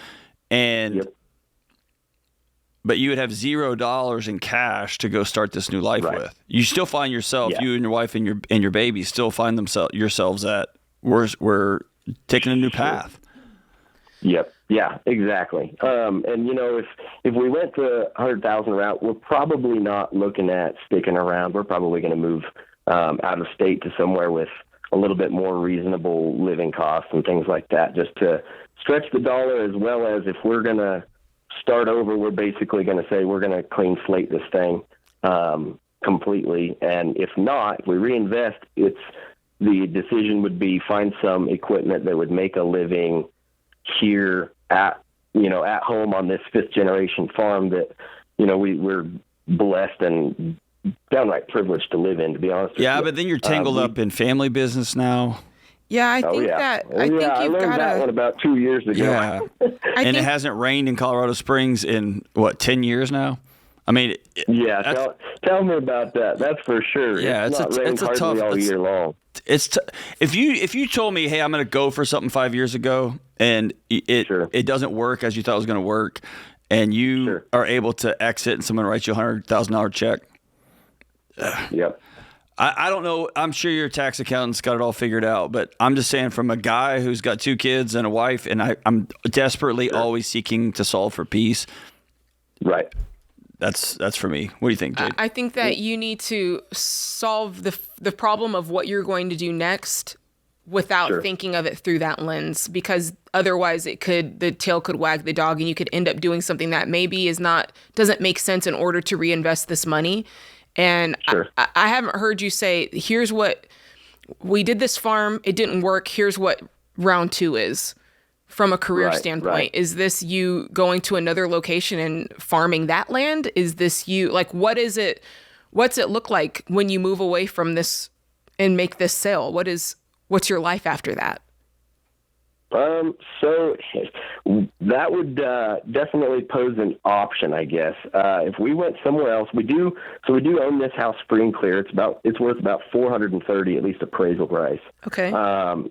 Speaker 4: but you would have $0 in cash to go start this new life with. You still find yourself, you and your wife and your baby still find yourselves at we're taking a new path.
Speaker 19: Yep. Yeah, exactly. And if we went the 100,000 route, we're probably not looking at sticking around. We're probably going to move out of state to somewhere with a little bit more reasonable living costs and things like that, just to stretch the dollar, as well as if we're going to start over, we're basically going to say we're going to clean slate this thing completely. And if not, if we reinvest, the decision would be find some equipment that would make a living here at home on this 5th generation farm that, we're blessed and downright privileged to live in, to be honest with you.
Speaker 4: Yeah, but then you're tangled up in family business now.
Speaker 2: Yeah, I think
Speaker 19: I learned that one about 2 years ago.
Speaker 4: Yeah. And it hasn't rained in Colorado Springs in 10 years now? I mean,
Speaker 19: tell me about that. That's for sure.
Speaker 4: Yeah,
Speaker 19: it's not rained hardly all year long.
Speaker 4: If you told me, hey, I'm going to go for something 5 years ago and it doesn't work as you thought it was going to work, and you are able to exit and someone writes you a $100,000 check.
Speaker 19: Yep.
Speaker 4: I don't know. I'm sure your tax accountant's got it all figured out, but I'm just saying, from a guy who's got 2 kids and a wife, and I'm desperately always seeking to solve for peace.
Speaker 19: Right.
Speaker 4: That's for me. What do you think, Jade?
Speaker 2: I think that you need to solve the problem of what you're going to do next without thinking of it through that lens, because otherwise the tail could wag the dog and you could end up doing something that maybe doesn't make sense in order to reinvest this money. And I haven't heard you say, here's what we did this farm, it didn't work, here's what round 2 is. From a career standpoint, is this you going to another location and farming that land? Is this you, what's it look like when you move away from this and make this sale? What's your life after that?
Speaker 19: So that would definitely pose an option, I guess. If we went somewhere else, we do own this house free and clear. It's worth about $430, at least appraisal price.
Speaker 2: Okay.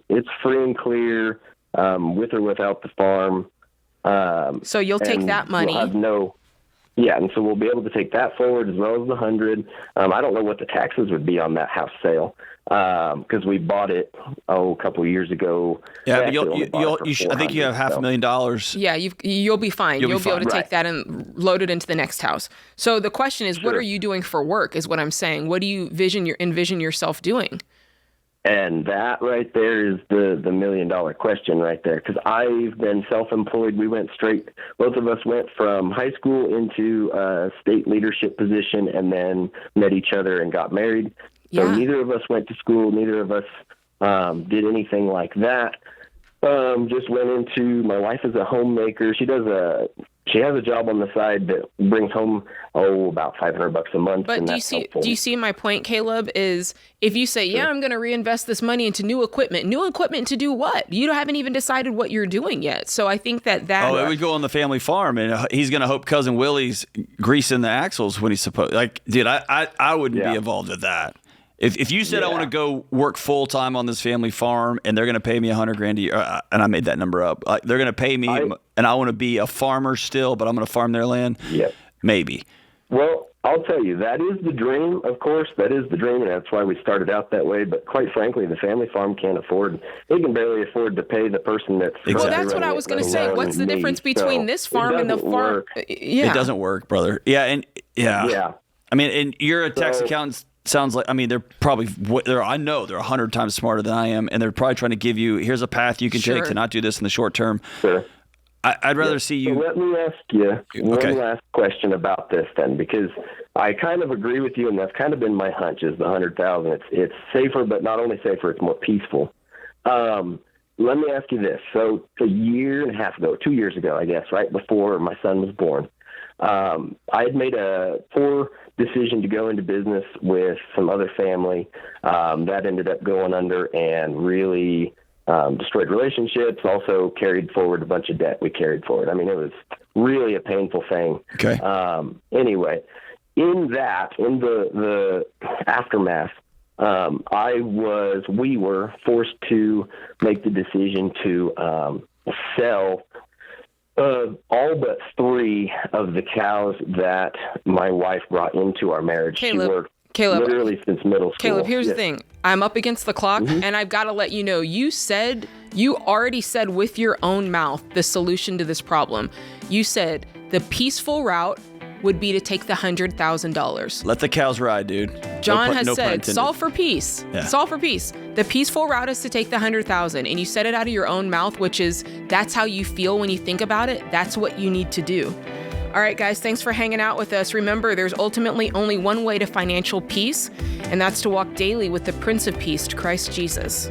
Speaker 19: It's free and clear. With or without the farm.
Speaker 2: So you'll take that money.
Speaker 19: And so we'll be able to take that forward as well as the 100. I don't know what the taxes would be on that house sale because we bought it a couple of years ago.
Speaker 4: Yeah, but I think you have $500,000.
Speaker 2: Yeah, you'll be fine. You'll be able to take that and load it into the next house. So the question is, what are you doing for work? Is what I'm saying. What do you envision yourself doing?
Speaker 19: And that right there is the $1 million question right there. Because I've been self-employed. Both of us went from high school into a state leadership position and then met each other and got married. So neither of us went to school. Neither of us did anything like that. Just went into, my wife is a homemaker. She has a job on the side that brings home, about $500 a month.
Speaker 2: But do you see my point, Caleb, is if you say, I'm going to reinvest this money into new equipment to do what? You haven't even decided what you're doing yet. So I think that
Speaker 4: it would go on the family farm, and he's going to hope Cousin Willie's greasing the axles when he's supposed, dude, I wouldn't be involved with that. If you said I want to go work full time on this family farm and they're going to pay me $100,000 a year, and I made that number up, they're going to pay me, and I want to be a farmer still, but I'm going to farm their land.
Speaker 19: Yep.
Speaker 4: Maybe.
Speaker 19: Well, I'll tell you, that is the dream. Of course, that is the dream, and that's why we started out that way. But quite frankly, the family farm can't afford. They can barely afford to pay the person that's.
Speaker 2: Well, that's what I was going to say. What's the difference between this farm and the farm? Yeah,
Speaker 4: it doesn't work, brother. Yeah. I mean, and you're a tax accountant. Sounds like, they're probably, I know they're 100 times smarter than I am, and they're probably trying to give you, here's a path you can take to not do this in the short term.
Speaker 19: Sure.
Speaker 4: I'd rather see you.
Speaker 19: So let me ask you one last question about this then, because I kind of agree with you, and that's kind of been my hunch is the 100,000. It's safer, but not only safer, it's more peaceful. Let me ask you this. So a year and a half ago, 2 years ago, I guess, right before my son was born, I had made a poor decision to go into business with some other family that ended up going under and really destroyed relationships, also carried forward a bunch of debt we carried forward. It was really a painful thing.
Speaker 4: Okay.
Speaker 19: Anyway, in the aftermath, we were forced to make the decision to sell all but 3 of the cows that my wife brought into our marriage.
Speaker 2: Caleb,
Speaker 19: she worked literally since middle school.
Speaker 2: Caleb, here's the thing. I'm up against the clock, and I've got to let you know, you already said with your own mouth the solution to this problem. You said the peaceful route would be to take the $100,000.
Speaker 4: Let the cows ride, dude.
Speaker 2: John has said, solve for peace. Yeah. Solve for peace. The peaceful route is to take the $100,000, and you said it out of your own mouth, which is, that's how you feel when you think about it. That's what you need to do. All right, guys, thanks for hanging out with us. Remember, there's ultimately only one way to financial peace, and that's to walk daily with the Prince of Peace, Christ Jesus.